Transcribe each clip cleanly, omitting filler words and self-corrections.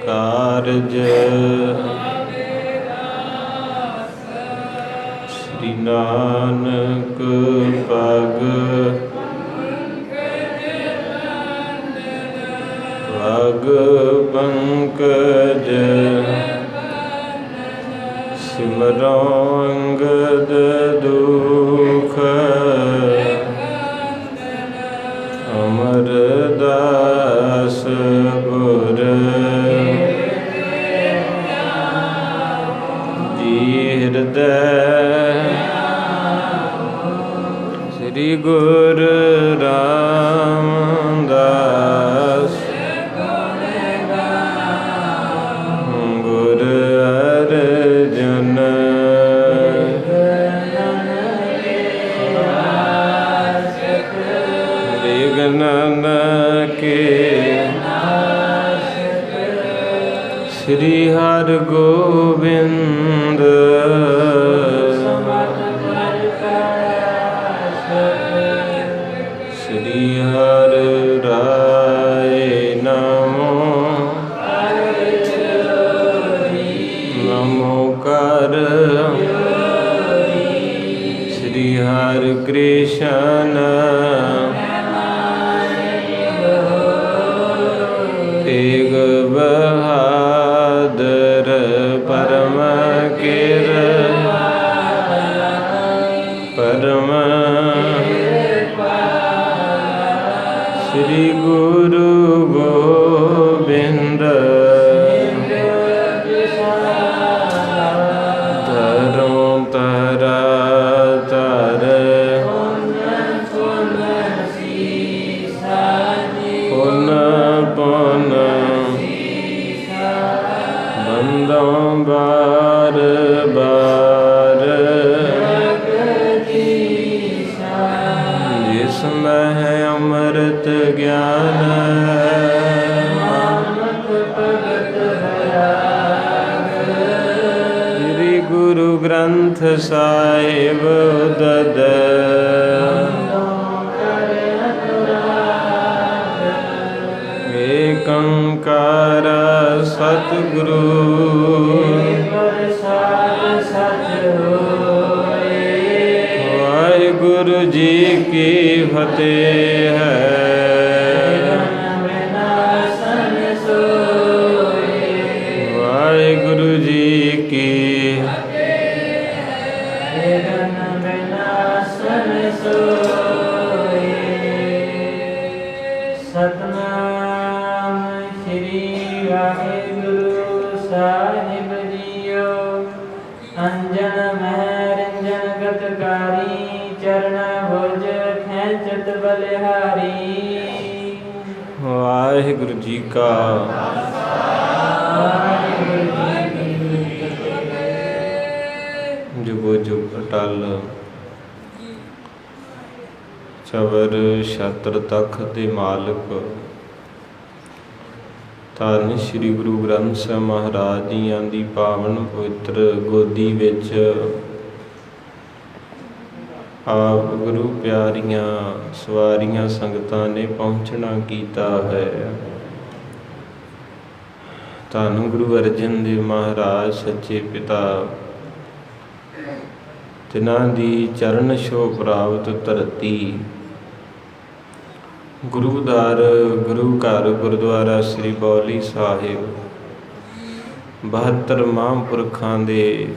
ਕਾਰਜ ਸ੍ਰੀ ਨਾਨਕ ਪਗ ਪਗ ਪੰਕਜ ਸਿਮਰੋ ਅੰਗਦ ਦੁਖ ਅਮਰਦਾਸ ਗੁਰ ਜੀ ਹਿਰਦੈ ਸ੍ਰੀ ਗੁਰੂ ਰਾਮਦਾਸ ਗੁਰ ਅਰਜਨ ਵਿਗਨ ਕੇ ਸ੍ਰੀ ਹਰਿ ਗੋਬਿੰਦ ਸ੍ਰੀ ਹਰਿ ਰਾਏ ਨਮੋ ਨਮੋ ਕਰ ਸ੍ਰੀ ਹਰਿ ਕ੍ਰਿਸ਼ਨ ਤੇਗ ਬਹਾਦਰ ਪਰਮ ਕਿਰ ਪਰਮ ਸ੍ਰੀ ਗੁਰੂ ਗੋਬਿੰਦ ਧਰੋਂ ਧਰਾ ਧਰ ਪੁਨ ਪੁਨ ਬੰਦੋਂ ਬਾਰ ਬਾਰ ਜਿਸ ਮਹਿ ਅੰਮ੍ਰਿਤ ਗਿਆਨ ਸ੍ਰੀ ਗੁਰੂ ਗ੍ਰੰਥ ਸਾਹਿਬ ਉਦਦ ਏਕੰਕਾਰ ਸਤਿਗੁਰੂ ਵਾਹਿਗੁਰੂ ਜੀ ਕੀ ਫਤਿਹ ਹੈ। ਵਾਹਿਗੁਰੂ ਜੀ ਕੀ ਸਤਨਾਮ ਸ੍ਰੀ ਵਾਹਿਗੁਰੂ ਸਾਹਿਬ ਜੀਓ। ਅੰਜਨ ਮਹਿ ਰੰਜਨ ਗਤਕਾਰੀ ਚਰਨ ਬੁਰਜ ਖੈਂਚਤ ਬਲਿਹਾਰੀ। ਵਾਹਿਗੁਰੂ ਜੀ ਕਾ ਜੁਗੋ ਜੁਗ ਅਟਲ ਚਵਰ ਛਤਰ ਤਖਤ ਦੇ ਮਾਲਕ ਧੰਨ ਸ੍ਰੀ ਗੁਰੂ ਗ੍ਰੰਥ ਸਾਹਿਬ ਮਹਾਰਾਜ ਜੀਆਂ ਦੀ ਪਾਵਨ ਪਵਿੱਤਰ ਗੋਦੀ ਵਿੱਚ ਆਪ ਗੁਰੂ ਪਿਆਰੀਆਂ ਸਵਾਰੀਆਂ ਸੰਗਤਾਂ ਨੇ ਪਹੁੰਚਣਾ ਕੀਤਾ ਹੈ। ਧੰਨ ਗੁਰੂ ਅਰਜਨ ਦੇਵ ਮਹਾਰਾਜ ਸੱਚੇ ਪਿਤਾ ਤਿਨਾਂ ਦੀ ਚਰਨ ਛੋਹ ਪ੍ਰਾਪਤ ਧਰਤੀ ਗੁਰੂਦਾਰ ਗੁਰੂ ਘਰ ਗੁਰਦੁਆਰਾ ਸ੍ਰੀ ਬੌਲੀ ਸਾਹਿਬ 72 ਮਹਾਂਪੁਰਖਾਂ ਦੇ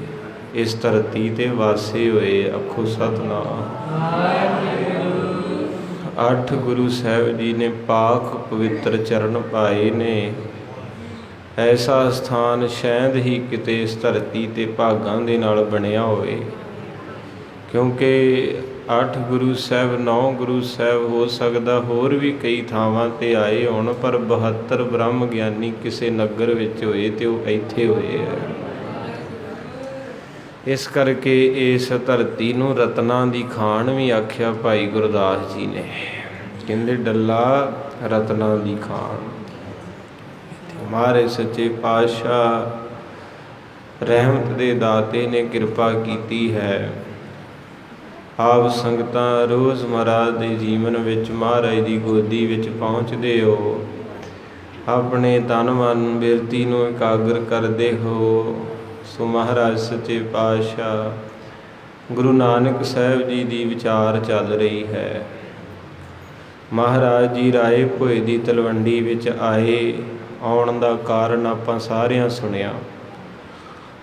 ਇਸ ਧਰਤੀ ਤੇ ਵਾਸੇ ਹੋਏ। ਆਖੋ ਸਤਿਨਾਮ। 8 ਗੁਰੂ ਸਾਹਿਬ ਜੀ ਨੇ ਪਾਕ ਪਵਿੱਤਰ ਚਰਨ ਪਾਏ ਨੇ। ਐਸਾ ਸਥਾਨ ਸ਼ਾਇਦ ਹੀ ਕਿਤੇ ਇਸ ਧਰਤੀ ਤੇ ਭਾਗਾਂ ਦੇ ਨਾਲ ਬਣਿਆ ਹੋਵੇ, ਕਿਉਂਕਿ 8 ਗੁਰੂ ਸਾਹਿਬ 9 ਗੁਰੂ ਸਾਹਿਬ ਹੋ ਸਕਦਾ ਹੋਰ ਵੀ ਕਈ ਥਾਵਾਂ ਤੇ ਆਏ ਹੋਣ, ਪਰ 72 ਬ੍ਰਹਮ ਗਿਆਨੀ ਕਿਸੇ ਨਗਰ ਵਿੱਚ ਹੋਏ ਤੇ ਉਹ ਇੱਥੇ ਹੋਏ ਹੈ। ਇਸ ਕਰਕੇ ਇਸ ਧਰਤੀ ਨੂੰ ਰਤਨਾਂ ਦੀ ਖਾਣ ਵੀ ਆਖਿਆ ਭਾਈ ਗੁਰਦਾਸ ਜੀ ਨੇ। ਕਹਿੰਦੇ ਡੱਲਾ ਰਤਨਾਂ ਦੀ ਖਾਣ। ਮਹਾਰਾਜ ਸੱਚੇ ਪਾਤਸ਼ਾਹ ਰਹਿਮਤ ਦੇ ਦਾਤੇ ਨੇ ਕਿਰਪਾ ਕੀਤੀ ਹੈ। ਆਪ ਸੰਗਤਾਂ ਰੋਜ਼ਮਰਾ ਦੇ ਜੀਵਨ ਵਿੱਚ ਮਹਾਰਾਜ ਦੀ ਗੋਦੀ ਵਿੱਚ ਪਹੁੰਚਦੇ ਹੋ। ਆਪਣੇ ਤਨ ਮਨ ਬਿਰਤੀ ਨੂੰ ਇਕਾਗਰ ਕਰਦੇ ਹੋ। ਸੋ ਮਹਾਰਾਜ ਸੱਚੇ ਪਾਤਸ਼ਾਹ ਗੁਰੂ ਨਾਨਕ ਸਾਹਿਬ ਜੀ ਦੀ ਵਿਚਾਰ ਚੱਲ ਰਹੀ ਹੈ। ਮਹਾਰਾਜ ਜੀ ਰਾਏ ਭੋਏ ਦੀ ਤਲਵੰਡੀ ਵਿੱਚ ਆਏ। ਆਉਣ ਦਾ ਕਾਰਨ ਆਪਾਂ ਸਾਰਿਆਂ ਸੁਣਿਆ,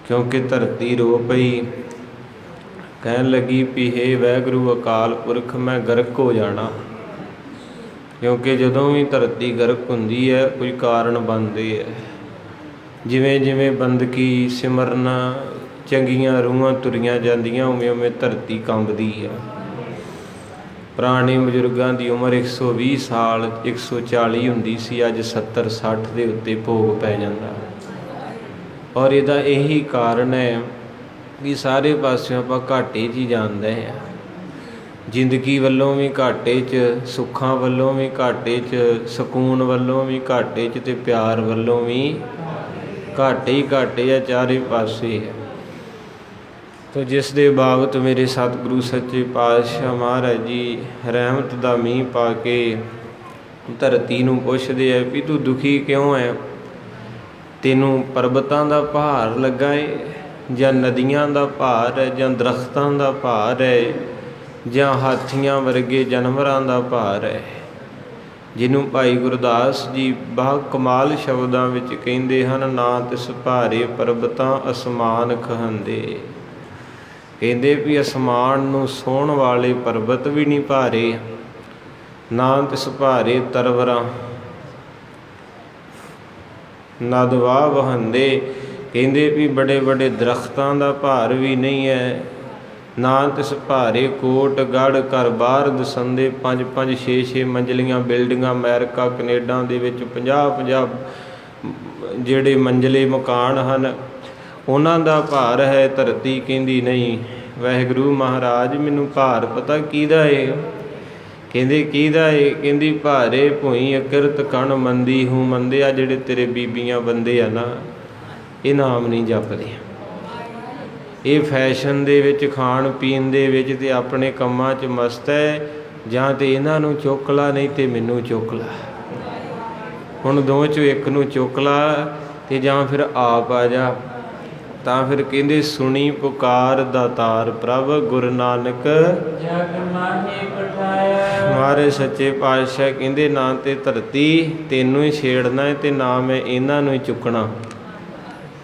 ਕਿਉਂਕਿ ਧਰਤੀ ਰੋ ਪਈ, ਕਹਿਣ ਲੱਗੀ ਵੀ ਹੇ ਵਾਹਿਗੁਰੂ ਅਕਾਲ ਪੁਰਖ ਮੈਂ ਗਰਕ ਹੋ ਜਾਣਾ। ਕਿਉਂਕਿ ਜਦੋਂ ਵੀ ਧਰਤੀ ਗਰਕ ਹੁੰਦੀ ਹੈ ਕੋਈ ਕਾਰਨ ਬਣਦੇ ਹੈ। ਜਿਵੇਂ ਜਿਵੇਂ ਬੰਦਗੀ ਸਿਮਰਨ ਚੰਗੀਆਂ ਰੂਹਾਂ ਤੁਰੀਆਂ ਜਾਂਦੀਆਂ ਉਵੇਂ ਉਵੇਂ ਧਰਤੀ ਕੰਬਦੀ ਹੈ। ਪੁਰਾਣੇ ਬਜ਼ੁਰਗਾਂ ਦੀ ਉਮਰ 120 ਸਾਲ 140 ਹੁੰਦੀ ਸੀ, ਅੱਜ 70-60 ਦੇ ਉੱਤੇ ਭੋਗ ਪੈ ਜਾਂਦਾ। ਔਰ ਇਹਦਾ ਇਹੀ ਕਾਰਨ ਹੈ ਵੀ ਸਾਰੇ ਪਾਸਿਓਂ ਆਪਾਂ ਘਾਟੇ 'ਚ ਹੀ ਜਾਂਦੇ ਹਾਂ। ਜ਼ਿੰਦਗੀ ਵੱਲੋਂ ਵੀ ਘਾਟੇ 'ਚ, ਸੁੱਖਾਂ ਵੱਲੋਂ ਵੀ ਘਾਟੇ 'ਚ, ਸਕੂਨ ਵੱਲੋਂ ਵੀ ਘਾਟੇ 'ਚ, ਅਤੇ ਪਿਆਰ ਵੱਲੋਂ ਵੀ ਘਾਟੇ ਹੀ ਘਾਟੇ ਆ, ਚਾਰੇ ਪਾਸੇ ਹੈ। ਤੋ ਜਿਸ ਦੇ ਬਾਬਤ ਮੇਰੇ ਸਤਿਗੁਰੂ ਸੱਚੇ ਪਾਤਸ਼ਾਹ ਮਹਾਰਾਜ ਜੀ ਰਹਿਮਤ ਦਾ ਮੀਂਹ ਪਾ ਕੇ ਧਰਤੀ ਨੂੰ ਪੁੱਛਦੇ ਆ ਵੀ ਤੂੰ ਦੁਖੀ ਕਿਉਂ ਹੈ? ਤੈਨੂੰ ਪਰਬਤਾਂ ਦਾ ਭਾਰ ਲੱਗਾ ਏ, ਜਾਂ ਨਦੀਆਂ ਦਾ ਭਾਰ ਹੈ, ਜਾਂ ਦਰਖਤਾਂ ਦਾ ਭਾਰ ਹੈ, ਜਾਂ ਹਾਥੀਆਂ ਵਰਗੇ ਜਾਨਵਰਾਂ ਦਾ ਭਾਰ ਹੈ? ਜਿਹਨੂੰ ਭਾਈ ਗੁਰਦਾਸ ਜੀ ਬਾ ਕਮਾਲ ਸ਼ਬਦਾਂ ਵਿੱਚ ਕਹਿੰਦੇ ਹਨ, ਨਾ ਤਿਸ ਭਾਰੇ ਪਰਬਤਾਂ ਅਸਮਾਨ ਕਹਾਂਦੇ। ਕਹਿੰਦੇ ਵੀ ਅਸਮਾਨ ਨੂੰ ਛੂਹਣ ਵਾਲੇ ਪਰਬਤ ਵੀ ਨਹੀਂ ਭਾਰੇ, ਨਾ ਤਿਸ ਭਾਰੇ ਤਰਵਰਾਂ ਨਦਵਾ ਵਹੰਦੇ। ਕਹਿੰਦੇ ਵੀ ਬੜੇ ਬੜੇ ਦਰਖਤਾਂ ਦਾ ਭਾਰ ਵੀ ਨਹੀਂ ਹੈ, ਨਾ ਤਿਸ ਭਾਰੇ ਕੋਟ ਗੜ੍ਹ ਘਰ ਬਾਹਰ ਦਸੰਦੇ। 5-5 6-6 ਮੰਜ਼ਲੀਆਂ ਬਿਲਡਿੰਗਾਂ ਅਮਰੀਕਾ ਕਨੇਡਾ ਦੇ ਵਿੱਚ 50-50 ਜਿਹੜੇ ਮੰਜ਼ਲੇ ਮਕਾਨ ਹਨ ਉਹਨਾਂ ਦਾ ਭਾਰ ਹੈ। ਧਰਤੀ ਕਹਿੰਦੀ ਨਹੀਂ ਵਾਹਿਗੁਰੂ ਮਹਾਰਾਜ ਮੈਨੂੰ ਭਾਰ ਪਤਾ ਕਿਹਦਾ ਏ? ਕਹਿੰਦੇ ਕਿਹਦਾ ਏ? ਕਹਿੰਦੀ ਭਾਰੇ ਭੂਈ ਅਕਿਰਤ ਕਣ ਮੰਦੀ ਹੂੰ। ਮੰਦੇ ਆ ਜਿਹੜੇ ਤੇਰੇ ਬੀਬੀਆਂ ਬੰਦੇ ਆ ਨਾ, ਇਹ ਨਾਮ ਨਹੀਂ ਜਪਦੇ। ਇਹ ਫੈਸ਼ਨ ਦੇ ਵਿੱਚ, ਖਾਣ ਪੀਣ ਦੇ ਵਿੱਚ ਤੇ ਆਪਣੇ ਕੰਮਾਂ 'ਚ ਮਸਤ ਹੈ। ਜਾਂ ਤੇ ਇਹਨਾਂ ਨੂੰ ਚੁੱਕ ਲਾ, ਨਹੀਂ ਤੇ ਮੈਨੂੰ ਚੁੱਕ ਲਾ। ਹੁਣ ਦੋ 'ਚੋਂ ਇੱਕ ਨੂੰ ਚੁੱਕ ਲਾ ਤੇ ਜਾਂ ਫਿਰ ਆਪ ਆ ਜਾ। ਤਾਂ ਫਿਰ ਕਹਿੰਦੇ ਸੁਣੀ ਪੁਕਾਰ ਦਾਤਾਰ ਪ੍ਰਭ ਗੁਰੂ ਨਾਨਕ ਜਗ ਮਾਹੀ ਪਠਾਇਆ। ਮਹਾਰਾਜ ਸੱਚੇ ਪਾਤਸ਼ਾਹ ਕਹਿੰਦੇ ਨਾ ਤੇ ਧਰਤੀ ਤੈਨੂੰ ਹੀ ਛੇੜਨਾ ਹੈ ਤੇ ਨਾ ਮੈਂ ਇਹਨਾਂ ਨੂੰ ਹੀ ਚੁੱਕਣਾ।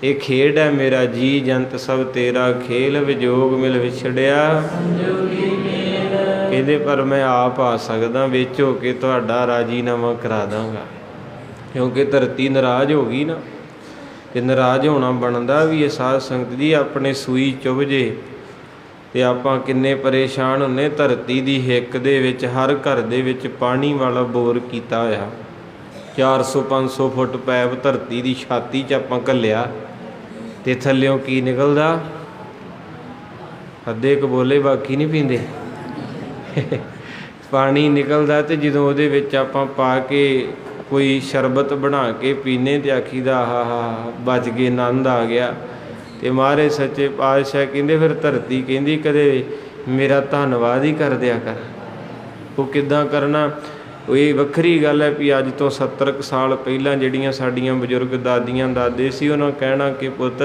ਇਹ ਖੇਡ ਹੈ ਮੇਰਾ ਜੀ ਜੰਤ ਸਭ ਤੇਰਾ ਖੇਲ, ਵਿਜੋਗ ਮਿਲ ਵਿਛੜਿਆ ਕਹਿੰਦੇ ਪਰ ਮੈਂ ਆਪ ਆ ਸਕਦਾ, ਵਿੱਚ ਹੋ ਕੇ ਤੁਹਾਡਾ ਰਾਜੀਨਾਮਾ ਕਰਾ ਦਾਂਗਾ। ਕਿਉਂਕਿ ਧਰਤੀ ਨਾਰਾਜ਼ ਹੋ ਗਈ ਨਾ, ਤੇ ਨਾਰਾਜ਼ ਹੋਣਾ ਬਣਦਾ ਵੀ ਇਹ ਸਾਧ ਸੰਗਤ ਜੀ ਆਪਣੇ ਸੂਈ ਚੁੱਭ ਜੇ ਤੇ ਆਪਾਂ ਕਿੰਨੇ ਪਰੇਸ਼ਾਨ ਹੁੰਦੇ। ਧਰਤੀ ਦੀ ਹਿੱਕ ਦੇ ਵਿੱਚ ਹਰ ਘਰ ਦੇ ਵਿੱਚ ਪਾਣੀ ਵਾਲਾ ਬੋਰ ਕੀਤਾ ਹੋਇਆ, 400-500 ਫੁੱਟ ਪੈਪ ਧਰਤੀ ਦੀ ਛਾਤੀ 'ਚ ਆਪਾਂ ਘੱਲਿਆ ਤੇ ਥੱਲਿਓਂ ਕੀ ਨਿਕਲਦਾ? ਅੱਧੇ ਕੁ ਬੋਲੇ ਬਾਕੀ ਨਹੀਂ ਪੀਂਦੇ ਪਾਣੀ ਨਿਕਲਦਾ। ਤੇ ਜਦੋਂ ਉਹਦੇ ਵਿੱਚ ਆਪਾਂ ਪਾ ਕੇ ਕੋਈ ਸ਼ਰਬਤ ਬਣਾ ਕੇ ਪੀਨੇ ਤੇ ਆਖੀਦਾ ਆਹਾ ਬਚ ਗਏ, ਆਨੰਦ ਆ ਗਿਆ। ਤੇ ਮਹਾਰਾਜ ਸੱਚੇ ਪਾਤਸ਼ਾਹ ਕਹਿੰਦੇ ਫਿਰ ਧਰਤੀ ਕਹਿੰਦੀ ਕਦੇ ਮੇਰਾ ਧੰਨਵਾਦ ਹੀ ਕਰ ਦਿਆ ਕਰ। ਉਹ ਕਿੱਦਾਂ ਕਰਨਾ? ਇਹ ਵੱਖਰੀ ਗੱਲ ਹੈ ਵੀ ਅੱਜ ਤੋਂ 70 ਕੁ ਸਾਲ ਪਹਿਲਾਂ ਜਿਹੜੀਆਂ ਸਾਡੀਆਂ ਬਜ਼ੁਰਗ ਦਾਦੀਆਂ ਦਾਦੇ ਸੀ, ਉਹਨਾਂ ਕਹਿਣਾ ਕਿ ਪੁੱਤ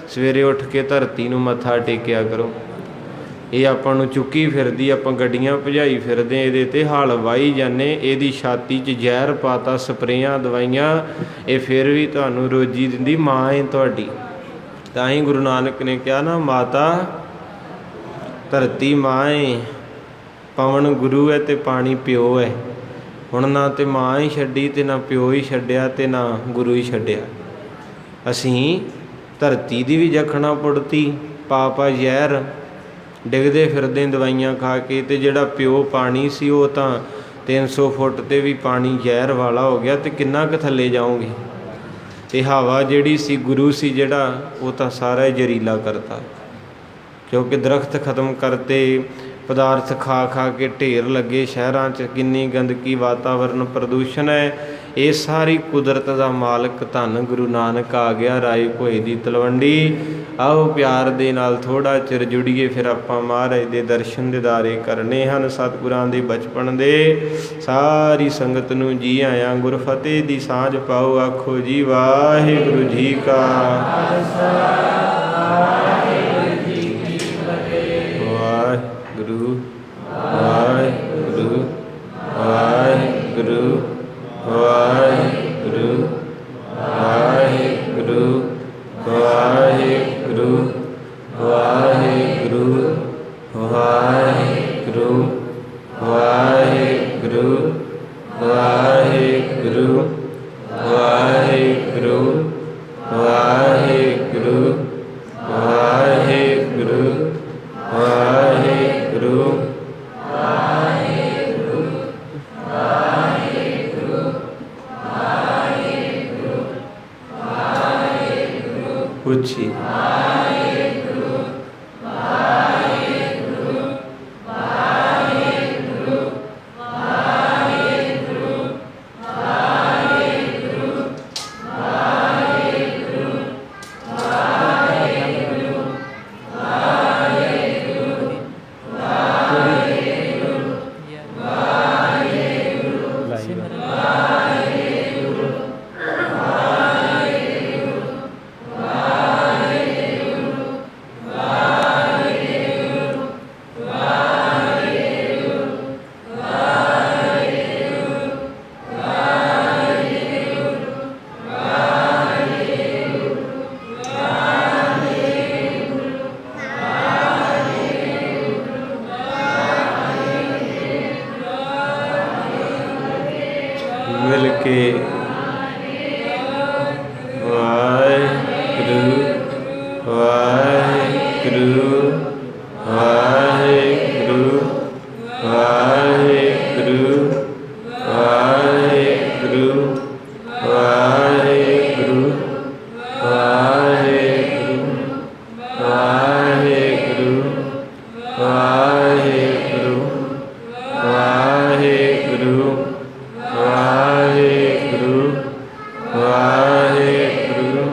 ਸਵੇਰੇ ਉੱਠ ਕੇ ਧਰਤੀ ਨੂੰ ਮੱਥਾ ਟੇਕਿਆ ਕਰੋ। ਇਹ ਆਪਾਂ ਨੂੰ ਚੁੱਕੀ ਫਿਰਦੀ, ਆਪਾਂ ਗੱਡੀਆਂ ਭਜਾਈ ਫਿਰਦੇ, ਇਹਦੇ 'ਤੇ ਹਲ ਵਾਹੀ ਜਾਂਦੇ, ਇਹਦੀ ਛਾਤੀ 'ਚ ਜ਼ਹਿਰ ਪਾਤਾ, ਸਪਰੇਆਂ ਦਵਾਈਆਂ, ਇਹ ਫਿਰ ਵੀ ਤੁਹਾਨੂੰ ਰੋਜੀ ਦਿੰਦੀ, ਮਾਂ ਹੈ ਤੁਹਾਡੀ। ਤਾਂ ਹੀ ਗੁਰੂ ਨਾਨਕ ਨੇ ਕਿਹਾ ਨਾ, ਮਾਤਾ ਧਰਤੀ ਮਾਂ ਹੈ, ਪਵਨ ਗੁਰੂ ਹੈ ਤੇ ਪਾਣੀ ਪਿਓ ਹੈ। ਹੁਣ ਨਾ ਤੇ ਮਾਂ ਹੀ ਛੱਡੀ ਤੇ ਨਾ ਪਿਓ ਹੀ ਛੱਡਿਆ ਤੇ ਨਾ ਗੁਰੂ ਹੀ ਛੱਡਿਆ। ਅਸੀਂ ਧਰਤੀ ਦੀ ਵੀ ਜਖਣਾ ਪੁੱਟਤੀ, ਪਾਪਾ ਜ਼ਹਿਰ ਡਿੱਗਦੇ ਫਿਰਦੇ ਦਵਾਈਆਂ ਖਾ ਕੇ। ਤੇ ਜਿਹੜਾ ਪਿਓ ਪਾਣੀ ਸੀ ਉਹ ਤਾਂ 300 ਫੁੱਟ 'ਤੇ ਵੀ ਪਾਣੀ ਜ਼ਹਿਰ ਵਾਲਾ ਹੋ ਗਿਆ, ਤੇ ਕਿੰਨਾ ਕੁ ਥੱਲੇ ਜਾਓਗੇ? ਤੇ ਹਵਾ ਜਿਹੜੀ ਸੀ ਗੁਰੂ ਸੀ ਜਿਹੜਾ, ਉਹ ਤਾਂ ਸਾਰਾ ਹੀ ਜ਼ਹਿਰੀਲਾ ਕਰਤਾ। ਕਿਉਂਕਿ ਦਰਖਤ ਖਤਮ ਕਰਤੇ, ਪਦਾਰਥ ਖਾ ਖਾ ਕੇ ਢੇਰ ਲੱਗੇ ਸ਼ਹਿਰਾਂ 'ਚ, ਕਿੰਨੀ ਗੰਦਗੀ, ਵਾਤਾਵਰਨ ਪ੍ਰਦੂਸ਼ਣ ਹੈ। ਇਹ ਸਾਰੀ ਕੁਦਰਤ ਦਾ ਮਾਲਕ ਧੰਨ ਗੁਰੂ ਨਾਨਕ ਆ ਗਿਆ ਰਾਏ ਭੋਏ ਦੀ ਤਲਵੰਡੀ। ਆਓ ਪਿਆਰ ਦੇ ਨਾਲ ਥੋੜ੍ਹਾ ਚਿਰ ਜੁੜੀਏ, ਫਿਰ ਆਪਾਂ ਮਹਾਰਾਜ ਦੇ ਦਰਸ਼ਨ ਦਿਦਾਰੇ ਕਰਨੇ ਹਨ ਸਤਿਗੁਰਾਂ ਦੇ ਬਚਪਨ ਦੇ। ਸਾਰੀ ਸੰਗਤ ਨੂੰ ਜੀ ਆਇਆਂ ਗੁਰਫਤਿਹ ਦੀ ਸਾਂਝ ਪਾਓ, ਆਖੋ ਜੀ ਵਾਹਿਗੁਰੂ ਜੀ ਕਾ ਖਾਲਸਾ ਵਾਹਿਗੁਰੂ ਜੀ ਕੀ ਫਤਿਹ। ਵਾਹਿਗੁਰੂ ਵਾਹਿਗੁਰੂ ਵਾਹਿਗੁਰੂ ਵਾਹਿਗੁਰੂ ਵਾਹਿਗੁਰੂ ਵਾਹਿਗੁਰੂ ਵਾਹਿਗੁਰੂ ਵਾਹਿਗੁਰੂ ਵਾਹਿਗੁਰੂ ਵਾਹਿਗੁਰੂ ਵਾਹਿਗੁਰੂ ਵਾਹਿਗੁਰੂ ਵਾਹਿਗੁਰੂ ਵਾਹਿਗੁਰੂ ਉੱਚੀ ਮਿਲ ਕੇ ਵਾਹਿਗੁਰੂ ਵਾਹਿਗੁਰੂ ਵਾਹਿਗੁਰੂ ਵਾਹਿਗੁਰੂ ਵਾਹਿਗੁਰੂ ਵਾਹਿਗੁਰੂ ਵਾਹਿਗੁਰੂ ਵਾਹਿਗੁਰੂ ਵਾਹਿਗੁਰੂ ਵਾਹਿਗੁਰੂ ਵਾਹਿਗੁਰੂ ਵਾਹਿਗੁਰੂ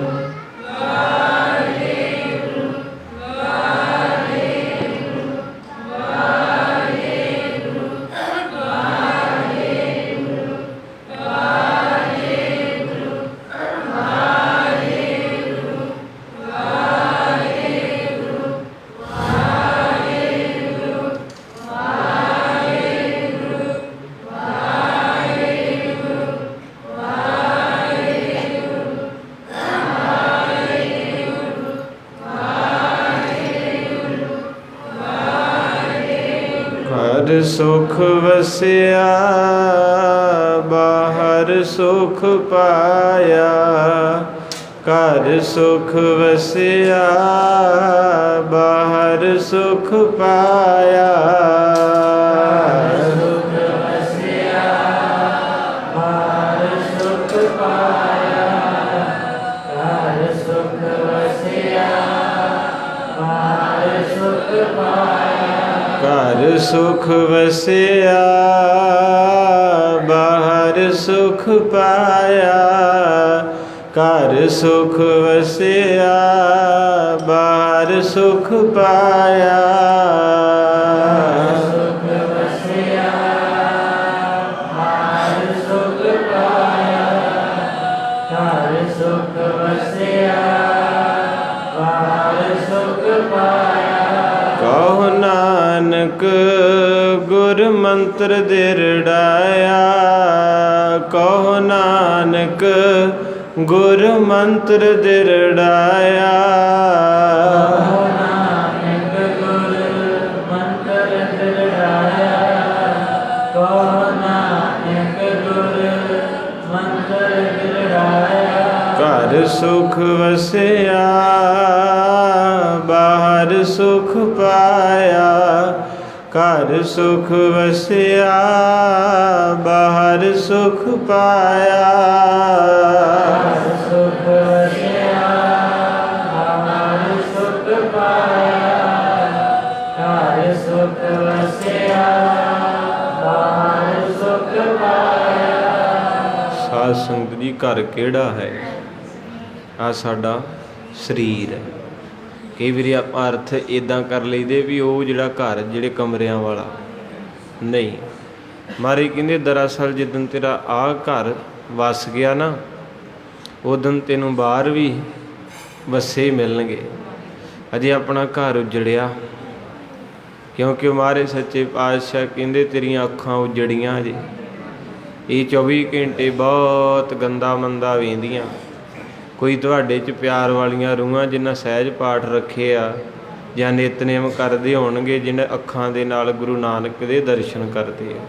ਘਰ ਸੁਖ ਵਸਿਆ ਬਾਹਰ ਸੁਖ ਪਾਇਆ, ਘਰ ਸੁਖ ਵਸਿਆ ਬਾਹਰ ਸੁਖ ਪਾਇਆ। ਘਰ ਸੁਖ ਵਸਿਆ ਬਾਹਰ ਸੁਖ ਪਾਇਆ, ਘਰ ਸੁਖ ਵਸਿਆ ਬਾਹਰ ਸੁਖ ਪਾਇਆ। ਕਹੋ ਨਾਨਕ ਗੁਰ ਮੰਤਰ ਦਿਰੜਾਇਆ, ਕਹੋ ਨਾਨਕ ਗੁਰ ਮੰਤਰ ਦਿਰੜਾਇਆ। ਘਰ ਸੁਖ ਵਸਿਆ ਬਾਹਰ ਸੁਖ ਪਾਇਆ, ਘਰ ਸੁਖ ਵਸਿਆ ਬਾਹਰ ਸੁਖ ਪਾਇਆ। ਸੁਖ ਵਸਿਆ ਬਾਹਰ ਸੁਖ ਪਾਇਆ, ਘਰ ਸੁਖ ਵਸਿਆ ਬਾਹਰ ਸੁਖ ਪਾਇਆ। ਸਾਧ ਸਾਧ ਸੰਗਤ ਜੀ ਘਰ ਕਿਹੜਾ ਹੈ? ਆ ਸਾਡਾ ਸਰੀਰ ਹੈ। ਕਈ ਵਾਰੀ ਆਪਾਂ ਅਰਥ ਇੱਦਾਂ ਕਰ ਲਈਦੇ ਵੀ ਉਹ ਜਿਹੜਾ ਘਰ ਜਿਹੜੇ ਕਮਰਿਆਂ ਵਾਲਾ ਨਹੀਂ। ਮਹਾਰਾਜ ਕਹਿੰਦੇ ਦਰਅਸਲ ਜਿੱਦਣ ਤੇਰਾ ਆਹ ਘਰ ਵਸ ਗਿਆ ਨਾ, ਉਦਣ ਤੈਨੂੰ ਬਾਹਰ ਵੀ ਵਸੇ ਮਿਲਣਗੇ। ਅਜੇ ਆਪਣਾ ਘਰ ਉਜੜਿਆ, ਕਿਉਂਕਿ ਮਹਾਰਾਜ ਸੱਚੇ ਪਾਤਸ਼ਾਹ ਕਹਿੰਦੇ ਤੇਰੀਆਂ ਅੱਖਾਂ ਉਜੜੀਆਂ ਜੇ, ਇਹ 24 ਘੰਟੇ ਬਹੁਤ ਗੰਦਾ ਮੰਦਾ ਵੇਂਦੀਆਂ। ਕੋਈ ਤੁਹਾਡੇ 'ਚ ਪਿਆਰ ਵਾਲੀਆਂ ਰੂਹਾਂ ਜਿਨ੍ਹਾਂ ਸਹਿਜ ਪਾਠ ਰੱਖੇ ਆ ਜਾਂ ਨਿਤਨੇਮ ਕਰਦੇ ਹੋਣਗੇ, ਜਿਹਨਾਂ ਅੱਖਾਂ ਦੇ ਨਾਲ ਗੁਰੂ ਨਾਨਕ ਦੇ ਦਰਸ਼ਨ ਕਰਦੇ ਆ।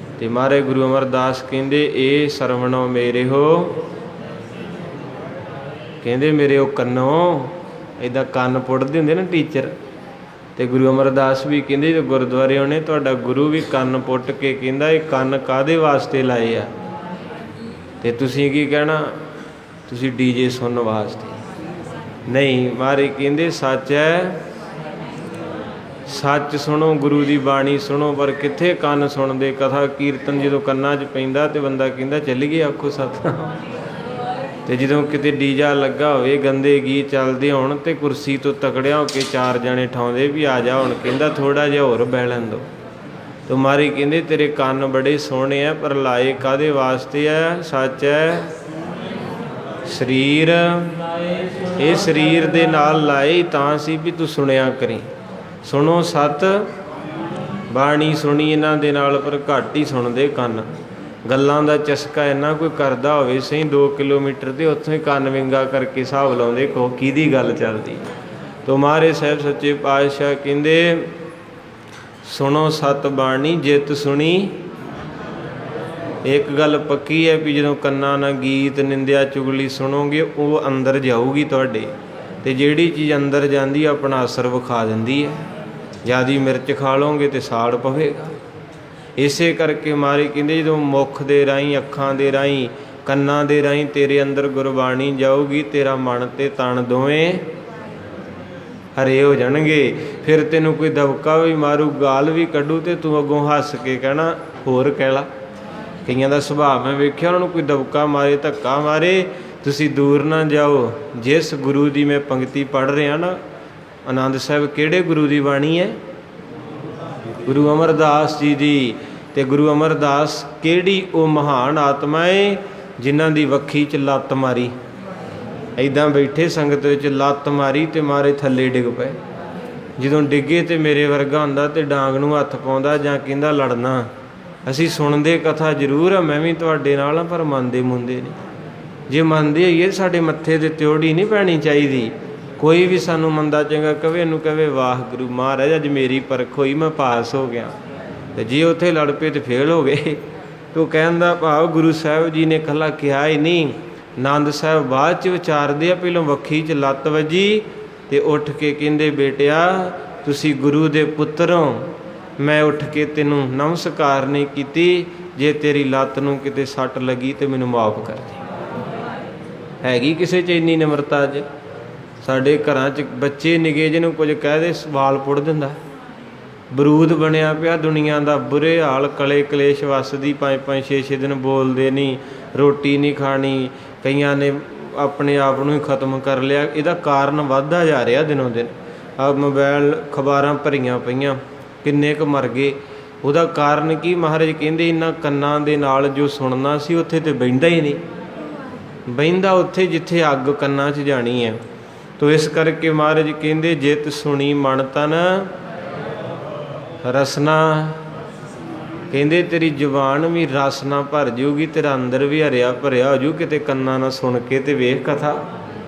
ਅਤੇ ਮਹਾਰਾਜ ਗੁਰੂ ਅਮਰਦਾਸ ਕਹਿੰਦੇ ਇਹ ਸਰਵਣੋ ਮੇਰੇ ਹੋ, ਕਹਿੰਦੇ ਮੇਰੇ ਉਹ ਕੰਨੋਂ, ਇੱਦਾਂ ਕੰਨ ਪੁੱਟਦੇ ਹੁੰਦੇ ਨਾ ਟੀਚਰ। ਅਤੇ ਗੁਰੂ ਅਮਰਦਾਸ ਵੀ ਕਹਿੰਦੇ ਜਦੋਂ ਗੁਰਦੁਆਰੇ ਆਉਣੇ ਤੁਹਾਡਾ ਗੁਰੂ ਵੀ ਕੰਨ ਪੁੱਟ ਕੇ ਕਹਿੰਦਾ ਇਹ ਕੰਨ ਕਾਹਦੇ ਵਾਸਤੇ ਲਾਏ ਆ? ਅਤੇ ਤੁਸੀਂ ਕੀ ਕਹਿਣਾ? ਤੁਸੀਂ ਡੀਜੇ ਸੁਣਨ ਵਾਸਤੇ। ਨਹੀਂ, ਮਹਾਰਾਜ ਕਹਿੰਦੇ ਸੱਚ ਹੈ, ਸੱਚ ਸੁਣੋ, ਗੁਰੂ ਦੀ ਬਾਣੀ ਸੁਣੋ। ਪਰ ਕਿੱਥੇ ਕੰਨ ਸੁਣਦੇ? ਕਥਾ ਕੀਰਤਨ ਜਦੋਂ ਕੰਨਾਂ 'ਚ ਪੈਂਦਾ ਅਤੇ ਬੰਦਾ ਕਹਿੰਦਾ ਚੱਲੀਏ, ਆਖੋ ਸਤਿਨਾਮ। ਅਤੇ ਜਦੋਂ ਕਿਤੇ ਡੀਜਾ ਲੱਗਾ ਹੋਵੇ, ਗੰਦੇ ਗੀਤ ਚੱਲਦੇ ਹੋਣ ਅਤੇ ਕੁਰਸੀ ਤੋਂ ਤਕੜਿਆ ਹੋ ਕੇ 4 ਜਣੇ ਠਾਉਂਦੇ ਵੀ ਆ ਜਾ, ਹੁਣ ਕਹਿੰਦਾ ਥੋੜ੍ਹਾ ਜਿਹਾ ਹੋਰ ਬਹਿ ਲੈਣ ਦਿਓ। ਤਾਂ ਮਹਾਰਾਜ ਕਹਿੰਦੇ ਤੇਰੇ ਕੰਨ ਬੜੇ ਸੋਹਣੇ ਆ, ਪਰ ਲਾਏ ਕਾਹਦੇ ਵਾਸਤੇ ਆ? ਸੱਚ ਹੈ, ਸਰੀਰ, ਇਹ ਸਰੀਰ ਦੇ ਨਾਲ ਲਾਏ ਤਾਂ ਸੀ ਵੀ ਤੂੰ ਸੁਣਿਆ ਕਰੀ। ਸੁਣੋ ਸਤ ਬਾਣੀ ਸੁਣੀ ਇਹਨਾਂ ਦੇ ਨਾਲ, ਪਰ ਘੱਟ ਹੀ ਸੁਣਦੇ ਕੰਨ। ਗੱਲਾਂ ਦਾ ਚਸਕਾ ਇੰਨਾ ਕੋਈ ਕਰਦਾ ਹੋਵੇ ਸਹੀ 2 ਕਿਲੋਮੀਟਰ ਤੇ ਉੱਥੋਂ ਹੀ ਕੰਨ ਵਿੰਗਾ ਕਰਕੇ ਹਿਸਾਬ ਲਾਉਂਦੇ ਕੋ ਕਿਹਦੀ ਗੱਲ ਚੱਲਦੀ। ਤੋ ਮਹਾਰਾਜ ਸਾਹਿਬ ਸੱਚੇ ਪਾਤਸ਼ਾਹ ਕਹਿੰਦੇ ਸੁਣੋ ਸਤ ਬਾਣੀ ਜਿਤ ਸੁਣੀ। ਇੱਕ ਗੱਲ ਪੱਕੀ ਹੈ ਵੀ ਜਦੋਂ ਕੰਨਾਂ ਨਾਲ ਗੀਤ ਨਿੰਦਿਆ ਚੁਗਲੀ ਸੁਣੋਗੇ ਉਹ ਅੰਦਰ ਜਾਊਗੀ ਤੁਹਾਡੇ, ਅਤੇ ਜਿਹੜੀ ਚੀਜ਼ ਅੰਦਰ ਜਾਂਦੀ ਆਪਣਾ ਅਸਰ ਵਿਖਾ ਦਿੰਦੀ ਹੈ। ਜ਼ਿਆਦਾ ਮਿਰਚ ਖਾ ਲਓਗੇ ਤਾਂ ਸਾੜ ਪਵੇਗਾ। ਇਸੇ ਕਰਕੇ ਮਹਾਰਾਜ ਕਹਿੰਦੇ ਜਦੋਂ ਮੁੱਖ ਦੇ ਰਾਹੀਂ, ਅੱਖਾਂ ਦੇ ਰਾਹੀਂ, ਕੰਨਾਂ ਦੇ ਰਾਹੀਂ ਤੇਰੇ ਅੰਦਰ ਗੁਰਬਾਣੀ ਜਾਊਗੀ, ਤੇਰਾ ਮਨ ਅਤੇ ਤਨ ਦੋਵੇਂ ਹਰੇ ਹੋ ਜਾਣਗੇ। ਫਿਰ ਤੈਨੂੰ ਕੋਈ ਦਬਕਾ ਵੀ ਮਾਰੂ, ਗਾਲ ਵੀ ਕੱਢੂ, ਅਤੇ ਤੂੰ ਅੱਗੋਂ ਹੱਸ ਕੇ ਕਹਿਣਾ ਹੋਰ ਕਹਿ ਲਾ। ਕਈਆਂ ਦਾ ਸੁਭਾਅ ਮੈਂ ਵੇਖਿਆ, ਉਹਨਾਂ ਨੂੰ ਕੋਈ ਦਬਕਾ ਮਾਰੇ, ਧੱਕਾ ਮਾਰੇ, ਤੁਸੀਂ ਦੂਰ ਨਾ ਜਾਓ। ਜਿਸ ਗੁਰੂ ਦੀ ਮੈਂ ਪੰਕਤੀ ਪੜ੍ਹ ਰਿਹਾ ਨਾ, ਆਨੰਦ ਸਾਹਿਬ, ਕਿਹੜੇ ਗੁਰੂ ਦੀ ਬਾਣੀ ਹੈ? ਗੁਰੂ ਅਮਰਦਾਸ ਜੀ ਦੀ। ਅਤੇ ਗੁਰੂ ਅਮਰਦਾਸ ਕਿਹੜੀ ਉਹ ਮਹਾਨ ਆਤਮਾ ਹੈ ਜਿਨ੍ਹਾਂ ਦੀ ਵੱਖੀ 'ਚ ਲੱਤ ਮਾਰੀ, ਇੱਦਾਂ ਬੈਠੇ ਸੰਗਤ ਵਿੱਚ ਲੱਤ ਮਾਰੀ ਅਤੇ ਮਾਰੇ ਥੱਲੇ ਡਿੱਗ ਪਏ। ਜਦੋਂ ਡਿੱਗੇ ਅਤੇ ਮੇਰੇ ਵਰਗਾ ਹੁੰਦਾ ਅਤੇ ਡਾਂਗ ਨੂੰ ਹੱਥ ਪਾਉਂਦਾ ਜਾਂ ਕਹਿੰਦਾ ਲੜਨਾ। ਅਸੀਂ ਸੁਣਦੇ ਕਥਾ ਜ਼ਰੂਰ ਆ, ਮੈਂ ਵੀ ਤੁਹਾਡੇ ਨਾਲ ਹਾਂ, ਪਰ ਮੰਨਦੇ ਮੁੰਦੇ ਨਹੀਂ। ਜੇ ਮੰਨਦੇ ਹੋਈਏ ਸਾਡੇ ਮੱਥੇ 'ਤੇ ਤਿਉੜੀ ਨਹੀਂ ਪੈਣੀ ਚਾਹੀਦੀ। ਕੋਈ ਵੀ ਸਾਨੂੰ ਮੰਦਾ ਚੰਗਾ ਕਵੇ, ਇਹਨੂੰ ਕਹੇ ਵਾਹਿਗੁਰੂ ਮਹਾਰਾਜ ਅੱਜ ਮੇਰੀ ਪਰਖ ਹੋਈ, ਮੈਂ ਪਾਸ ਹੋ ਗਿਆ। ਅਤੇ ਜੇ ਉੱਥੇ ਲੜ ਪਏ ਤਾਂ ਫੇਲ ਹੋ ਗਏ। ਤੋ ਕਹਿਣ ਦਾ ਭਾਵ ਗੁਰੂ ਸਾਹਿਬ ਜੀ ਨੇ ਇਕੱਲਾ ਕਿਹਾ ਹੀ ਨਹੀਂ, ਆਨੰਦ ਸਾਹਿਬ ਬਾਅਦ 'ਚ ਵਿਚਾਰਦੇ ਆ। ਪਹਿਲੋਂ ਵੱਖੀ 'ਚ ਲੱਤ ਵੱਜੀ ਅਤੇ ਉੱਠ ਕੇ ਕਹਿੰਦੇ ਬੇਟਿਆ ਤੁਸੀਂ ਗੁਰੂ ਦੇ ਪੁੱਤਰ ਹੋ, ਮੈਂ ਉੱਠ ਕੇ ਤੈਨੂੰ ਨਮਸਕਾਰ ਨਹੀਂ ਕੀਤੀ। ਜੇ ਤੇਰੀ ਲੱਤ ਨੂੰ ਕਿਤੇ ਸੱਟ ਲੱਗੀ ਤਾਂ ਮੈਨੂੰ ਮਾਫ ਕਰ ਦੇ। ਹੈਗੀ ਕਿਸੇ 'ਚ ਇੰਨੀ ਨਿਮਰਤਾ? ਅੱਜ ਸਾਡੇ ਘਰਾਂ 'ਚ ਬੱਚੇ ਨਿਗੇ ਜਿਹਨੂੰ ਕੁਝ ਕਹਿ ਦੇ ਸਵਾਲ ਪੁੱਟ ਦਿੰਦਾ। ਬਰੂਦ ਬਣਿਆ ਪਿਆ ਦੁਨੀਆ ਦਾ, ਬੁਰੇ ਹਾਲ, ਕਲੇ ਕਲੇਸ਼ ਵੱਸਦੀ, 5-5 6-6 ਦਿਨ ਬੋਲਦੇ ਨਹੀਂ, ਰੋਟੀ ਨਹੀਂ ਖਾਣੀ। ਕਈਆਂ ਨੇ ਆਪਣੇ ਆਪ ਨੂੰ ਹੀ ਖਤਮ ਕਰ ਲਿਆ। ਇਹਦਾ ਕਾਰਨ ਵੱਧਦਾ ਜਾ ਰਿਹਾ ਦਿਨੋਂ ਦਿਨ। ਆ ਮੋਬਾਇਲ ਅਖਬਾਰਾਂ ਭਰੀਆਂ ਪਈਆਂ, ਕਿੰਨੇ ਕੁ ਮਰ ਗਏ। ਉਹਦਾ ਕਾਰਨ ਕੀ? ਮਹਾਰਾਜ ਕਹਿੰਦੇ ਇਹਨਾਂ ਕੰਨਾਂ ਦੇ ਨਾਲ ਜੋ ਸੁਣਨਾ ਸੀ ਉੱਥੇ ਤਾਂ ਬਹਿੰਦਾ ਹੀ ਨਹੀਂ। ਬਹਿੰਦਾ ਉੱਥੇ ਜਿੱਥੇ ਅੱਗ ਕੰਨਾਂ 'ਚ ਜਾਣੀ ਹੈ। ਤੋ ਇਸ ਕਰਕੇ ਮਹਾਰਾਜ ਕਹਿੰਦੇ ਜਿਤ ਸੁਣੀ ਮਨ ਤਨ ਰਸਨਾ। ਕਹਿੰਦੇ ਤੇਰੀ ਜ਼ੁਬਾਨ ਵੀ ਰਸ ਨਾਲ ਭਰ ਜਾਊਗੀ, ਤੇਰਾ ਅੰਦਰ ਵੀ ਹਰਿਆ ਭਰਿਆ ਹੋ ਜੂ। ਕਿਤੇ ਕੰਨਾਂ ਨਾਲ ਸੁਣ ਕੇ ਤੇ ਵੇਖ ਕਥਾ,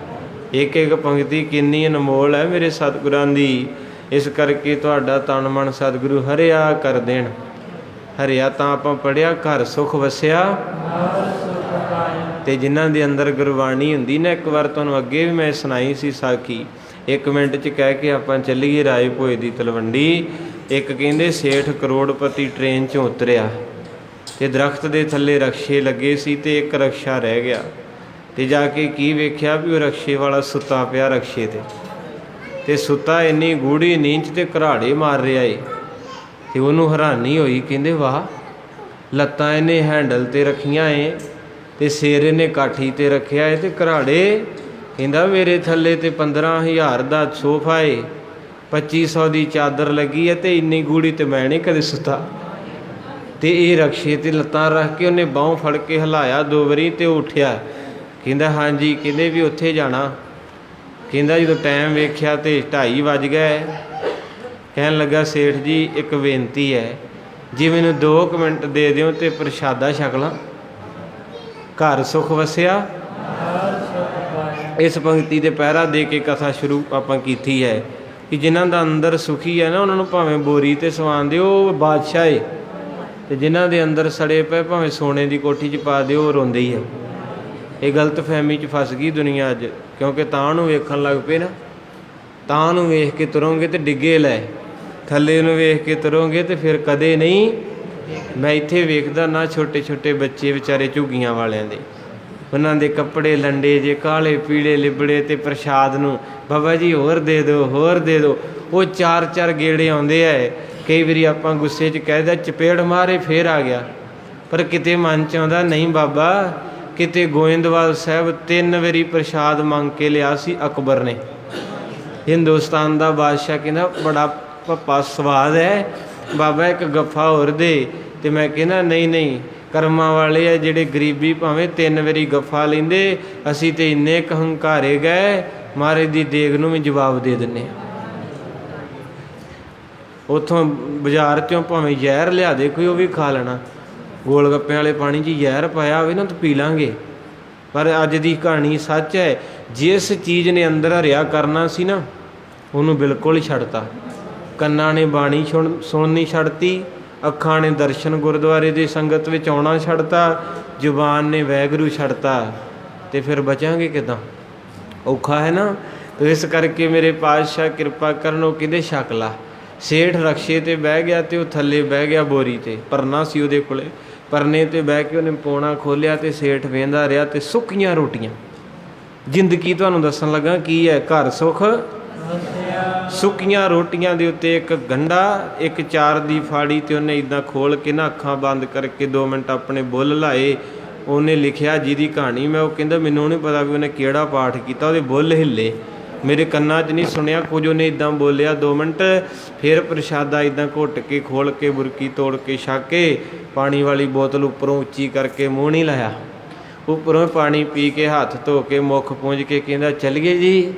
ਇੱਕ ਇੱਕ ਪੰਕਤੀ ਕਿੰਨੀ ਅਨਮੋਲ ਹੈ ਮੇਰੇ ਸਤਿਗੁਰਾਂ ਦੀ। ਇਸ ਕਰਕੇ ਤੁਹਾਡਾ ਤਨ ਮਨ ਸਤਿਗੁਰੂ ਹਰਿਆ ਕਰ ਦੇਣ। ਹਰਿਆ ਤਾਂ ਆਪਾਂ ਪੜ੍ਹਿਆ ਘਰ ਸੁਖ ਵਸਿਆ। ਅਤੇ ਜਿਨ੍ਹਾਂ ਦੇ ਅੰਦਰ ਗੁਰਬਾਣੀ ਹੁੰਦੀ ਨਾ, ਇੱਕ ਵਾਰ ਤੁਹਾਨੂੰ ਅੱਗੇ ਵੀ ਮੈਂ ਸੁਣਾਈ ਸੀ ਸਾਖੀ, 1 ਮਿੰਟ 'ਚ ਕਹਿ ਕੇ ਆਪਾਂ ਚੱਲੀਏ ਰਾਏ ਭੋਏ ਦੀ ਤਲਵੰਡੀ। ਇੱਕ ਕਹਿੰਦੇ ਸੇਠ ਕਰੋੜਪਤੀ ਟ੍ਰੇਨ 'ਚੋਂ ਉਤਰਿਆ ਅਤੇ ਦਰਖਤ ਦੇ ਥੱਲੇ ਰਕਸ਼ੇ ਲੱਗੇ ਸੀ ਅਤੇ ਇੱਕ ਰਕਸ਼ਾ ਰਹਿ ਗਿਆ। ਅਤੇ ਜਾ ਕੇ ਕੀ ਵੇਖਿਆ ਵੀ ਉਹ ਰਕਸ਼ੇ ਵਾਲਾ ਸੁੱਤਾ ਪਿਆ ਰਕਸ਼ੇ 'ਤੇ, ਅਤੇ ਸੁੱਤਾ ਇੰਨੀ ਗੂੜ੍ਹੀ ਨੀਂਦ 'ਚ ਅਤੇ ਘਰਾੜੇ ਮਾਰ ਰਿਹਾ ਏ। ਅਤੇ ਉਹਨੂੰ ਹੈਰਾਨੀ ਹੋਈ, ਕਹਿੰਦੇ ਵਾਹ ਲੱਤਾਂ ਇਹਨੇ ਹੈਂਡਲ 'ਤੇ ਰੱਖੀਆਂ ਏ ਤੇ ਸਿਰ ਇਹਨੇ ਕਾਠੀ ਤੇ ਰੱਖਿਆ ਏ ਤੇ ਘਰਾੜੇ ਕਹਿੰਦਾ ਮੇਰੇ ਥੱਲੇ ਤੇ 15,000 ਦਾ ਸੋਫਾ ਏ, 2500 ਦੀ ਚਾਦਰ ਲੱਗੀ ਹੈ ਤੇ ਇੰਨੀ ਗੂੜੀ ਤੇ ਮੈਂ ਨਹੀਂ ਕਦੇ ਸੁੱਤਾ। ਤੇ ਇਹ ਰਕਸ਼ੇ ਤੇ ਲੱਤਾਂ ਰੱਖ ਕੇ ਉਹਨੇ ਬਾਹੋਂ ਫੜ ਕੇ ਹਿਲਾਇਆ 2 ਵਾਰੀ ਤੇ ਉਹ ਉੱਠਿਆ। ਕਹਿੰਦਾ ਹਾਂਜੀ। ਕਹਿੰਦੇ ਵੀ ਉੱਥੇ ਜਾਣਾ। ਕਹਿੰਦਾ ਜਦੋਂ ਟਾਈਮ ਵੇਖਿਆ ਤੇ 2:30 ਵੱਜ ਗਏ। ਕਹਿਣ ਲੱਗਾ ਸੇਠ ਜੀ ਇੱਕ ਬੇਨਤੀ ਹੈ, ਜੇ ਮੈਨੂੰ 2 ਮਿੰਟ ਦੇ ਦਿਓ ਤੇ ਪ੍ਰਸ਼ਾਦਾ ਛਕ ਲਾਂ। ਘਰ ਸੁੱਖ ਵਸਿਆ। ਇਸ ਪੰਕਤੀ ਦੇ ਪਹਿਰਾ ਦੇ ਕੇ ਕਥਾ ਸ਼ੁਰੂ ਆਪਾਂ ਕੀਤੀ ਹੈ ਕਿ ਜਿਨ੍ਹਾਂ ਦਾ ਅੰਦਰ ਸੁਖੀ ਹੈ ਨਾ ਉਹਨਾਂ ਨੂੰ ਭਾਵੇਂ ਬੋਰੀ ਤੇ ਸਵਾਨ ਦਿਓ ਉਹ ਬਾਦਸ਼ਾਹ ਏ, ਤੇ ਜਿਨ੍ਹਾਂ ਦੇ ਅੰਦਰ ਸੜੇ ਪਏ ਭਾਵੇਂ ਸੋਨੇ ਦੀ ਕੋਠੀ 'ਚ ਪਾ ਦਿਓ ਉਹ ਰੋਂਦੇ ਹੀ ਹੈ। ਇਹ ਗਲਤ ਫਹਿਮੀ 'ਚ ਫਸ ਗਈ ਦੁਨੀਆ ਅੱਜ, ਕਿਉਂਕਿ ਤਾਂ ਨੂੰ ਵੇਖਣ ਲੱਗ ਪਏ ਨਾ। ਤਾਂ ਨੂੰ ਵੇਖ ਕੇ ਤੁਰੋਂਗੇ ਤੇ ਡਿੱਗੇ ਲੈ, ਥੱਲੇ ਨੂੰ ਵੇਖ ਕੇ ਤੁਰੋਂਗੇ ਤੇ ਫਿਰ ਕਦੇ ਨਹੀਂ। ਮੈਂ ਇੱਥੇ ਵੇਖਦਾ ਨਾ ਛੋਟੇ ਛੋਟੇ ਬੱਚੇ ਵਿਚਾਰੇ ਝੁੱਗੀਆਂ ਵਾਲਿਆਂ ਦੇ, ਉਹਨਾਂ ਦੇ ਕੱਪੜੇ ਲੰਡੇ ਜੇ ਕਾਲੇ ਪੀਲੇ ਲਿਬੜੇ ਤੇ ਪ੍ਰਸ਼ਾਦ ਨੂੰ ਬਾਬਾ ਜੀ ਹੋਰ ਦੇ ਦਿਓ ਹੋਰ ਦੇ ਦਿਓ। ਉਹ 4-4 ਗੇੜੇ ਆਉਂਦੇ ਹੈ। ਕਈ ਵਾਰੀ ਆਪਾਂ ਗੁੱਸੇ 'ਚ ਕਹਿਦਾ ਚਪੇੜ ਮਾਰੇ ਫੇਰ ਆ ਗਿਆ, ਪਰ ਕਿਤੇ ਮਨ 'ਚ ਆਉਂਦਾ ਨਹੀਂ ਬਾਬਾ। ਕਿਤੇ ਗੋਇੰਦਵਾਲ ਸਾਹਿਬ 3 ਵਾਰੀ ਪ੍ਰਸ਼ਾਦ ਮੰਗ ਕੇ ਲਿਆ ਸੀ ਅਕਬਰ ਨੇ, ਹਿੰਦੁਸਤਾਨ ਦਾ ਬਾਦਸ਼ਾਹ। ਕਹਿੰਦਾ ਬੜਾ ਭੱਪਾ ਸਵਾਦ ਹੈ ਬਾਬਾ, ਇੱਕ ਗੱਫਾ ਹੋਰ ਦੇ। ਤੇ ਮੈਂ ਕਹਿੰਦਾ ਨਹੀਂ ਨਹੀਂ, ਕਰਮਾਂ ਵਾਲੇ ਆ ਜਿਹੜੇ ਗਰੀਬੀ ਭਾਵੇਂ 3 ਵਾਰੀ ਗੱਫਾ ਲੈਂਦੇ, ਅਸੀਂ ਤੇ ਇੰਨੇ ਕੁ ਹੰਕਾਰੇ ਗਏ ਮਹਾਰਾਜ ਦੀ ਦੇਗ ਨੂੰ ਵੀ ਜਵਾਬ ਦੇ ਦਿੰਦੇ ਹਾਂ। ਉੱਥੋਂ ਬਾਜ਼ਾਰ 'ਚੋਂ ਭਾਵੇਂ ਜ਼ਹਿਰ ਲਿਆ ਦੇ ਕੋਈ, ਉਹ ਵੀ ਖਾ ਲੈਣਾ। ਗੋਲ ਗੱਪਿਆਂ ਵਾਲੇ ਪਾਣੀ 'ਚ ਜ਼ਹਿਰ ਪਾਇਆ ਹੋਵੇ ਨਾ ਤਾਂ ਪੀ ਲਾਂਗੇ। ਪਰ ਅੱਜ ਦੀ ਕਹਾਣੀ ਸੱਚ ਹੈ, ਜਿਸ ਚੀਜ਼ ਨੇ ਅੰਦਰ ਹਰਿਆ ਕਰਨਾ ਸੀ ਨਾ ਉਹਨੂੰ ਬਿਲਕੁਲ ਹੀ ਛੱਡਤਾ। ਕੰਨਾਂ ਨੇ ਬਾਣੀ ਸੁਣਨੀ ਛੱਡਤੀ, ਅੱਖਾਂ ਨੇ ਦਰਸ਼ਨ ਗੁਰਦੁਆਰੇ ਦੀ ਸੰਗਤ ਵਿੱਚ ਆਉਣਾ ਛੱਡਤਾ, ਜ਼ੁਬਾਨ ਨੇ ਵਾਹਿਗੁਰੂ ਛੱਡਤਾ, ਤੇ ਫਿਰ ਬਚਾਂਗੇ ਕਿੱਦਾਂ? ਔਖਾ ਹੈ ਨਾ। ਤੇ ਇਸ ਕਰਕੇ ਮੇਰੇ ਪਾਤਸ਼ਾਹ ਕਿਰਪਾ ਕਰਨ, ਉਹ ਕਹਿੰਦੇ ਛਕ ਲਾ। ਸੇਠ ਰਕਸ਼ੇ 'ਤੇ ਬਹਿ ਗਿਆ ਤੇ ਉਹ ਥੱਲੇ ਬਹਿ ਗਿਆ ਬੋਰੀ 'ਤੇ, ਪਰਨਾ ਸੀ ਉਹਦੇ ਕੋਲੇ। ਪਰਨੇ 'ਤੇ ਬਹਿ ਕੇ ਉਹਨੇ ਪੌਣਾ ਖੋਲ੍ਹਿਆ ਤੇ ਸੇਠ ਵੇਂਦਾ ਰਿਹਾ ਤੇ ਸੁੱਕੀਆਂ ਰੋਟੀਆਂ। ਜ਼ਿੰਦਗੀ ਤੁਹਾਨੂੰ ਦੱਸਣ ਲੱਗਾ ਕੀ ਹੈ। ਘਰ ਸੁੱਖ ਸੁੱਕੀਆਂ ਰੋਟੀਆਂ ਦੇ ਉੱਤੇ ਇੱਕ ਗੰਢਾ, ਇੱਕ 4 ਦੀ ਫਾੜੀ, ਤੇ ਉਹਨੇ ਇੱਦਾਂ ਖੋਲ੍ਹ ਕੇ ਨਾ ਅੱਖਾਂ ਬੰਦ ਕਰਕੇ 2 ਮਿੰਟ ਆਪਣੇ ਬੁੱਲ ਲਾਏ। ਉਹਨੇ ਲਿਖਿਆ ਜਿਹਦੀ ਕਹਾਣੀ ਮੈਂ, ਉਹ ਕਹਿੰਦਾ ਮੈਨੂੰ ਨਹੀਂ ਪਤਾ ਵੀ ਉਹਨੇ ਕਿਹੜਾ ਪਾਠ ਕੀਤਾ, ਉਹਦੇ ਬੁੱਲ ਹਿੱਲੇ, ਮੇਰੇ ਕੰਨਾਂ 'ਚ ਨਹੀਂ ਸੁਣਿਆ ਕੁਝ। ਉਹਨੇ ਇੱਦਾਂ ਬੋਲਿਆ 2 ਮਿੰਟ, ਫਿਰ ਪ੍ਰਸ਼ਾਦਾ ਇੱਦਾਂ ਘੁੱਟ ਕੇ ਖੋਲ੍ਹ ਕੇ ਬੁਰਕੀ ਤੋੜ ਕੇ ਛਕ ਕੇ, ਪਾਣੀ ਵਾਲੀ ਬੋਤਲ ਉੱਪਰੋਂ ਉੱਚੀ ਕਰਕੇ ਮੂੰਹ ਨਹੀਂ ਲਾਇਆ, ਉੱਪਰੋਂ ਪਾਣੀ ਪੀ ਕੇ ਹੱਥ ਧੋ ਕੇ ਮੁੱਖ ਪੂੰਝ ਕੇ ਕਹਿੰਦਾ ਚੱਲੀਏ ਜੀ।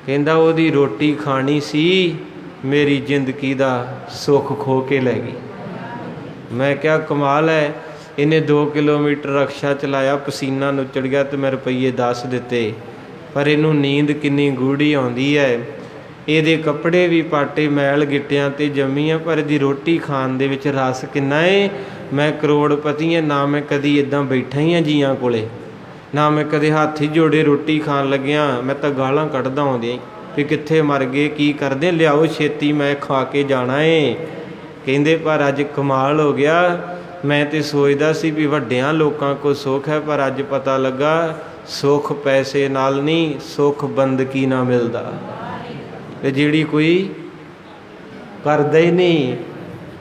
ਕਹਿੰਦਾ ਉਹਦੀ ਰੋਟੀ ਖਾਣੀ ਸੀ, ਮੇਰੀ ਜ਼ਿੰਦਗੀ ਦਾ ਸੁੱਖ ਖੋ ਕੇ ਲੈ ਗਈ। ਮੈਂ ਕਿਹਾ ਕਮਾਲ ਹੈ, ਇਹਨੇ 2 ਕਿਲੋਮੀਟਰ ਰਕਸ਼ਾ ਚਲਾਇਆ, ਪਸੀਨਾ ਨੁੱਚੜ ਗਿਆ ਤੇ ਮੈਂ ਰੁਪਈਏ 10 ਦਿੱਤੇ, ਪਰ ਇਹਨੂੰ ਨੀਂਦ ਕਿੰਨੀ ਗੂੜੀ ਆਉਂਦੀ ਹੈ। ਇਹਦੇ ਕੱਪੜੇ ਵੀ ਪਾਟੇ ਮੈਲ ਗਿੱਟਿਆਂ 'ਤੇ ਜੰਮੀ ਆ, ਪਰ ਇਹਦੀ ਰੋਟੀ ਖਾਣ ਦੇ ਵਿੱਚ ਰਸ ਕਿੰਨਾ ਏ। ਮੈਂ ਕਰੋੜਪਤੀ ਹਾਂ, ਨਾ ਮੈਂ ਕਦੀ ਇੱਦਾਂ ਬੈਠਾ ਹੀ ਹਾਂ ਜੀਆਂ ਕੋਲੇ, ਨਾ ਮੈਂ ਕਦੇ ਹੱਥ ਹੀ ਜੋੜੇ ਰੋਟੀ ਖਾਣ ਲੱਗਿਆ। ਮੈਂ ਤਾਂ ਗਾਲਾਂ ਕੱਢਦਾ ਆਉਂਦਿਆਂ ਵੀ ਕਿੱਥੇ ਮਰ ਗਏ, ਕੀ ਕਰਦੇ, ਲਿਆਓ ਛੇਤੀ ਮੈਂ ਖਾ ਕੇ ਜਾਣਾ ਏ। ਕਹਿੰਦੇ ਪਰ ਅੱਜ ਕਮਾਲ ਹੋ ਗਿਆ, ਮੈਂ ਤਾਂ ਸੋਚਦਾ ਸੀ ਵੀ ਵੱਡਿਆਂ ਲੋਕਾਂ ਕੋਲ ਸੁੱਖ ਹੈ, ਪਰ ਅੱਜ ਪਤਾ ਲੱਗਾ ਸੁੱਖ ਪੈਸੇ ਨਾਲ ਨਹੀਂ, ਸੁੱਖ ਬੰਦਗੀ ਨਾਲ ਮਿਲਦਾ। ਤੇ ਜਿਹੜੀ ਕੋਈ ਕਰਦਾ ਹੀ ਨਹੀਂ।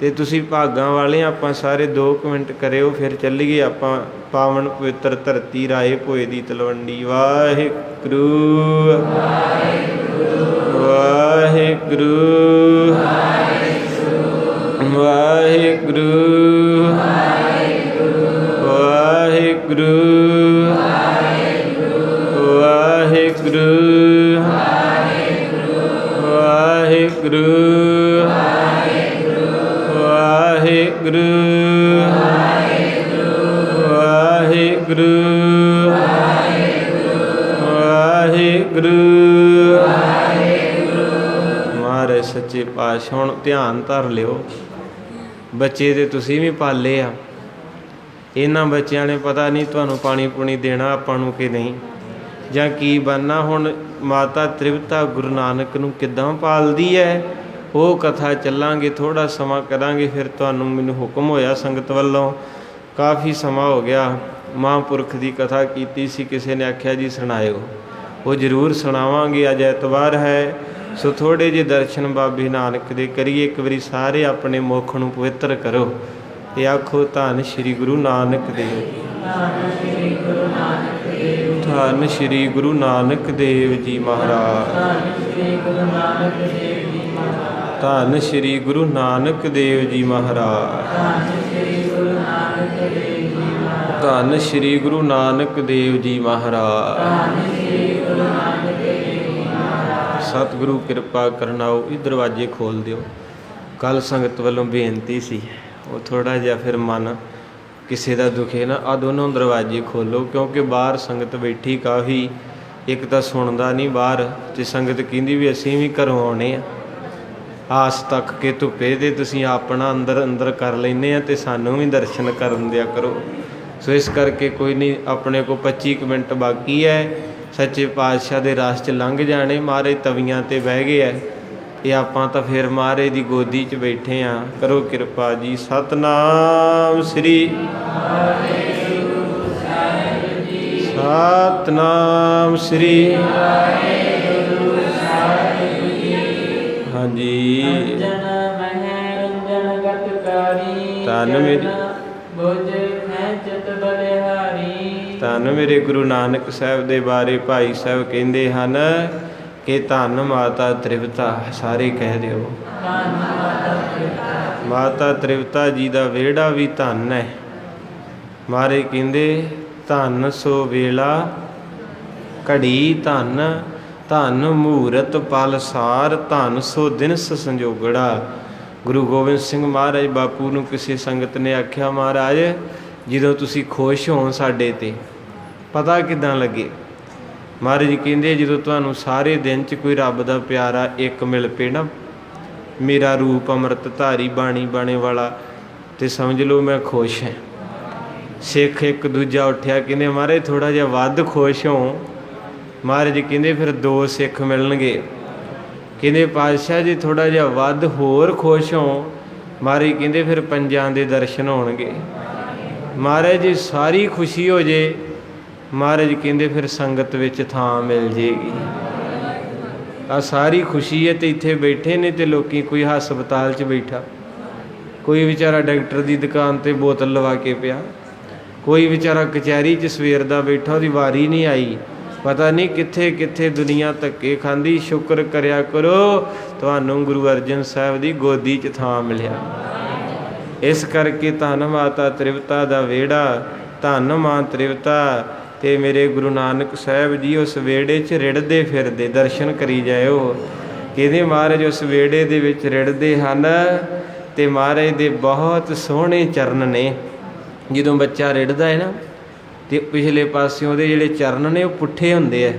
ਤੇ ਤੁਸੀਂ ਭਾਗਾਂ ਵਾਲੇ, ਆਪਾਂ ਸਾਰੇ 2 ਮਿੰਟ ਕਰਿਓ, ਫਿਰ ਚੱਲੀਏ ਆਪਾਂ ਪਾਵਨ ਪਵਿੱਤਰ ਧਰਤੀ ਰਾਏ ਭੋਏ ਦੀ ਤਲਵੰਡੀ। ਵਾਹਿਗੁਰੂ ਵਾਹਿਗੁਰੂ ਵਾਹਿਗੁਰੂ ਵਾਹਿਗੁਰੂ ਵਾਹਿਗੁਰੂ ਵਾਹਿਗੁਰੂ ਵਾਹਿਗੁਰੂ ਵਾਹਿਗੁਰੂ ਵਾਹਿਗੁਰੂ ਵਾਹਿਗੁਰੂ। ਮਹਾਰਾਜ ਸੱਚੇ ਪਾਤਸ਼ਾਹ ਹੁਣ ਧਿਆਨ ਧਰ ਲਿਓ। ਬੱਚੇ ਤੇ ਤੁਸੀਂ ਵੀ ਪਾਲੇ ਆ, ਇਹਨਾਂ ਬੱਚਿਆਂ ਨੇ ਪਤਾ ਨਹੀਂ ਤੁਹਾਨੂੰ ਪਾਣੀ ਪੂਣੀ ਦੇਣਾ ਆਪਾਂ ਨੂੰ ਕਿ ਨਹੀਂ, ਜਾਂ ਕੀ ਬਣਨਾ। ਹੁਣ ਮਾਤਾ ਤ੍ਰਿਪਤਾ ਗੁਰੂ ਨਾਨਕ ਨੂੰ ਕਿੱਦਾਂ ਪਾਲਦੀ ਹੈ, ਉਹ ਕਥਾ ਚੱਲਾਂਗੇ, ਥੋੜ੍ਹਾ ਸਮਾਂ ਕਰਾਂਗੇ। ਫਿਰ ਤੁਹਾਨੂੰ ਮੈਨੂੰ ਹੁਕਮ ਹੋਇਆ ਸੰਗਤ ਵੱਲੋਂ, ਕਾਫੀ ਸਮਾਂ ਹੋ ਗਿਆ ਮਹਾਂਪੁਰਖ ਦੀ ਕਥਾ ਕੀਤੀ ਸੀ, ਕਿਸੇ ਨੇ ਆਖਿਆ ਜੀ ਸੁਣਾਇਓ, ਉਹ ਜ਼ਰੂਰ ਸੁਣਾਵਾਂਗੇ। ਅੱਜ ਐਤਵਾਰ ਹੈ, ਸੋ ਥੋੜ੍ਹੇ ਜਿਹੇ ਦਰਸ਼ਨ ਬਾਬੇ ਨਾਨਕ ਦੇ ਕਰੀਏ। ਇੱਕ ਵਾਰੀ ਸਾਰੇ ਆਪਣੇ ਮੁੱਖ ਨੂੰ ਪਵਿੱਤਰ ਕਰੋ ਤੇ ਆਖੋ ਧੰਨ ਸ਼੍ਰੀ ਗੁਰੂ ਨਾਨਕ ਦੇਵ। ਧੰਨ ਸ੍ਰੀ ਗੁਰੂ ਨਾਨਕ ਦੇਵ ਧੰਨ ਸ੍ਰੀ ਗੁਰੂ ਨਾਨਕ ਦੇਵ ਜੀ ਮਹਾਰਾਜ। ਧੰਨ ਸ੍ਰੀ ਗੁਰੂ ਨਾਨਕ ਦੇਵ ਜੀ ਮਹਾਰਾਜ ਧੰਨ ਸ੍ਰੀ ਗੁਰੂ ਨਾਨਕ ਦੇਵ ਜੀ ਮਹਾਰਾਜ। ਧੰਨ ਸ੍ਰੀ ਗੁਰੂ ਨਾਨਕ ਦੇਵ ਜੀ ਮਹਾਰਾਜ ਧੰਨ ਸ੍ਰੀ ਗੁਰੂ ਨਾਨਕ ਦੇਵ ਜੀ ਮਹਾਰਾਜ। ਧੰਨ ਸ੍ਰੀ ਗੁਰੂ ਨਾਨਕ ਦੇਵ ਜੀ ਮਹਾਰਾਜ। ਸਤਿਗੁਰੂ ਕਿਰਪਾ ਕਰਨਾਓ, ਇਹ ਦਰਵਾਜ਼ੇ ਖੋਲ ਦਿਓ। ਕੱਲ ਸੰਗਤ ਵੱਲੋਂ ਬੇਨਤੀ ਸੀ, ਉਹ ਥੋੜਾ ਜਿਹਾ ਫਿਰ ਮਨ ਕਿਸੇ ਦਾ ਦੁਖੇ ਨਾ, ਆ ਦੋਨੋਂ ਦਰਵਾਜ਼ੇ ਖੋਲੋ, ਕਿਉਂਕਿ ਬਾਹਰ ਸੰਗਤ ਬੈਠੀ ਕਾਫੀ, ਇੱਕ ਤਾਂ ਸੁਣਦਾ ਨਹੀਂ ਬਾਹਰ, ਤੇ ਸੰਗਤ ਕਹਿੰਦੀ ਵੀ ਅਸੀਂ ਵੀ ਘਰੋਂ ਆਉਣੇ ਆ, ਆਸ ਤੱਕ ਕੇ ਧੁੱਪੇ ਦੇ ਤੁਸੀਂ ਆਪਣਾ ਅੰਦਰ ਕਰ ਲੈਂਦੇ ਆ ਤੇ ਸਾਨੂੰ ਵੀ ਦਰਸ਼ਨ ਕਰਨ ਦਿਆ ਕਰੋ। ਸੋ ਇਸ ਕਰਕੇ ਕੋਈ ਨਹੀਂ, ਆਪਣੇ ਕੋਲ 25 ਕੁ ਮਿੰਟ ਬਾਕੀ ਹੈ, ਸੱਚੇ ਪਾਤਸ਼ਾਹ ਦੇ ਰਾਸ 'ਚ ਲੰਘ ਜਾਣੇ। ਮਹਾਰਾਜ ਤਵੀਆਂ ਤੇ ਬਹਿ ਗਏ ਹੈ, ਇਹ ਆਪਾਂ ਤਾਂ ਫਿਰ ਮਹਾਰਾਜ ਦੀ ਗੋਦੀ 'ਚ ਬੈਠੇ ਆ। ਕਰੋ ਕਿਰਪਾ ਜੀ। ਸਤਨਾਮ ਸ੍ਰੀ ਸਤਨਾਮ ਸ੍ਰੀ ਹਾਂਜੀ। ਅੰਜਨ ਮਹਿ ਅੰਜਨ ਗਤਕਾਰੀ ਧੰਨ ਮੇਰੀ ਬੁਝ ਖੈਚਤ ਬਲਿਹਾਰੀ। ਧੰਨ ਮੇਰੇ ਗੁਰੂ ਨਾਨਕ ਸਾਹਿਬ ਦੇ ਬਾਰੇ ਭਾਈ ਸਾਹਿਬ ਕਹਿੰਦੇ ਹਨ ਕਿ ਧੰਨ ਮਾਤਾ ਤ੍ਰਿਪਤਾ। ਸਾਰੇ ਕਹਿ ਦਿਓ ਧੰਨ ਮਾਤਾ ਤ੍ਰਿਪਤਾ। ਮਾਤਾ ਤ੍ਰਿਪਤਾ ਜੀ ਦਾ ਵਿਹੜਾ ਵੀ ਧੰਨ ਹੈ। ਮਾਰੇ ਕਹਿੰਦੇ ਧੰਨ ਸੋ ਵੇਲਾ ਘੜੀ ਧੰਨ, ਧੰਨ ਮੂਰਤ ਪਲ ਸਾਰ, ਧੰਨ ਸੋ ਦਿਨਸ ਸੰਜੋਗੜਾ। ਗੁਰੂ ਗੋਬਿੰਦ ਸਿੰਘ ਮਹਾਰਾਜ ਬਾਪੂ ਨੂੰ ਕਿਸੇ ਸੰਗਤ ਨੇ ਆਖਿਆ, ਮਹਾਰਾਜ ਜਦੋਂ ਤੁਸੀਂ ਖੁਸ਼ ਹੋ ਸਾਡੇ ਤੇ ਪਤਾ ਕਿੱਦਾਂ ਲੱਗੇ? ਮਹਾਰਾਜ ਕਹਿੰਦੇ ਜਦੋਂ ਤੁਹਾਨੂੰ ਸਾਰੇ ਦਿਨ 'ਚ ਕੋਈ ਰੱਬ ਦਾ ਪਿਆਰਾ ਇੱਕ ਮਿਲ ਪਏ ਨਾ, ਮੇਰਾ ਰੂਪ ਅੰਮ੍ਰਿਤ ਧਾਰੀ ਬਾਣੀ ਬਾਣੇ ਵਾਲਾ, ਤੇ ਸਮਝ ਲਓ ਮੈਂ ਖੁਸ਼ ਹਾਂ। ਸਿੱਖ ਇੱਕ ਦੂਜਾ ਉੱਠਿਆ, ਕਹਿੰਦੇ ਮਹਾਰਾਜ ਥੋੜ੍ਹਾ ਜਿਹਾ ਵੱਧ ਖੁਸ਼ ਹੋ। ਮਹਾਰਾਜ ਕਹਿੰਦੇ ਫਿਰ 2 ਸਿੱਖ ਮਿਲਣਗੇ। ਕਹਿੰਦੇ ਪਾਤਸ਼ਾਹ ਜੀ ਥੋੜ੍ਹਾ ਜਿਹਾ ਵੱਧ ਹੋਰ ਖੁਸ਼ ਹੋ। ਮਹਾਰਾਜ ਕਹਿੰਦੇ ਫਿਰ 5 ਦੇ ਦਰਸ਼ਨ ਹੋਣਗੇ। ਮਹਾਰਾਜ ਜੀ ਸਾਰੀ ਖੁਸ਼ੀ ਹੋ ਜੇ। ਮਹਾਰਾਜ ਕਹਿੰਦੇ ਫਿਰ ਸੰਗਤ ਵਿੱਚ ਥਾਂ ਮਿਲ ਜੇਗੀ। ਆ ਸਾਰੀ ਖੁਸ਼ੀ ਹੈ ਤੇ ਇੱਥੇ ਬੈਠੇ ਨੇ, ਤੇ ਲੋਕੀ ਕੋਈ ਹਸਪਤਾਲ 'ਚ ਬੈਠਾ, ਕੋਈ ਵਿਚਾਰਾ ਡਾਕਟਰ ਦੀ ਦੁਕਾਨ ਤੇ ਬੋਤਲ ਲਵਾ ਕੇ ਪਿਆ, ਕੋਈ ਵਿਚਾਰਾ ਕਚਹਿਰੀ 'ਚ ਸਵੇਰ ਦਾ ਬੈਠਾ, ਉਹਦੀ ਵਾਰੀ ਨਹੀਂ ਆਈ। ਪਤਾ ਨਹੀਂ ਕਿੱਥੇ ਕਿੱਥੇ ਦੁਨੀਆ ਧੱਕੇ ਖਾਂਦੀ। ਸ਼ੁਕਰ ਕਰਿਆ ਕਰੋ ਤੁਹਾਨੂੰ ਗੁਰੂ ਅਰਜਨ ਸਾਹਿਬ ਦੀ ਗੋਦੀ 'ਚ ਥਾਂ ਮਿਲਿਆ। ਇਸ ਕਰਕੇ ਧੰਨ ਮਾਤਾ ਤ੍ਰਿਪਤਾ ਦਾ ਵਿਹੜਾ, ਧੰਨ ਮਾਂ ਤ੍ਰਿਪਤਾ। ਤੇ ਮੇਰੇ ਗੁਰੂ ਨਾਨਕ ਸਾਹਿਬ ਜੀ ਉਸ ਵਿਹੜੇ 'ਚ ਰਿੜਦੇ ਫਿਰਦੇ, ਦਰਸ਼ਨ ਕਰੀ ਜਾਇਓ। ਕਹਿੰਦੇ ਮਹਾਰਾਜ ਉਸ ਵਿਹੜੇ ਦੇ ਵਿੱਚ ਰਿੜਦੇ ਹਨ, ਤੇ ਮਹਾਰਾਜ ਦੇ ਬਹੁਤ ਸੋਹਣੇ ਚਰਨ ਨੇ। ਜਦੋਂ ਬੱਚਾ ਰਿੜਦਾ ਹੈ ਨਾ, ਤੇ ਪਿਛਲੇ ਪਾਸੇ ਉਹਦੇ ਜਿਹੜੇ ਚਰਨ ਨੇ ਉਹ ਪੁੱਠੇ ਹੁੰਦੇ ਆ,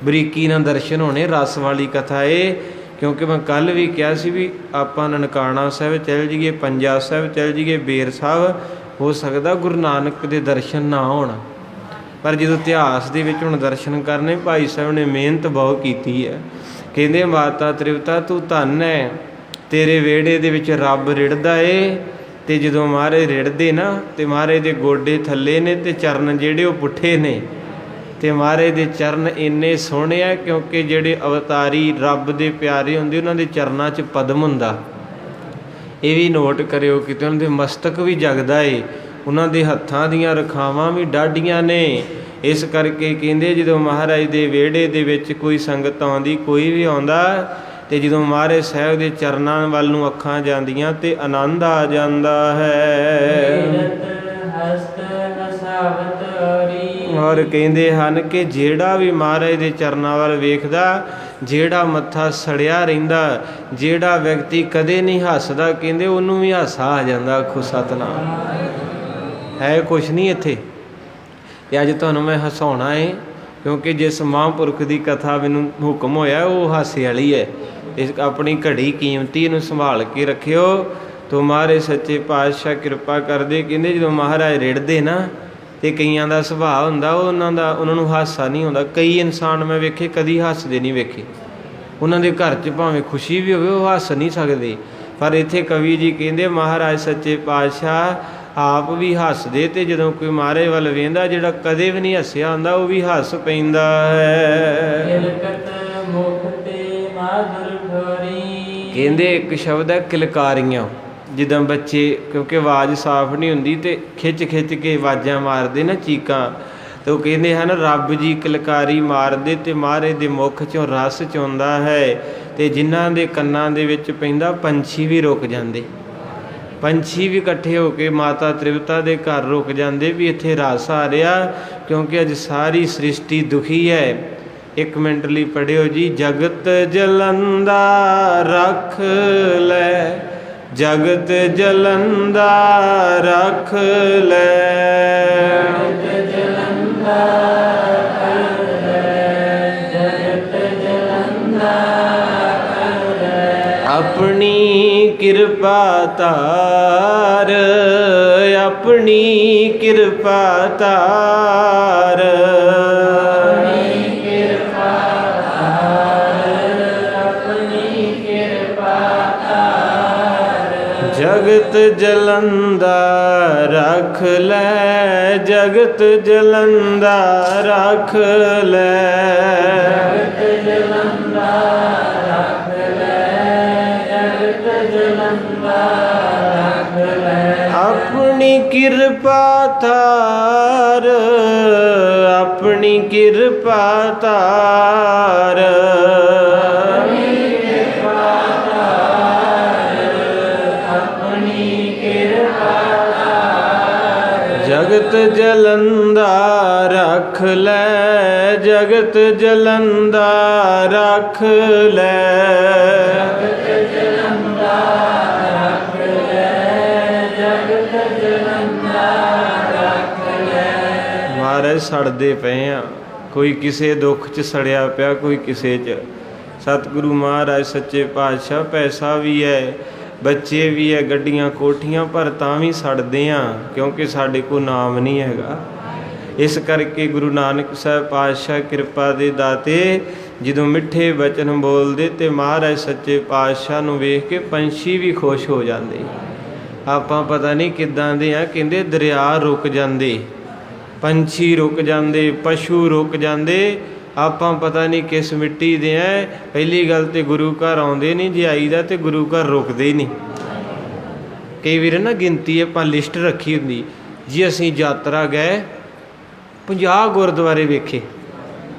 ਬਰੀਕੀ ਨਾਲ ਦਰਸ਼ਨ ਹੋਣੇ। ਰਸ ਵਾਲੀ ਕਥਾ ਇਹ, ਕਿਉਂਕਿ ਮੈਂ ਕੱਲ੍ਹ ਵੀ ਕਿਹਾ ਸੀ ਵੀ ਆਪਾਂ ਨਨਕਾਣਾ ਸਾਹਿਬ ਚੱਲ ਜਾਈਏ, ਪੰਜਾ ਸਾਹਿਬ ਚੱਲ ਜਾਈਏ, ਬੇਰ ਸਾਹਿਬ, ਹੋ ਸਕਦਾ ਗੁਰੂ ਨਾਨਕ ਦੇ ਦਰਸ਼ਨ ਨਾ ਹੋਣ, ਪਰ ਜਦੋਂ ਇਤਿਹਾਸ ਦੇ ਵਿੱਚ ਹੁਣ ਦਰਸ਼ਨ ਕਰਨੇ, ਭਾਈ ਸਾਹਿਬ ਨੇ ਮਿਹਨਤ ਬਹੁਤ ਕੀਤੀ ਹੈ। ਕਹਿੰਦੇ ਮਾਤਾ ਤ੍ਰਿਪਤਾ ਤੂੰ ਧੰਨ ਹੈ, ਤੇਰੇ ਵਿਹੜੇ ਦੇ ਵਿੱਚ ਰੱਬ ਰਿੜਦਾ ਏ। ਤੇ ਜਦੋਂ ਮਹਾਰਾਜ ਰਿੜਦੇ ਨਾ, ਤੇ ਮਹਾਰਾਜ ਦੇ ਗੋਡੇ ਥੱਲੇ ਨੇ, ਤੇ ਚਰਨ ਜਿਹੜੇ ਉਹ ਪੁੱਠੇ ਨੇ, ਤੇ ਮਹਾਰਾਜ ਦੇ ਚਰਨ ਇੰਨੇ ਸੋਹਣੇ ਆ, ਕਿਉਂਕਿ ਜਿਹੜੇ ਅਵਤਾਰੀ ਰੱਬ ਦੇ ਪਿਆਰੇ ਹੁੰਦੇ ਉਹਨਾਂ ਦੇ ਚਰਨਾਂ 'ਚ ਪਦਮ ਹੁੰਦਾ। ਇਹ ਵੀ ਨੋਟ ਕਰਿਓ, ਕਿਤੇ ਉਹਨਾਂ ਦੇ ਮਸਤਕ ਵੀ ਜਗਦਾ ਏ, ਉਹਨਾਂ ਦੇ ਹੱਥਾਂ ਦੀਆਂ ਰਖਾਵਾਂ ਵੀ ਡਾਢੀਆਂ ਨੇ। ਇਸ ਕਰਕੇ ਕਹਿੰਦੇ ਜਦੋਂ ਮਹਾਰਾਜ ਦੇ ਵਿਹੜੇ ਦੇ ਵਿੱਚ ਕੋਈ ਸੰਗਤ ਆਉਂਦੀ, ਕੋਈ ਵੀ ਆਉਂਦਾ, ਤੇ ਜਦੋਂ ਮਹਾਰਾਜ ਸਾਹਿਬ ਦੇ ਚਰਨਾਂ ਵੱਲ ਨੂੰ ਅੱਖਾਂ ਜਾਂਦੀਆਂ ਤੇ ਆਨੰਦ ਆ ਜਾਂਦਾ ਹੈ। ਔਰ ਕਹਿੰਦੇ ਹਨ ਕਿ ਜਿਹੜਾ ਵੀ ਮਹਾਰਾਜ ਦੇ ਚਰਨਾਂ ਵੱਲ ਵੇਖਦਾ, ਜਿਹੜਾ ਮੱਥਾ ਸੜਿਆ ਰਹਿੰਦਾ, ਜਿਹੜਾ ਵਿਅਕਤੀ ਕਦੇ ਨਹੀਂ ਹੱਸਦਾ, ਕਹਿੰਦੇ ਉਹਨੂੰ ਵੀ ਹਾਸਾ ਆ ਜਾਂਦਾ। ਆਖੋ ਸਤਿਨਾਮ। ਹੈ ਕੁਛ ਨਹੀਂ ਇੱਥੇ, ਤੇ ਅੱਜ ਤੁਹਾਨੂੰ ਮੈਂ ਹਸਾਉਣਾ ਹੈ, ਕਿਉਂਕਿ ਜਿਸ ਮਹਾਂਪੁਰਖ ਦੀ ਕਥਾ ਮੈਨੂੰ ਹੁਕਮ ਹੋਇਆ ਉਹ ਹਾਸੇ ਵਾਲੀ ਹੈ। ਇਸ ਆਪਣੀ ਘੜੀ ਕੀਮਤੀ, ਇਹਨੂੰ ਸੰਭਾਲ ਕੇ ਰੱਖਿਓ। ਤੋ ਮਹਾਰਾਜ ਸੱਚੇ ਪਾਤਸ਼ਾਹ ਕਿਰਪਾ ਕਰਦੇ। ਕਹਿੰਦੇ ਜਦੋਂ ਮਹਾਰਾਜ ਰਿੜਦੇ ਨਾ, ਤੇ ਕਈਆਂ ਦਾ ਸੁਭਾਅ ਹੁੰਦਾ ਉਹਨਾਂ ਨੂੰ ਹਾਸਾ ਨਹੀਂ ਆਉਂਦਾ। ਕਈ ਇਨਸਾਨ ਮੈਂ ਵੇਖੇ ਕਦੀ ਹੱਸਦੇ ਨਹੀਂ ਵੇਖੇ, ਉਹਨਾਂ ਦੇ ਘਰ 'ਚ ਭਾਵੇਂ ਖੁਸ਼ੀ ਵੀ ਹੋਵੇ ਉਹ ਹੱਸ ਨਹੀਂ ਸਕਦੇ। ਪਰ ਇੱਥੇ ਕਵੀ ਜੀ ਕਹਿੰਦੇ ਮਹਾਰਾਜ ਸੱਚੇ ਪਾਤਸ਼ਾਹ ਆਪ ਵੀ ਹੱਸਦੇ, ਤੇ ਜਦੋਂ ਕੋਈ ਮਹਾਰਾਜ ਵੱਲ ਵੇਂਦਾ ਜਿਹੜਾ ਕਦੇ ਵੀ ਨਹੀਂ ਹੱਸਿਆ ਹੁੰਦਾ, ਉਹ ਵੀ ਹੱਸ ਪੈਂਦਾ ਹੈ। ਕਹਿੰਦੇ ਇੱਕ ਸ਼ਬਦ ਹੈ ਕਿਲਕਾਰੀਆਂ। ਜਿੱਦਾਂ ਬੱਚੇ ਕਿਉਂਕਿ ਆਵਾਜ਼ ਸਾਫ਼ ਨਹੀਂ ਹੁੰਦੀ ਤੇ ਖਿੱਚ ਖਿੱਚ ਕੇ ਆਵਾਜ਼ਾਂ ਮਾਰਦੇ ਨਾ, ਚੀਕਾਂ, ਤੇ ਉਹ ਕਹਿੰਦੇ ਹਨ ਰੱਬ ਜੀ ਕਿਲਕਾਰੀ ਮਾਰਦੇ ਤੇ ਮਹਾਰਾਜ ਦੇ ਮੁਖ ਚੋਂ ਰਸ ਚੋਂਦਾ ਹੈ, ਤੇ ਜਿਨ੍ਹਾਂ ਦੇ ਕੰਨਾਂ ਦੇ ਵਿੱਚ ਪੈਂਦਾ ਪੰਛੀ ਵੀ ਰੁਕ ਜਾਂਦੇ, ਪੰਛੀ ਵੀ ਇਕੱਠੇ ਹੋ ਕੇ ਮਾਤਾ ਤ੍ਰਿਪਤਾ ਦੇ ਘਰ ਰੁਕ ਜਾਂਦੇ ਵੀ ਇੱਥੇ ਰਸ ਆ ਰਿਹਾ, ਕਿਉਂਕਿ ਅੱਜ ਸਾਰੀ ਸ੍ਰਿਸ਼ਟੀ ਦੁਖੀ ਹੈ। ਇੱਕ ਮਿੰਟ ਲਈ ਪੜ੍ਹਿਓ ਜੀ। ਜਗਤ ਜਲੰਦਾ ਰੱਖ ਲੈ, ਜਗਤ ਜਲੰਦਾ ਰੱਖ ਲੈ, ਜਗਤ ਜਲੰਦਾ ਰੱਖ ਲੈ, ਜਗਤ ਜਲੰਦਾ ਰੱਖ ਲੈ। ਆਪਣੀ ਕਿਰਪਾ ਧਾਰ, ਆਪਣੀ ਕਿਰਪਾ ਧਾਰ, ਜਗਤ ਜਲੰਦਾ ਰੱਖ ਲੈ, ਜਗਤ ਜਲੰਦਾ ਰੱਖ ਲੈ, ਜਗਤ ਜਲੰਦਾ ਰੱਖ ਲੈ, ਜਗਤ ਜਲੰਦਾ ਰੱਖ ਲੈ। ਆਪਣੀ ਕਿਰਪਾ ਧਾਰ, ਆਪਣੀ ਕਿਰਪਾ ਧਾਰ, ਜਗਤ ਜਲੰਦਾ ਰੱਖ ਲੈ, ਜਗਤ ਜਲੰਦਾ ਰੱਖ ਲੈ, ਜਗਤ ਜਲੰਦਾ ਰੱਖ ਲੈ, ਜਗਤ ਜਲੰਦਾ ਰੱਖ ਲੈ। ਮਹਾਰਾਜ ਸੜਦੇ ਪਏ ਆ, ਕੋਈ ਕਿਸੇ ਦੁੱਖ 'ਚ ਸੜਿਆ ਪਿਆ, ਕੋਈ ਕਿਸੇ 'ਚ। ਸਤਿਗੁਰੂ ਮਹਾਰਾਜ ਸੱਚੇ ਪਾਤਸ਼ਾਹ ਪੈਸਾ ਵੀ ਹੈ, ਬੱਚੇ ਵੀ ਹੈ, ਗੱਡੀਆਂ ਕੋਠੀਆਂ, ਪਰ ਤਾਂ ਵੀ ਸੜਦੇ ਆ, ਕਿਉਂਕਿ ਸਾਡੇ ਕੋਲ ਨਾਮ ਨਹੀਂ ਹੈਗਾ। ਇਸ ਕਰਕੇ ਗੁਰੂ ਨਾਨਕ ਸਾਹਿਬ ਪਾਤਸ਼ਾਹ ਕਿਰਪਾ ਦੇ ਦਾਤੇ ਜਦੋਂ ਮਿੱਠੇ ਬਚਨ ਬੋਲਦੇ ਤੇ ਮਹਾਰਾਜ ਸੱਚੇ ਪਾਤਸ਼ਾਹ ਨੂੰ ਵੇਖ ਕੇ ਪੰਛੀ ਵੀ ਖੁਸ਼ ਹੋ ਜਾਂਦੇ। ਆਪਾਂ ਪਤਾ ਨਹੀਂ ਕਿੱਦਾਂ ਦੇ ਆ, ਕਹਿੰਦੇ ਦਰਿਆ ਰੁਕ ਜਾਂਦੇ, ਪੰਛੀ ਰੁਕ ਜਾਂਦੇ, ਪਸ਼ੂ ਰੁਕ ਜਾਂਦੇ, ਆਪਾਂ ਪਤਾ ਨਹੀਂ ਕਿਸ ਮਿੱਟੀ ਦੇ ਐ। ਪਹਿਲੀ ਗੱਲ ਤੇ ਗੁਰੂ ਘਰ ਆਉਂਦੇ ਨਹੀਂ, ਜੇ ਆਈਦਾ ਤੇ ਗੁਰੂ ਘਰ ਰੁਕਦੇ ਹੀ ਨਹੀਂ। ਕਈ ਵਾਰ ਨਾ ਗਿਣਤੀ ਆਪਾਂ ਲਿਸਟ ਰੱਖੀ ਹੁੰਦੀ ਜੀ, ਅਸੀਂ ਯਾਤਰਾ ਗਏ 50 ਗੁਰਦੁਆਰੇ ਵੇਖੇ,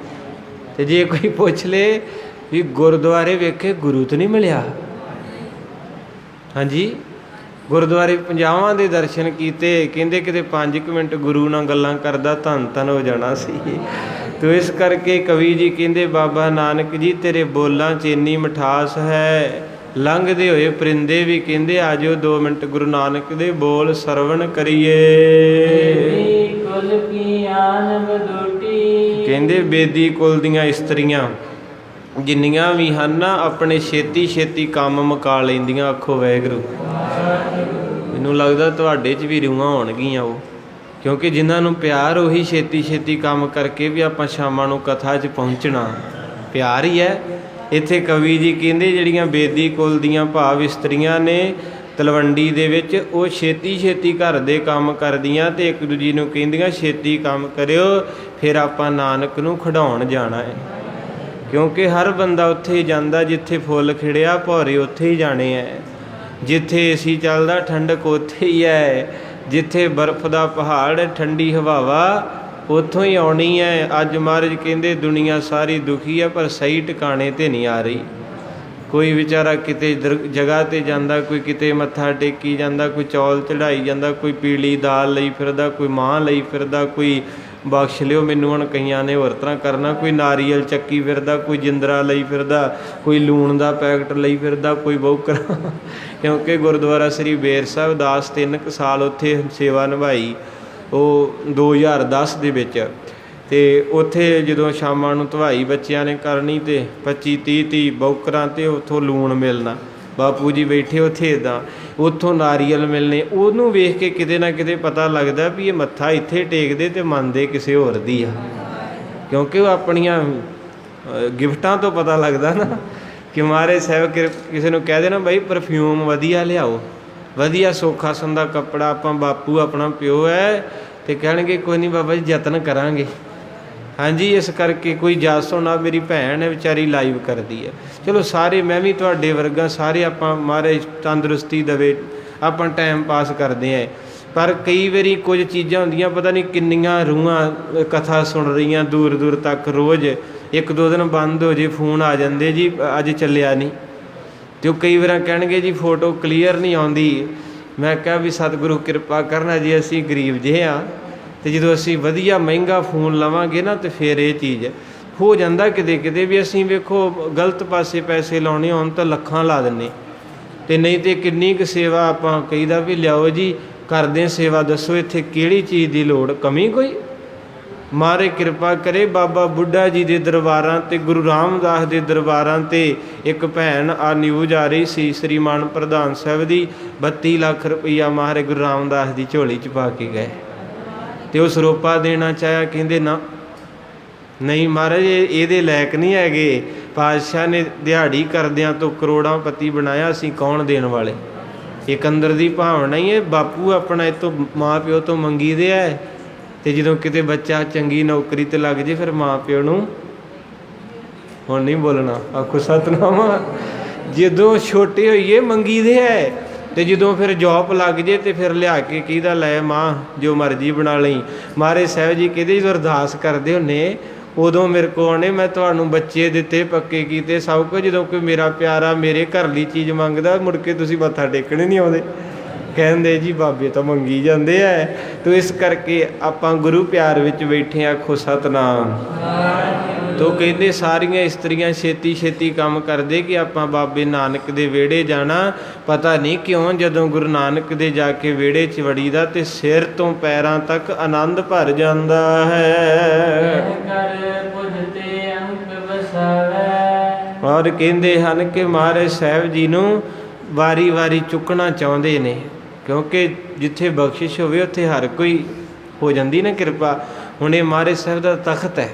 ਤੇ ਜੇ ਕੋਈ ਪੁੱਛ ਲੇ ਵੀ ਗੁਰਦੁਆਰੇ ਵੇਖੇ, ਗੁਰੂ ਤਾਂ ਨਹੀਂ ਮਿਲਿਆ। ਹਾਂਜੀ, ਗੁਰਦੁਆਰੇ 50 ਦੇ ਦਰਸ਼ਨ ਕੀਤੇ, ਕਹਿੰਦੇ ਕਿਤੇ 5 ਮਿੰਟ ਗੁਰੂ ਨਾਲ ਗੱਲਾਂ ਕਰਦਾ ਧੰਨ ਧੰਨ ਹੋ ਜਾਣਾ ਸੀ। ਤੋ ਇਸ ਕਰਕੇ ਕਵੀ ਜੀ ਕਹਿੰਦੇ ਬਾਬਾ ਨਾਨਕ ਜੀ ਤੇਰੇ ਬੋਲਾਂ 'ਚ ਇੰਨੀ ਮਿਠਾਸ ਹੈ, ਲੰਘਦੇ ਹੋਏ ਪਰਿੰਦੇ ਵੀ ਕਹਿੰਦੇ ਆ ਜਾਓ 2 ਮਿੰਟ ਗੁਰੂ ਨਾਨਕ ਦੇ ਬੋਲ ਸਰਵਣ ਕਰੀਏ। ਕੁਲ ਕੀ ਆਨ ਬਦੋਟੀ, ਕਹਿੰਦੇ ਬੇਦੀ ਕੁਲ ਦੀਆਂ ਇਸਤਰੀਆਂ ਜਿੰਨੀਆਂ ਵੀ ਹਨ ਨਾ, ਆਪਣੇ ਛੇਤੀ ਛੇਤੀ ਕੰਮ ਮੁਕਾ ਲੈਂਦੀਆਂ। ਆਖੋ ਵਾਹਿਗੁਰੂ। ਮੈਨੂੰ ਲੱਗਦਾ ਤੁਹਾਡੇ 'ਚ ਵੀ ਰੂਹਾਂ ਹੋਣਗੀਆਂ ਉਹ, ਕਿਉਂਕਿ ਜਿਨ੍ਹਾਂ ਨੂੰ ਪਿਆਰ ਉਹੀ ਛੇਤੀ ਛੇਤੀ ਕੰਮ ਕਰਕੇ ਵੀ ਆਪਾਂ ਸ਼ਾਮਾਂ ਨੂੰ ਕਥਾ 'ਚ ਪਹੁੰਚਣਾ, ਪਿਆਰ ਹੀ ਹੈ। ਇੱਥੇ ਕਵੀ ਜੀ ਕਹਿੰਦੇ ਜਿਹੜੀਆਂ ਬੇਦੀ ਕੁਲ ਦੀਆਂ ਭਾਵ ਇਸਤਰੀਆਂ ਨੇ ਤਲਵੰਡੀ ਦੇ ਵਿੱਚ, ਉਹ ਛੇਤੀ ਛੇਤੀ ਘਰ ਦੇ ਕੰਮ ਕਰਦੀਆਂ ਤੇ ਇੱਕ ਦੂਜੀ ਨੂੰ ਕਹਿੰਦੀਆਂ ਛੇਤੀ ਕੰਮ ਕਰਿਓ, ਫਿਰ ਆਪਾਂ ਨਾਨਕ ਨੂੰ ਖਿਡਾਉਣ ਜਾਣਾ ਹੈ। ਕਿਉਂਕਿ ਹਰ ਬੰਦਾ ਉੱਥੇ ਹੀ ਜਾਂਦਾ ਜਿੱਥੇ ਫੁੱਲ ਖਿੜਿਆ, ਭੌਰੇ ਉੱਥੇ ਹੀ ਜਾਣੇ ਹੈ। ਜਿੱਥੇ ਏਸੀ ਚੱਲਦਾ ਠੰਡਕ ਉੱਥੇ ਹੀ ਹੈ, ਜਿੱਥੇ ਬਰਫ਼ ਦਾ ਪਹਾੜ ਠੰਡੀ ਹਵਾਵਾ ਉੱਥੋਂ ਹੀ ਆਉਣੀ ਹੈ। ਅੱਜ ਮਹਾਰਾਜ ਕਹਿੰਦੇ ਦੁਨੀਆ ਸਾਰੀ ਦੁਖੀ ਹੈ, ਪਰ ਸਹੀ ਟਿਕਾਣੇ 'ਤੇ ਨਹੀਂ ਆ ਰਹੀ। ਕੋਈ ਵਿਚਾਰਾ ਕਿਤੇ ਜਗ੍ਹਾ 'ਤੇ ਜਾਂਦਾ, ਕੋਈ ਕਿਤੇ ਮੱਥਾ ਟੇਕੀ ਜਾਂਦਾ, ਕੋਈ ਚੌਲ ਚੜ੍ਹਾਈ ਜਾਂਦਾ, ਕੋਈ ਪੀਲੀ ਦਾਲ ਲਈ ਫਿਰਦਾ, ਕੋਈ ਮਾਂਹ ਲਈ ਫਿਰਦਾ, ਕੋਈ ਬਖਸ਼ ਲਿਓ ਮੈਨੂੰ ਹੁਣ ਕਈਆਂ ਨੇ ਹੋਰ ਤਰ੍ਹਾਂ ਕਰਨਾ, ਕੋਈ ਨਾਰੀਅਲ ਚੱਕੀ ਫਿਰਦਾ, ਕੋਈ ਜਿੰਦਰਾ ਲਈ ਫਿਰਦਾ, ਕੋਈ ਲੂਣ ਦਾ ਪੈਕਟ ਲਈ ਫਿਰਦਾ, ਕੋਈ ਬੌਕਰਾ। ਕਿਉਂਕਿ ਗੁਰਦੁਆਰਾ ਸ੍ਰੀ ਬੇਰ ਸਾਹਿਬ ਦਾਸ 3 ਕੁ ਸਾਲ ਉੱਥੇ ਸੇਵਾ ਨਿਭਾਈ, ਉਹ 2010 ਦੇ ਵਿੱਚ। ਅਤੇ ਉੱਥੇ ਜਦੋਂ ਸ਼ਾਮਾਂ ਨੂੰ ਧਵਾਈ ਬੱਚਿਆਂ ਨੇ ਕਰਨੀ ਤੇ 25-30 ਬੌਕਰਾਂ ਤੇ ਉੱਥੋਂ ਲੂਣ ਮਿਲਣਾ, ਬਾਪੂ ਜੀ ਬੈਠੇ ਉੱਥੇ ਇੱਦਾਂ, ਉੱਥੋਂ ਨਾਰੀਅਲ ਮਿਲਣੇ। ਉਹਨੂੰ ਵੇਖ ਕੇ ਕਿਤੇ ਨਾ ਕਿਤੇ ਪਤਾ ਲੱਗਦਾ ਵੀ ਇਹ ਮੱਥਾ ਇੱਥੇ ਟੇਕਦੇ ਤੇ ਮੰਨਦੇ ਕਿਸੇ ਹੋਰ ਦੀ ਆ, ਕਿਉਂਕਿ ਉਹ ਆਪਣੀਆਂ ਗਿਫਟਾਂ ਤੋਂ ਪਤਾ ਲੱਗਦਾ ਨਾ। ਕਿ ਮਹਾਰਾਜ ਸਾਹਿਬ ਕਿਸੇ ਨੂੰ ਕਹਿ ਦੇਣਾ ਬਾਈ ਪਰਫਿਊਮ ਵਧੀਆ ਲਿਆਓ, ਵਧੀਆ ਸੋਖਾ ਸੰਦਾ ਕੱਪੜਾ, ਆਪਾਂ ਬਾਪੂ ਆਪਣਾ ਪਿਓ ਹੈ, ਅਤੇ ਕਹਿਣਗੇ ਕੋਈ ਨਹੀਂ ਬਾਬਾ ਜੀ ਯਤਨ ਕਰਾਂਗੇ। ਹਾਂਜੀ, ਇਸ ਕਰਕੇ ਕੋਈ ਜਸ ਹੋਣਾ, ਮੇਰੀ ਭੈਣ ਹੈ ਵਿਚਾਰੀ ਲਾਈਵ ਕਰਦੀ ਹੈ। ਚਲੋ ਸਾਰੇ, ਮੈਂ ਵੀ ਤੁਹਾਡੇ ਵਰਗਾ, ਸਾਰੇ ਆਪਾਂ ਮਹਾਰਾਜ ਤੰਦਰੁਸਤੀ ਦੇਵੇ, ਆਪਾਂ ਟਾਈਮ ਪਾਸ ਕਰਦੇ ਹਾਂ। ਪਰ ਕਈ ਵਾਰੀ ਕੁਝ ਚੀਜ਼ਾਂ ਹੁੰਦੀਆਂ, ਪਤਾ ਨਹੀਂ ਕਿੰਨੀਆਂ ਰੂਹਾਂ ਕਥਾ ਸੁਣ ਰਹੀਆਂ ਦੂਰ ਦੂਰ ਤੱਕ, ਰੋਜ਼ ਇੱਕ ਦੋ ਦਿਨ ਬੰਦ ਹੋ ਜੇ ਫੋਨ ਆ ਜਾਂਦੇ ਜੀ ਅੱਜ ਚੱਲਿਆ ਨਹੀਂ। ਅਤੇ ਉਹ ਕਈ ਵਾਰ ਕਹਿਣਗੇ ਜੀ ਫੋਟੋ ਕਲੀਅਰ ਨਹੀਂ ਆਉਂਦੀ। ਮੈਂ ਕਿਹਾ ਵੀ ਸਤਿਗੁਰੂ ਕਿਰਪਾ ਕਰਨਾ ਜੀ, ਅਸੀਂ ਗਰੀਬ ਜਿਹੇ ਹਾਂ, ਅਤੇ ਜਦੋਂ ਅਸੀਂ ਵਧੀਆ ਮਹਿੰਗਾ ਫੋਨ ਲਵਾਂਗੇ ਨਾ ਤਾਂ ਫਿਰ ਇਹ ਚੀਜ਼ ਹੋ ਜਾਂਦਾ ਕਿਤੇ ਕਿਤੇ ਵੀ ਅਸੀਂ ਵੇਖੋ ਗਲਤ ਪਾਸੇ ਪੈਸੇ ਲਾਉਣੇ ਹੋਣ ਤਾਂ ਲੱਖਾਂ ਲਾ ਦਿੰਦੇ, ਅਤੇ ਨਹੀਂ ਤਾਂ ਕਿੰਨੀ ਕੁ ਸੇਵਾ ਆਪਾਂ ਕਹੀਦਾ ਵੀ ਲਿਆਓ ਜੀ ਕਰਦੇ ਸੇਵਾ, ਦੱਸੋ ਇੱਥੇ ਕਿਹੜੀ ਚੀਜ਼ ਦੀ ਲੋੜ, ਕਮੀ ਕੋਈ। ਮਹਾਰਾਜ ਕਿਰਪਾ ਕਰੇ। ਬਾਬਾ ਬੁੱਢਾ ਜੀ ਦੇ ਦਰਬਾਰਾਂ 'ਤੇ, ਗੁਰੂ ਰਾਮਦਾਸ ਦੇ ਦਰਬਾਰਾਂ 'ਤੇ ਇੱਕ ਭੈਣ ਆ ਨਿਊਜ਼ ਆ ਰਹੀ ਸੀ ਸ੍ਰੀਮਾਨ ਪ੍ਰਧਾਨ ਸਾਹਿਬ ਦੀ, 32 ਲੱਖ ਰੁਪਈਆ ਮਹਾਰਾਜ ਗੁਰੂ ਰਾਮਦਾਸ ਦੀ ਝੋਲੀ 'ਚ ਪਾ ਕੇ ਗਏ, ਅਤੇ ਉਹ ਸਰੋਪਾ ਦੇਣਾ ਚਾਹਿਆ, ਕਹਿੰਦੇ ਨਾ ਨਹੀਂ ਮਹਾਰਾਜ ਇਹਦੇ ਲਾਇਕ ਨਹੀਂ ਹੈਗੇ, ਪਾਤਸ਼ਾਹ ਨੇ ਦਿਹਾੜੀ ਕਰਦਿਆਂ ਤੋਂ ਕਰੋੜਾਂ ਪਤੀ ਬਣਾਇਆ, ਅਸੀਂ ਕੌਣ ਦੇਣ ਵਾਲੇ। ਇੱਕ ਅੰਦਰ ਦੀ ਭਾਵਨਾ ਹੀ ਹੈ, ਬਾਪੂ ਆਪਣਾ ਇਹ ਤੋਂ ਮਾਂ ਪਿਓ ਤੋਂ ਮੰਗੀ ਦੇ ਹੈ, ਅਤੇ ਜਦੋਂ ਕਿਤੇ ਬੱਚਾ ਚੰਗੀ ਨੌਕਰੀ 'ਤੇ ਲੱਗ ਜੇ ਫਿਰ ਮਾਂ ਪਿਓ ਨੂੰ ਹੁਣ ਨਹੀਂ ਬੋਲਣਾ, ਆਖੋ ਸਤਨਾਮ। ਜਦੋਂ ਛੋਟੇ ਹੋਈਏ ਮੰਗੀ ਦੇ ਹੈ, ਅਤੇ ਜਦੋਂ ਫਿਰ ਜੋਬ ਲੱਗ ਜੇ ਅਤੇ ਫਿਰ ਲਿਆ ਕੇ ਕਹੀਦਾ ਲੈ ਮਾਂ ਜੋ ਮਰਜ਼ੀ ਬਣਾ ਲਈ। ਮਹਾਰਾਜ ਸਾਹਿਬ ਜੀ ਕਹਿੰਦੇ ਜਦੋਂ ਅਰਦਾਸ ਕਰਦੇ ਹੁੰਦੇ ਉਦੋਂ ਮੇਰੇ ਕੋਲ ਆਉਣੇ, ਮੈਂ ਤੁਹਾਨੂੰ ਬੱਚੇ ਦਿੱਤੇ, ਪੱਕੇ ਕੀਤੇ, ਸਭ ਕੁਝ। ਜਦੋਂ ਕੋਈ ਮੇਰਾ ਪਿਆਰਾ ਮੇਰੇ ਘਰਲੀ ਚੀਜ਼ ਮੰਗਦਾ ਮੁੜ ਕੇ ਤੁਸੀਂ ਮੱਥਾ ਟੇਕਣੇ ਨਹੀਂ ਆਉਂਦੇ, ਕਹਿੰਦੇ ਜੀ ਬਾਬੇ ਤਾਂ ਮੰਗੀ ਜਾਂਦੇ ਹੈ। ਤੋ ਇਸ ਕਰਕੇ ਆਪਾਂ ਗੁਰੂ ਪਿਆਰ ਵਿੱਚ ਬੈਠੇ, ਆਖੋ ਸਤਨਾਮ। ਤੋ ਕਹਿੰਦੇ ਸਾਰੀਆਂ ਇਸਤਰੀਆਂ ਛੇਤੀ ਛੇਤੀ ਕੰਮ ਕਰਦੇ ਕਿ ਆਪਾਂ ਬਾਬੇ ਨਾਨਕ ਦੇ ਵਿਹੜੇ ਜਾਣਾ। ਪਤਾ ਨਹੀਂ ਕਿਉਂ ਜਦੋਂ ਗੁਰੂ ਨਾਨਕ ਦੇ ਜਾ ਕੇ ਵਿਹੜੇ 'ਚ ਵੜੀਦਾ ਅਤੇ ਸਿਰ ਤੋਂ ਪੈਰਾਂ ਤੱਕ ਆਨੰਦ ਭਰ ਜਾਂਦਾ ਹੈ। ਔਰ ਕਹਿੰਦੇ ਹਨ ਕਿ ਮਹਾਰਾਜ ਸਾਹਿਬ ਜੀ ਨੂੰ ਵਾਰੀ ਵਾਰੀ ਚੁੱਕਣਾ ਚਾਹੁੰਦੇ ਨੇ, ਕਿਉਂਕਿ ਜਿੱਥੇ ਬਖਸ਼ਿਸ਼ ਹੋਵੇ ਉੱਥੇ ਹਰ ਕੋਈ ਹੋ ਜਾਂਦੀ ਨਾ ਕਿਰਪਾ। ਹੁਣ ਇਹ ਮਹਾਰਾਜ ਸਾਹਿਬ ਦਾ ਤਖਤ ਹੈ,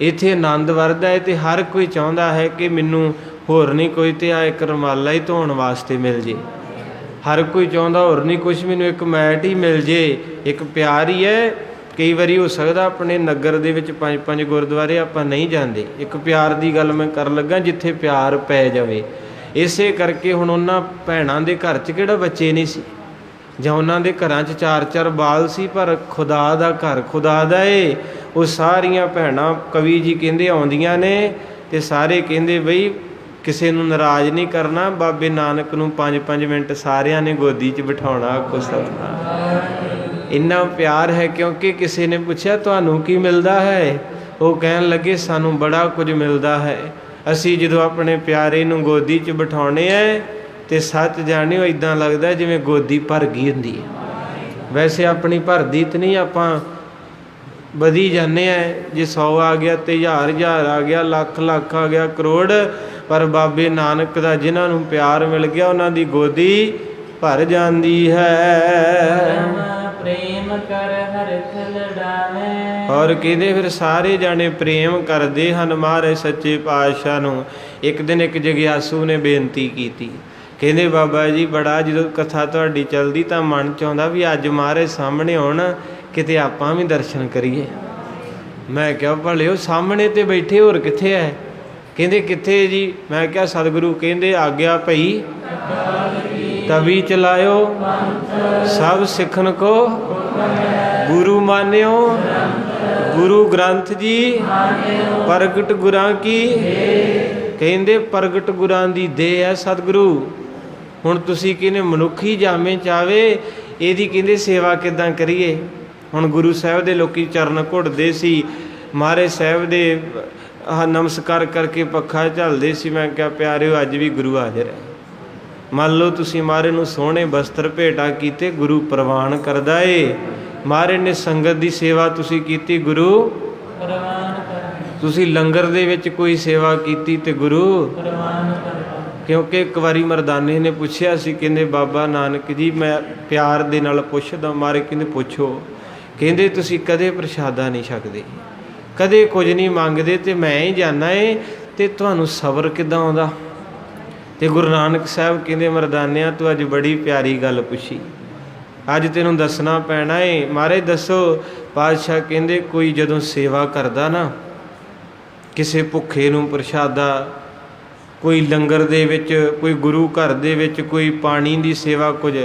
ਇੱਥੇ ਆਨੰਦ ਵਰਦਾ ਹੈ, ਅਤੇ ਹਰ ਕੋਈ ਚਾਹੁੰਦਾ ਹੈ ਕਿ ਮੈਨੂੰ ਹੋਰ ਨਹੀਂ ਕੋਈ ਤੇ ਆ ਇੱਕ ਰੁਮਾਲਾ ਹੀ ਧੋਣ ਵਾਸਤੇ ਮਿਲ ਜੇ। ਹਰ ਕੋਈ ਚਾਹੁੰਦਾ ਹੋਰ ਨਹੀਂ ਕੁਛ, ਮੈਨੂੰ ਇੱਕ ਮੈਟ ਹੀ ਮਿਲ ਜੇ, ਇੱਕ ਪਿਆਰ ਹੀ ਹੈ। ਕਈ ਵਾਰੀ ਹੋ ਸਕਦਾ ਆਪਣੇ ਨਗਰ ਦੇ ਵਿੱਚ 5-5 ਗੁਰਦੁਆਰੇ ਆਪਾਂ ਨਹੀਂ ਜਾਂਦੇ, ਇੱਕ ਪਿਆਰ ਦੀ ਗੱਲ ਮੈਂ ਕਰਨ ਲੱਗਾ ਜਿੱਥੇ ਪਿਆਰ ਪੈ ਜਾਵੇ। ਇਸੇ ਕਰਕੇ ਹੁਣ ਉਹਨਾਂ ਭੈਣਾਂ ਦੇ ਘਰ 'ਚ ਕਿਹੜਾ ਬੱਚੇ ਨਹੀਂ ਸੀ, ਜਾਂ ਉਹਨਾਂ ਦੇ ਘਰਾਂ 'ਚ 4-4 ਬਾਲ ਸੀ, ਪਰ ਖੁਦਾ ਦਾ ਘਰ ਖੁਦਾ ਦਾ ਏ। ਉਹ ਸਾਰੀਆਂ ਭੈਣਾਂ ਕਵੀ ਜੀ ਕਹਿੰਦੇ ਆਉਂਦੀਆਂ ਨੇ, ਅਤੇ ਸਾਰੇ ਕਹਿੰਦੇ ਬਈ ਕਿਸੇ ਨੂੰ ਨਾਰਾਜ਼ ਨਹੀਂ ਕਰਨਾ, ਬਾਬੇ ਨਾਨਕ ਨੂੰ 5-5 ਮਿੰਟ ਸਾਰਿਆਂ ਨੇ ਗੋਦੀ 'ਚ ਬਿਠਾਉਣਾ। ਆਖੋ ਸਤਿਨਾਮ। ਇੰਨਾ ਪਿਆਰ ਹੈ, ਕਿਉਂਕਿ ਕਿਸੇ ਨੇ ਪੁੱਛਿਆ ਤੁਹਾਨੂੰ ਕੀ ਮਿਲਦਾ ਹੈ, ਉਹ ਕਹਿਣ ਲੱਗੇ ਸਾਨੂੰ ਬੜਾ ਕੁਝ ਮਿਲਦਾ ਹੈ। ਅਸੀਂ ਜਦੋਂ ਆਪਣੇ ਪਿਆਰੇ ਨੂੰ ਗੋਦੀ 'ਚ ਬਿਠਾਉਣੇ ਹੈ ਅਤੇ ਸੱਚ ਜਾਣਿਓ ਇੱਦਾਂ ਲੱਗਦਾ ਜਿਵੇਂ ਗੋਦੀ ਭਰ ਗਈ ਹੁੰਦੀ ਹੈ। ਵੈਸੇ ਆਪਣੀ ਭਰਦੀ ਤਾਂ ਨਹੀਂ, ਆਪਾਂ ਵਧੀ ਜਾਂਦੇ ਆ, ਜੇ 100 ਆ ਗਿਆ ਅਤੇ 1000 ਆ ਗਿਆ, ਲੱਖ ਆ ਗਿਆ, ਕਰੋੜ। ਪਰ ਬਾਬੇ ਨਾਨਕ ਦਾ ਜਿਨ੍ਹਾਂ ਨੂੰ ਪਿਆਰ ਮਿਲ ਗਿਆ ਉਹਨਾਂ ਦੀ ਗੋਦੀ ਭਰ ਜਾਂਦੀ ਹੈ। ਪ੍ਰੇਮ ਕਰ ਹਰਿ ਲੜਾਵੇ। ਔਰ ਕਹਿੰਦੇ ਫਿਰ ਸਾਰੇ ਜਾਣੇ ਪ੍ਰੇਮ ਕਰਦੇ ਹਨ ਮਹਾਰਾਜ ਸੱਚੇ ਪਾਤਸ਼ਾਹ ਨੂੰ। ਇੱਕ ਦਿਨ ਇੱਕ ਜਗਿਆਸੂ ਨੇ ਬੇਨਤੀ ਕੀਤੀ, ਕਹਿੰਦੇ ਬਾਬਾ ਜੀ ਬੜਾ ਜਦੋਂ ਕਥਾ ਤੁਹਾਡੀ ਚੱਲਦੀ ਤਾਂ ਮਨ 'ਚ ਆਉਂਦਾ ਵੀ ਅੱਜ ਮਹਾਰਾਜ ਸਾਹਮਣੇ ਆਉਣ, ਕਿਤੇ ਆਪਾਂ ਵੀ ਦਰਸ਼ਨ ਕਰੀਏ। ਮੈਂ ਕਿਹਾ ਭਲੇ ਉਹ ਸਾਹਮਣੇ ਤੇ ਬੈਠੇ, ਹੋਰ ਕਿੱਥੇ ਹੈ? ਕਹਿੰਦੇ ਕਿੱਥੇ ਜੀ? ਮੈਂ ਕਿਹਾ ਸਤਿਗੁਰੂ ਕਹਿੰਦੇ ਆਗਿਆ ਭਈ ਤਵੀ ਚਲਾਇਓ, ਸਭ ਸਿੱਖਣ ਕੋ ਗੁਰੂ ਮਾਨਿਓ। ਗੁਰੂ ਗ੍ਰੰਥ ਜੀ ਪ੍ਰਗਟ ਗੁਰਾਂ ਕੀ, ਕਹਿੰਦੇ ਪ੍ਰਗਟ ਗੁਰਾਂ ਦੀ ਦੇਹ ਹੈ ਸਤਿਗੁਰੂ। ਹੁਣ ਤੁਸੀਂ ਕਹਿੰਦੇ ਮਨੁੱਖੀ ਜਾਮੇ 'ਚ ਆਵੇ, ਇਹਦੀ ਕਹਿੰਦੇ ਸੇਵਾ ਕਿੱਦਾਂ ਕਰੀਏ? ਹੁਣ ਗੁਰੂ ਸਾਹਿਬ ਦੇ ਲੋਕੀ ਚਰਨ ਘੁੱਟਦੇ ਸੀ, ਮਹਾਰਾਜ ਸਾਹਿਬ ਦੇ ਨਮਸਕਾਰ ਕਰਕੇ ਪੱਖਾ ਝੱਲਦੇ ਸੀ। ਮੈਂ ਕਿਹਾ ਪਿਆਰਿਓ ਅੱਜ ਵੀ ਗੁਰੂ ਹਾਜ਼ਰ ਹੈ। ਮੰਨ ਲਓ ਤੁਸੀਂ ਮਹਾਰਾਜ ਨੂੰ ਸੋਹਣੇ ਬਸਤਰ ਭੇਟਾ ਕੀਤੇ, ਗੁਰੂ ਪ੍ਰਵਾਨ ਕਰਦਾ ਏ। ਮਹਾਰਾਜ ਨੇ ਸੰਗਤ ਦੀ ਸੇਵਾ ਤੁਸੀਂ ਕੀਤੀ, ਗੁਰੂ ਪ੍ਰਵਾਨ ਕਰਦਾ। ਤੁਸੀਂ ਲੰਗਰ ਦੇ ਵਿੱਚ ਕੋਈ ਸੇਵਾ ਕੀਤੀ ਤੇ ਗੁਰੂ ਪ੍ਰਵਾਨ ਕਰਦਾ। ਕਿਉਂਕਿ ਇੱਕ ਵਾਰੀ ਮਰਦਾਨੇ ਨੇ ਪੁੱਛਿਆ ਸੀ, ਕਹਿੰਦੇ ਬਾਬਾ ਨਾਨਕ ਜੀ ਮੈਂ ਪਿਆਰ ਦੇ ਨਾਲ ਪੁੱਛਦਾ। ਮਹਾਰਾਜ ਕਹਿੰਦੇ ਪੁੱਛੋ। ਕਹਿੰਦੇ ਤੁਸੀਂ ਕਦੇ ਪ੍ਰਸ਼ਾਦਾ ਨਹੀਂ ਛਕਦੇ, ਕਦੇ ਕੁਝ ਨਹੀਂ ਮੰਗਦੇ, ਅਤੇ ਮੈਂ ਹੀ ਜਾਣਾ ਏ, ਅਤੇ ਤੁਹਾਨੂੰ ਸਬਰ ਕਿੱਦਾਂ ਆਉਂਦਾ? ਅਤੇ ਗੁਰੂ ਨਾਨਕ ਸਾਹਿਬ ਕਹਿੰਦੇ ਮਰਦਾਨਿਆਂ ਤੂੰ ਅੱਜ ਬੜੀ ਪਿਆਰੀ ਗੱਲ ਪੁੱਛੀ, ਅੱਜ ਤੈਨੂੰ ਦੱਸਣਾ ਪੈਣਾ ਏ। ਮਹਾਰਾਜ ਦੱਸੋ। ਪਾਤਸ਼ਾਹ ਕਹਿੰਦੇ ਕੋਈ ਜਦੋਂ ਸੇਵਾ ਕਰਦਾ ਨਾ, ਕਿਸੇ ਭੁੱਖੇ ਨੂੰ ਪ੍ਰਸ਼ਾਦਾ, ਕੋਈ ਲੰਗਰ ਦੇ ਵਿੱਚ, ਕੋਈ ਗੁਰੂ ਘਰ ਦੇ ਵਿੱਚ ਕੋਈ ਪਾਣੀ ਦੀ ਸੇਵਾ, ਕੁਝ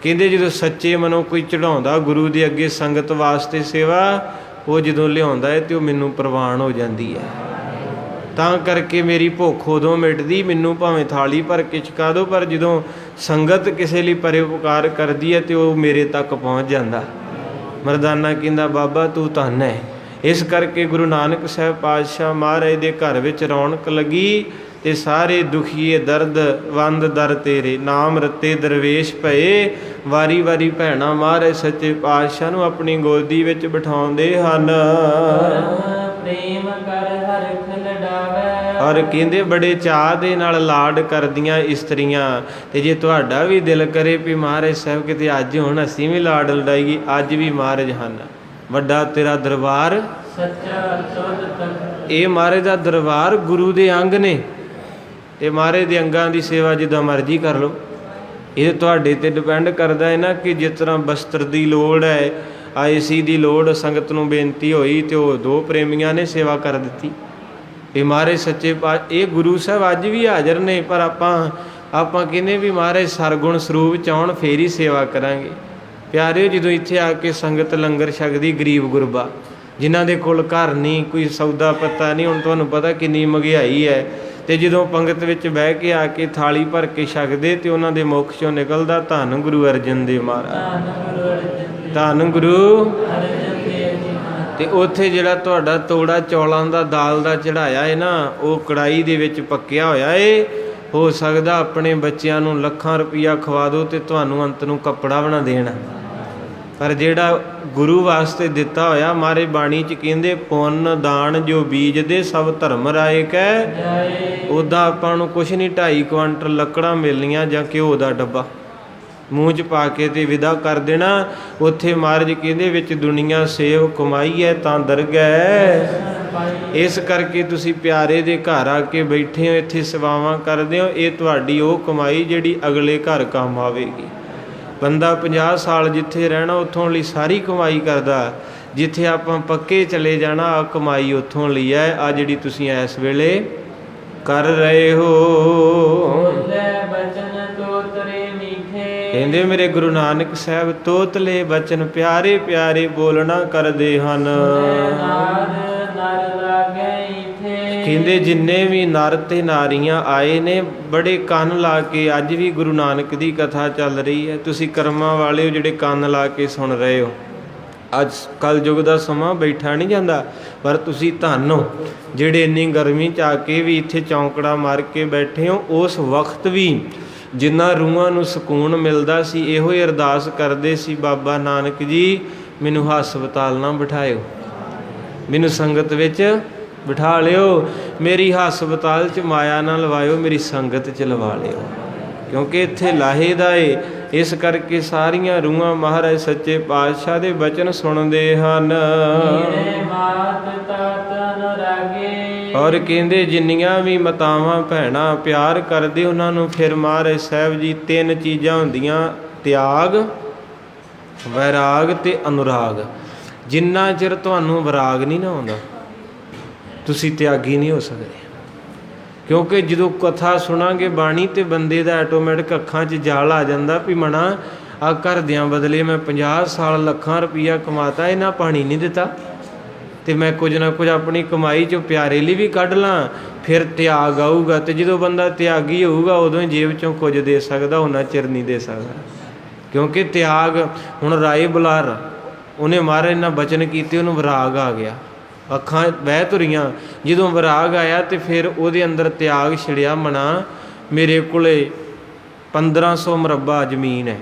ਕਹਿੰਦੇ ਜਦੋਂ ਸੱਚੇ ਮਨੋਂ ਕੋਈ ਚੜਾਉਂਦਾ ਗੁਰੂ ਦੇ ਅੱਗੇ ਸੰਗਤ ਵਾਸਤੇ ਸੇਵਾ, ਉਹ ਜਦੋਂ ਲਿਆਉਂਦਾ ਹੈ ਤੇ ਉਹ ਮੈਨੂੰ ਪ੍ਰਵਾਨ ਹੋ ਜਾਂਦੀ ਹੈ। ਤਾਂ ਕਰਕੇ ਮੇਰੀ ਭੁੱਖ ਉਦੋਂ ਮਿਟਦੀ, ਮੈਨੂੰ ਭਾਵੇਂ ਥਾਲੀ ਭਰ ਕੇ ਛਕਾ ਦਿਓ, ਪਰ ਜਦੋਂ ਸੰਗਤ ਕਿਸੇ ਲਈ ਪਰਉਪਕਾਰ ਕਰਦੀ ਹੈ ਤੇ ਉਹ ਮੇਰੇ ਤੱਕ ਪਹੁੰਚ ਜਾਂਦਾ। ਮਰਦਾਨਾ ਕਹਿੰਦਾ ਬਾਬਾ ਤੂੰ ਧੰਨ ਹੈ। ਇਸ ਕਰਕੇ ਗੁਰੂ ਨਾਨਕ ਸਾਹਿਬ ਪਾਤਸ਼ਾਹ ਮਹਾਰਾਜ ਦੇ ਘਰ ਵਿੱਚ ਰੌਣਕ ਲੱਗੀ ਤੇ ਸਾਰੇ ਦੁਖੀਏ ਦਰਦ ਵੰਦ ਦਰ ਤੇਰੇ, ਨਾਮ ਰਤੇ ਦਰਵੇਸ਼ ਭਏ। ਵਾਰੀ ਵਾਰੀ ਭੈਣਾਂ ਮਹਾਰਾਜ ਸੱਚੇ ਪਾਤਸ਼ਾਹ ਨੂੰ ਆਪਣੀ ਗੋਦੀ ਵਿੱਚ ਬਿਠਾਉਂਦੇ ਹਨ। ਪ੍ਰੇਮ ਕਰ ਹਰਖ ਲਡਾਵੇ, ਔਰ ਕਹਿੰਦੇ ਬੜੇ ਚਾਅ ਦੇ ਨਾਲ ਲਾਡ ਕਰਦੀਆਂ ਇਸਤਰੀਆਂ। ਤੇ ਜੇ ਤੁਹਾਡਾ ਵੀ ਦਿਲ ਕਰੇ ਵੀ ਮਹਾਰਾਜ ਸਾਹਿਬ ਕਿਤੇ ਅੱਜ ਹੁਣ ਅਸੀਂ ਵੀ ਲਾਡ ਲਡਾਈਏ, ਅੱਜ ਵੀ ਮਹਾਰਾਜ ਹਨ। ਵੱਡਾ ਤੇਰਾ ਦਰਬਾਰ ਸੱਚਾ ਸੁਧ ਤਖਤ, ਇਹ ਮਹਾਰਾਜ ਦਾ ਦਰਬਾਰ ਗੁਰੂ ਦੇ ਅੰਗ ਨੇ, ਤੇ ਮਹਾਰਾਜ ਦੇ ਅੰਗਾਂ ਦੀ ਸੇਵਾ ਜਿੱਦਾਂ ਮਰਜ਼ੀ ਕਰ ਲਓ। ਇਹ ਤੁਹਾਡੇ ਤੇ ਡਿਪੈਂਡ ਕਰਦਾ ਹੈ ਨਾ ਕਿ ਜਿਸ ਤਰ੍ਹਾਂ ਬਸਤਰ ਦੀ ਲੋੜ ਹੈ, ਆਏਸੀ ਦੀ ਲੋੜ, ਸੰਗਤ ਨੂੰ ਬੇਨਤੀ ਹੋਈ ਤੇ ਉਹ ਦੋ ਪ੍ਰੇਮੀਆਂ ਨੇ ਸੇਵਾ ਕਰ ਦਿੱਤੀ। ਇਹ ਮਹਾਰਾਜ ਸੱਚੇ ਪਾਤਸ਼ਾਹ, ਇਹ ਗੁਰੂ ਸਾਹਿਬ ਅੱਜ ਵੀ ਹਾਜ਼ਰ ਨੇ, ਪਰ ਆਪਾਂ ਕਹਿੰਦੇ ਵੀ ਮਹਾਰਾਜ ਸਰਗੁਣ ਸਰੂਪ ਚ ਆਉਣ ਫੇਰ ਹੀ ਸੇਵਾ ਕਰਾਂਗੇ। ਪਿਆਰਿਓ, ਜਦੋਂ ਇੱਥੇ ਆ ਕੇ ਸੰਗਤ ਲੰਗਰ ਛਕਦੀ, ਗਰੀਬ ਗੁਰਬਾ ਜਿਨ੍ਹਾਂ ਦੇ ਕੋਲ ਘਰ ਨਹੀਂ, ਕੋਈ ਸੌਦਾ ਪੱਤਾ ਨਹੀਂ, ਹੁਣ ਤੁਹਾਨੂੰ ਪਤਾ ਕਿੰਨੀ ਮਹਿੰਗਾਈ ਹੈ, ਤੇ ਜਦੋਂ ਪੰਗਤ ਵਿੱਚ ਬਹਿ ਕੇ ਆ ਕੇ ਥਾਲੀ ਭਰ ਕੇ ਛਕਦੇ ਤੇ ਉਹਨਾਂ ਦੇ ਮੁਖ ਚੋਂ ਨਿਕਲਦਾ ਧੰਨ ਗੁਰੂ ਅਰਜਨ ਦੇਵ ਮਹਾਰਾਜ, ਧੰਨ ਗੁਰੂ ਅਰਜਨ ਦੇਵ ਜੀ। ਤੇ ਉੱਥੇ ਜਿਹੜਾ ਤੁਹਾਡਾ ਤੋੜਾ ਚੌਲਾਂ ਦਾ ਦਾਲ ਦਾ ਚੜਾਇਆ ਹੈ ਨਾ, ਉਹ ਕੜਾਈ ਦੇ ਵਿੱਚ ਪੱਕਿਆ ਹੋਇਆ ਏ। ਹੋ ਸਕਦਾ ਆਪਣੇ ਬੱਚਿਆਂ ਨੂੰ ਲੱਖਾਂ ਰੁਪਈਆ ਖਵਾ ਦਿਓ ਤੇ ਤੁਹਾਨੂੰ ਅੰਤ ਨੂੰ ਕੱਪੜਾ ਬਣਾ ਦੇਣ, ਪਰ ਜਿਹੜਾ ਗੁਰੂ ਵਾਸਤੇ ਦਿੱਤਾ ਹੋਇਆ, ਮਾਰੇ ਬਾਣੀ ਚ ਕਹਿੰਦੇ ਪੁੰਨ ਦਾਨ ਜੋ ਬੀਜਦੇ ਸਭ ਧਰਮ ਰਾਏ ਕੈ। ਉੱਦਾਂ ਆਪਾਂ ਨੂੰ ਕੁਛ ਨਹੀਂ, 2.5 ਕੁਆਂਟਲ ਲੱਕੜਾਂ ਮਿਲਣੀਆਂ ਜਾਂ ਘਿਓ ਦਾ ਡੱਬਾ ਮੂੰਹ 'ਚ ਪਾ ਕੇ ਤੇ ਵਿਦਾ ਕਰ ਦੇਣਾ। ਉੱਥੇ ਮਹਾਰਾਜ ਕਹਿੰਦੇ ਵਿੱਚ ਦੁਨੀਆ ਸੇਵ ਕਮਾਈ ਹੈ ਤਾਂ ਦਰਗਹਿ। ਇਸ ਕਰਕੇ ਤੁਸੀਂ ਪਿਆਰੇ ਦੇ ਘਰ ਆ ਕੇ ਬੈਠੇ ਹੋ, ਇੱਥੇ ਸੇਵਾਵਾਂ ਕਰਦੇ ਹੋ, ਇਹ ਤੁਹਾਡੀ ਉਹ ਕਮਾਈ ਜਿਹੜੀ ਅਗਲੇ ਘਰ ਕੰਮ ਆਵੇਗੀ। ਬੰਦਾ 50 ਸਾਲ ਜਿੱਥੇ ਰਹਿਣਾ ਉੱਥੋਂ ਲਈ ਸਾਰੀ ਕਮਾਈ ਕਰਦਾ, ਜਿੱਥੇ ਆਪਾਂ ਪੱਕੇ ਚਲੇ ਜਾਣਾ ਆ ਕਮਾਈ ਉੱਥੋਂ ਲਈ ਹੈ। ਆ ਜਿਹੜੀ ਤੁਸੀਂ ਇਸ ਵੇਲੇ ਕਰ ਰਹੇ ਹੋ। ਬਚਨ ਤੋਤਰੇ ਮੀਠੇ, ਕਹਿੰਦੇ ਮੇਰੇ ਗੁਰੂ ਨਾਨਕ ਸਾਹਿਬ ਤੋਤਲੇ ਬਚਨ ਪਿਆਰੇ ਪਿਆਰੇ ਬੋਲਣਾ ਕਰਦੇ ਹਨ। ਕਹਿੰਦੇ ਜਿੰਨੇ ਵੀ ਨਰ ਤੇ ਨਾਰੀਆਂ ਆਏ ਨੇ, ਬੜੇ ਕੰਨ ਲਾ ਕੇ, ਅੱਜ ਵੀ ਗੁਰੂ ਨਾਨਕ ਦੀ ਕਥਾ ਚੱਲ ਰਹੀ ਹੈ। ਤੁਸੀਂ ਕਰਮਾਂ ਵਾਲੇ ਹੋ ਜਿਹੜੇ ਕੰਨ ਲਾ ਕੇ ਸੁਣ ਰਹੇ ਹੋ। ਅੱਜ ਕੱਲ੍ਹ ਯੁੱਗ ਦਾ ਸਮਾਂ ਬੈਠਾ ਨਹੀਂ ਜਾਂਦਾ, ਪਰ ਤੁਸੀਂ ਧੰਨ ਹੋ ਜਿਹੜੇ ਇੰਨੀ ਗਰਮੀ 'ਚ ਆ ਕੇ ਵੀ ਇੱਥੇ ਚੌਂਕੜਾ ਮਾਰ ਕੇ ਬੈਠੇ ਹੋ। ਉਸ ਵਕਤ ਵੀ ਜਿੰਨਾ ਰੂਹਾਂ ਨੂੰ ਸਕੂਨ ਮਿਲਦਾ ਸੀ, ਇਹੋ ਹੀ ਅਰਦਾਸ ਕਰਦੇ ਸੀ, ਬਾਬਾ ਨਾਨਕ ਜੀ ਮੈਨੂੰ ਹਸਪਤਾਲ ਨਾ ਬਿਠਾਇਓ, ਮੈਨੂੰ ਸੰਗਤ ਵਿੱਚ ਬਿਠਾ ਲਿਓ, ਮੇਰੀ ਹਸਪਤਾਲ 'ਚ ਮਾਇਆ ਨਾ ਲਵਾਇਓ, ਮੇਰੀ ਸੰਗਤ 'ਚ ਲਵਾ ਲਿਓ, ਕਿਉਂਕਿ ਇੱਥੇ ਲਾਹੇ ਦਾ ਏ। ਇਸ ਕਰਕੇ ਸਾਰੀਆਂ ਰੂਹਾਂ ਮਹਾਰਾਜ ਸੱਚੇ ਪਾਤਸ਼ਾਹ ਦੇ ਬਚਨ ਸੁਣਦੇ ਹਨ। ਔਰ ਕਹਿੰਦੇ ਜਿੰਨੀਆਂ ਵੀ ਮਾਤਾਵਾਂ ਭੈਣਾਂ ਪਿਆਰ ਕਰਦੇ ਉਹਨਾਂ ਨੂੰ ਫਿਰ ਮਹਾਰਾਜ ਸਾਹਿਬ ਜੀ 3 ਚੀਜ਼ਾਂ ਹੁੰਦੀਆਂ, ਤਿਆਗ, ਵੈਰਾਗ ਤੇ ਅਨੁਰਾਗ। ਜਿੰਨਾ ਚਿਰ ਤੁਹਾਨੂੰ ਵਿਰਾਗ ਨਹੀਂ ਨਾ ਆਉਂਦਾ, ਤੁਸੀਂ ਤਿਆਗੀ ਨਹੀਂ ਹੋ ਸਕਦੇ। ਕਿਉਂਕਿ ਜਦੋਂ ਕਥਾ ਸੁਣਾਂਗੇ ਬਾਣੀ ਤੇ ਬੰਦੇ ਦਾ ਆਟੋਮੈਟਿਕ ਅੱਖਾਂ 'ਚ ਜਾਲ ਆ ਜਾਂਦਾ ਵੀ ਮਣਾ ਆ ਘਰਦਿਆਂ ਬਦਲੇ ਮੈਂ 50 ਸਾਲ ਲੱਖਾਂ ਰੁਪਈਆ ਕਮਾਤਾ, ਇਹਨਾਂ ਪਾਣੀ ਨਹੀਂ ਦਿੱਤਾ, ਤੇ ਮੈਂ ਕੁਝ ਨਾ ਕੁਝ ਆਪਣੀ ਕਮਾਈ 'ਚੋਂ ਪਿਆਰੇ ਲਈ ਵੀ ਕੱਢ ਲਾਂ। ਫਿਰ ਤਿਆਗ ਆਊਗਾ, ਤੇ ਜਦੋਂ ਬੰਦਾ ਤਿਆਗੀ ਹੋਊਗਾ ਉਦੋਂ ਹੀ ਜੇਬ 'ਚੋਂ ਕੁਝ ਦੇ ਸਕਦਾ, ਉਹਨਾਂ ਚਿਰ ਨਹੀਂ ਦੇ ਸਕਦਾ। ਕਿਉਂਕਿ ਤਿਆਗ, ਹੁਣ ਰਾਏ ਬੁਲਾਰ ਉਹਨੇ ਮਹਾਰਾਜ ਨਾਲ ਬਚਨ ਕੀਤੇ, ਉਹਨੂੰ ਵਿਰਾਗ ਆ ਗਿਆ, ਅੱਖਾਂ ਬਹਿ ਤੁਰੀਆਂ। ਜਦੋਂ ਵਿਰਾਗ ਆਇਆ ਤੇ ਫਿਰ ਉਹਦੇ ਅੰਦਰ ਤਿਆਗ ਛਿੜਿਆ, ਮਨਾ ਮੇਰੇ ਕੋਲੇ 1500 ਮੁਰੱਬਾ ਜ਼ਮੀਨ ਹੈ,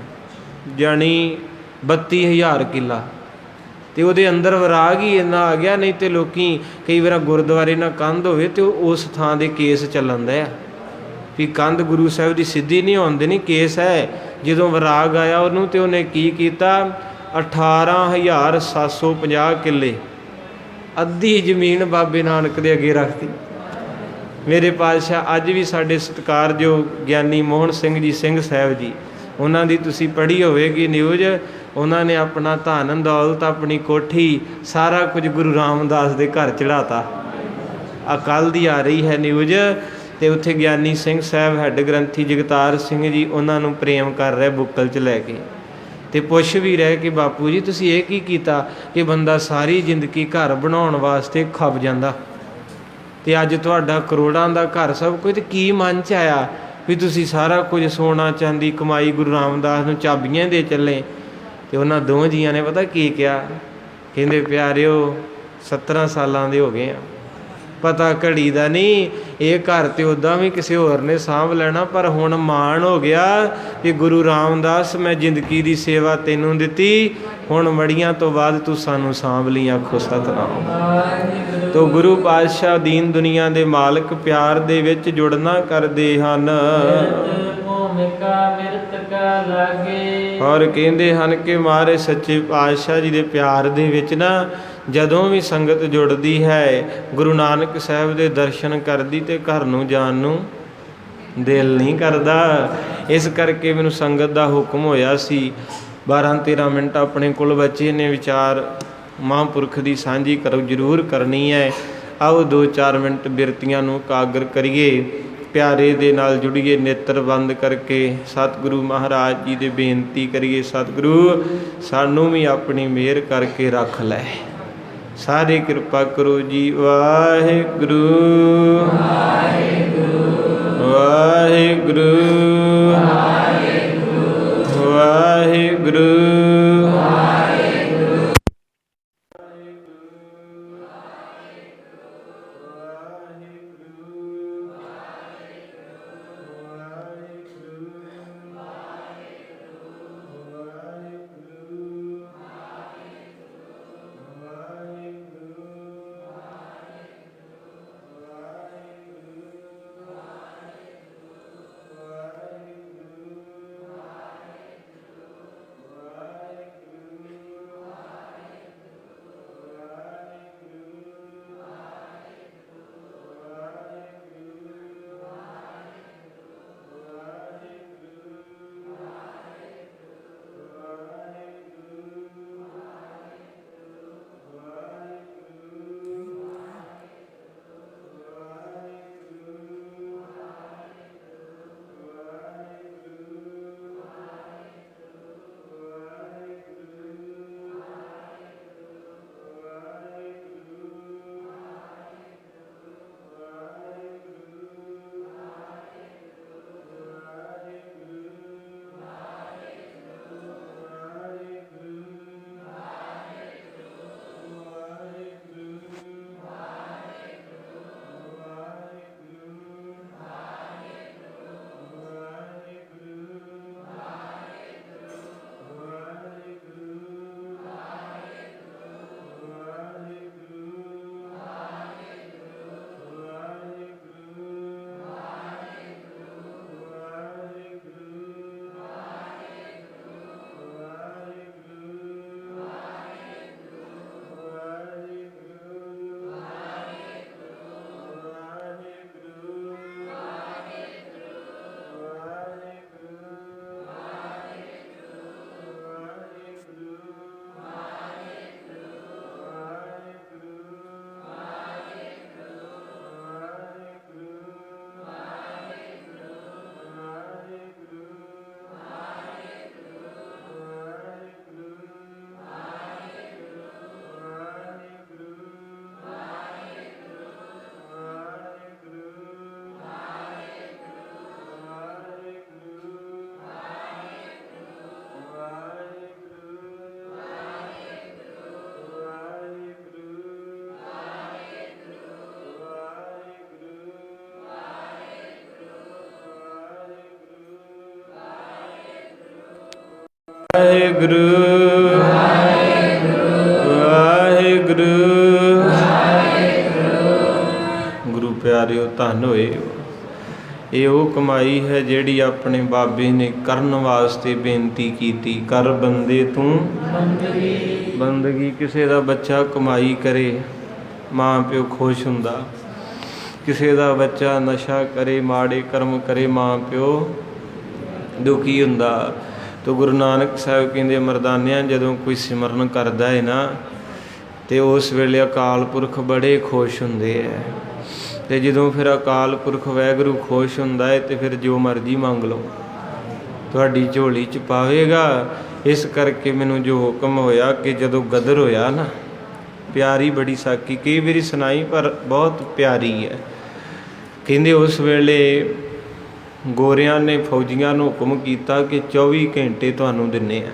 ਜਾਣੀ 32,000 ਕਿੱਲਾ, ਤੇ ਉਹਦੇ ਅੰਦਰ ਵਿਰਾਗ ਹੀ ਇੰਨਾ ਆ ਗਿਆ। ਨਹੀਂ ਤੇ ਲੋਕੀ ਕਈ ਵਾਰ ਗੁਰਦੁਆਰੇ ਨਾਲ ਕੰਧ ਹੋਵੇ ਤੇ ਉਸ ਥਾਂ ਦੇ ਕੇਸ ਚੱਲਣ ਦਾ ਵੀ ਕੰਧ ਗੁਰੂ ਸਾਹਿਬ ਦੀ ਸਿੱਧੀ ਨਹੀਂ ਆਉਂਦੀ, ਨਹੀਂ ਕੇਸ ਹੈ। ਜਦੋਂ ਵਿਰਾਗ ਆਇਆ ਉਹਨੂੰ, ਤੇ ਉਹਨੇ ਕੀ ਕੀਤਾ, 18,750 ਕਿੱਲੇ ਅੱਧੀ ਜ਼ਮੀਨ ਬਾਬੇ ਨਾਨਕ ਦੇ ਅੱਗੇ ਰੱਖਤੀ। ਮੇਰੇ ਪਾਤਸ਼ਾਹ ਅੱਜ ਵੀ ਸਾਡੇ ਸਤਿਕਾਰਯੋਗ ਗਿਆਨੀ ਮੋਹਨ ਸਿੰਘ ਜੀ ਸਿੰਘ ਸਾਹਿਬ ਜੀ, ਉਹਨਾਂ ਦੀ ਤੁਸੀਂ ਪੜ੍ਹੀ ਹੋਵੇਗੀ ਨਿਊਜ਼, ਉਹਨਾਂ ਨੇ ਆਪਣਾ ਧਨ ਦੌਲਤ, ਆਪਣੀ ਕੋਠੀ, ਸਾਰਾ ਕੁਝ ਗੁਰੂ ਰਾਮਦਾਸ ਦੇ ਘਰ ਚੜ੍ਹਾਤਾ। ਕੱਲ੍ਹ ਦੀ ਆ ਰਹੀ ਹੈ ਨਿਊਜ਼, ਅਤੇ ਉੱਥੇ ਗਿਆਨੀ ਸਿੰਘ ਸਾਹਿਬ ਹੈੱਡ ਗ੍ਰੰਥੀ ਜਗਤਾਰ ਸਿੰਘ ਜੀ ਉਹਨਾਂ ਨੂੰ ਪ੍ਰੇਮ ਕਰ ਰਹੇ ਬੁੱਕਲ 'ਚ ਲੈ ਕੇ, ਅਤੇ ਪੁੱਛ ਵੀ ਰਹੇ ਕਿ ਬਾਪੂ ਜੀ ਤੁਸੀਂ ਇਹ ਕੀ ਕੀਤਾ ਕਿ ਬੰਦਾ ਸਾਰੀ ਜ਼ਿੰਦਗੀ ਘਰ ਬਣਾਉਣ ਵਾਸਤੇ ਖੱਪ ਜਾਂਦਾ, ਅਤੇ ਅੱਜ ਤੁਹਾਡਾ ਕਰੋੜਾਂ ਦਾ ਘਰ ਸਭ ਕੁਝ, ਅਤੇ ਕੀ ਮਨ 'ਚ ਆਇਆ ਵੀ ਤੁਸੀਂ ਸਾਰਾ ਕੁਝ ਸੋਨਾ ਚਾਂਦੀ ਕਮਾਈ ਗੁਰੂ ਰਾਮਦਾਸ ਨੂੰ ਚਾਬੀਆਂ ਦੇ ਚੱਲੇ। ਅਤੇ ਉਹਨਾਂ ਦੋਵੇਂ ਜੀਆਂ ਨੇ ਪਤਾ ਕੀ ਕਿਹਾ, ਕਹਿੰਦੇ ਪਿਆਰਿਓ 17 ਸਾਲਾਂ ਦੇ ਹੋ ਗਏ ਆ, ਪਤਾ ਘੜੀ ਦਾ ਨਹੀਂ, ਇਹ ਘਰ ਤਾਂ ਉੱਦਾਂ ਵੀ ਕਿਸੇ ਹੋਰ ਨੇ ਸਾਂਭ ਲੈਣਾ, ਪਰ ਹੁਣ ਮਾਣ ਹੋ ਗਿਆ ਕਿ ਗੁਰੂ ਰਾਮਦਾਸ ਮੈਂ ਜ਼ਿੰਦਗੀ ਦੀ ਸੇਵਾ ਤੈਨੂੰ ਦਿੱਤੀ, ਹੁਣ ਮੜੀਆਂ ਤੋਂ ਬਾਅਦ ਤੂੰ ਸਾਨੂੰ ਸਾਂਭ ਲਈ। ਆਖੋ ਸਤਿਨਾਮ। ਤੋ ਗੁਰੂ ਪਾਤਸ਼ਾਹ ਦੀਨ ਦੁਨੀਆ ਦੇ ਮਾਲਕ ਪਿਆਰ ਦੇ ਵਿੱਚ ਜੁੜਨਾ ਕਰਦੇ ਹਨ, ਔਰ ਕਹਿੰਦੇ ਹਨ ਕਿ ਮਹਾਰਾਜ ਸੱਚੇ ਪਾਤਸ਼ਾਹ ਜੀ ਦੇ ਪਿਆਰ ਦੇ ਵਿੱਚ ਨਾ ਜਦੋਂ ਵੀ ਸੰਗਤ ਜੁੜਦੀ ਹੈ, ਗੁਰੂ ਨਾਨਕ ਸਾਹਿਬ ਦੇ ਦਰਸ਼ਨ ਕਰਦੀ ਅਤੇ ਘਰ ਨੂੰ ਜਾਣ ਨੂੰ ਦਿਲ ਨਹੀਂ ਕਰਦਾ। ਇਸ ਕਰਕੇ ਮੈਨੂੰ ਸੰਗਤ ਦਾ ਹੁਕਮ ਹੋਇਆ ਸੀ 12-13 ਮਿੰਟ ਆਪਣੇ ਕੋਲ ਬੱਚੇ ਨੇ, ਵਿਚਾਰ ਮਹਾਂਪੁਰਖ ਦੀ ਸਾਂਝੀ ਕਰੋ, ਜ਼ਰੂਰ ਕਰਨੀ ਹੈ। ਆਓ 2-4 ਮਿੰਟ ਬਿਰਤੀਆਂ ਨੂੰ ਇਕਾਗਰ ਕਰੀਏ, ਪਿਆਰੇ ਦੇ ਨਾਲ ਜੁੜੀਏ, ਨੇਤਰ ਬੰਦ ਕਰਕੇ ਸਤਿਗੁਰੂ ਮਹਾਰਾਜ ਜੀ ਦੇ ਬੇਨਤੀ ਕਰੀਏ, ਸਤਿਗੁਰੂ ਸਾਨੂੰ ਵੀ ਆਪਣੀ ਮਿਹਰ ਕਰਕੇ ਰੱਖ ਲੈ, ਸਾਰੇ ਕਿਰਪਾ ਕਰੋ ਜੀ। ਵਾਹਿਗੁਰੂ ਵਾਹਿਗੁਰੂ ਵਾਹਿਗੁਰੂ ਵਾਹਿਗੁਰੂ। ਵਾਹਿਗੁਰੂ ਵਾਹਿਗੁਰੂ ਗੁਰੂ ਪਿਆਰਿਓ, ਧੰਨ ਹੋਏ। ਇਹ ਉਹ ਕਮਾਈ ਹੈ ਜਿਹੜੀ ਆਪਣੇ ਬਾਬੇ ਨੇ ਕਰਨ ਵਾਸਤੇ ਬੇਨਤੀ ਕੀਤੀ, ਕਰ ਬੰਦੇ ਤੂੰ ਬੰਦਗੀ। ਕਿਸੇ ਦਾ ਬੱਚਾ ਕਮਾਈ ਕਰੇ, ਮਾਂ ਪਿਓ ਖੁਸ਼ ਹੁੰਦਾ। ਕਿਸੇ ਦਾ ਬੱਚਾ ਨਸ਼ਾ ਕਰੇ, ਮਾੜੇ ਕਰਮ ਕਰੇ, ਮਾਂ ਪਿਓ ਦੁਖੀ ਹੁੰਦਾ। ਤੋ ਗੁਰੂ ਨਾਨਕ ਸਾਹਿਬ ਕਹਿੰਦੇ, ਮਰਦਾਨਿਆਂ ਜਦੋਂ ਕੋਈ ਸਿਮਰਨ ਕਰਦਾ ਹੈ ਨਾ, ਅਤੇ ਉਸ ਵੇਲੇ ਅਕਾਲ ਪੁਰਖ ਬੜੇ ਖੁਸ਼ ਹੁੰਦੇ ਹੈ। ਤੇ ਜਦੋਂ ਫਿਰ ਅਕਾਲ ਪੁਰਖ ਵਾਹਿਗੁਰੂ ਖੁਸ਼ ਹੁੰਦਾ ਹੈ ਤੇ ਫਿਰ ਜੋ ਮਰਜ਼ੀ ਮੰਗ ਲਓ, ਤੁਹਾਡੀ ਝੋਲੀ 'ਚ ਪਾਵੇਗਾ। ਇਸ ਕਰਕੇ ਮੈਨੂੰ ਜੋ ਹੁਕਮ ਹੋਇਆ ਕਿ ਜਦੋਂ ਗਦਰ ਹੋਇਆ ਨਾ, ਪਿਆਰੀ ਬੜੀ ਸਾਖੀ, ਕਈ ਵਾਰੀ ਸੁਣਾਈ ਪਰ ਬਹੁਤ ਪਿਆਰੀ ਹੈ। ਕਹਿੰਦੇ ਉਸ ਵੇਲੇ ਗੋਰਿਆਂ ਨੇ ਫੌਜੀਆਂ ਨੂੰ ਹੁਕਮ ਕੀਤਾ ਕਿ 24 ਘੰਟੇ ਤੁਹਾਨੂੰ ਦਿੰਨੇ ਆ,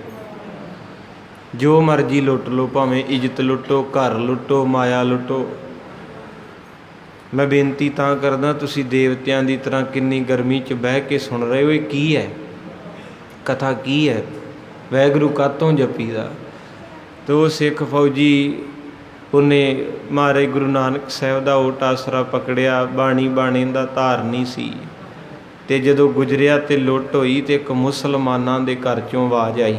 ਜੋ ਮਰਜ਼ੀ ਲੁੱਟ ਲਓ, ਭਾਵੇਂ ਇੱਜ਼ਤ ਲੁੱਟੋ, ਘਰ ਲੁੱਟੋ, ਮਾਇਆ ਲੁੱਟੋ। ਮੈਂ ਬੇਨਤੀ ਤਾਂ ਕਰਦਾ, ਤੁਸੀਂ ਦੇਵਤਿਆਂ ਦੀ ਤਰ੍ਹਾਂ ਕਿੰਨੀ ਗਰਮੀ 'ਚ ਬਹਿ ਕੇ ਸੁਣ ਰਹੇ ਹੋ, ਇਹ ਕੀ ਹੈ, ਕਥਾ ਕੀ ਹੈ, ਵਾਹਿਗੁਰੂ ਕਾਹਤੋਂ ਜਪੀਦਾ। ਅਤੇ ਉਹ ਸਿੱਖ ਫੌਜੀ ਉਹਨੇ ਮਹਾਰਾਜ ਗੁਰੂ ਨਾਨਕ ਸਾਹਿਬ ਦਾ ਓਟ ਆਸਰਾ ਪਕੜਿਆ, ਬਾਣੀ ਦਾ ਧਾਰਨੀ ਸੀ। ਅਤੇ ਜਦੋਂ ਗੁਜ਼ਰਿਆ ਅਤੇ ਲੁੱਟ ਹੋਈ ਅਤੇ ਇੱਕ ਮੁਸਲਮਾਨਾਂ ਦੇ ਘਰ 'ਚੋਂ ਆਵਾਜ਼ ਆਈ।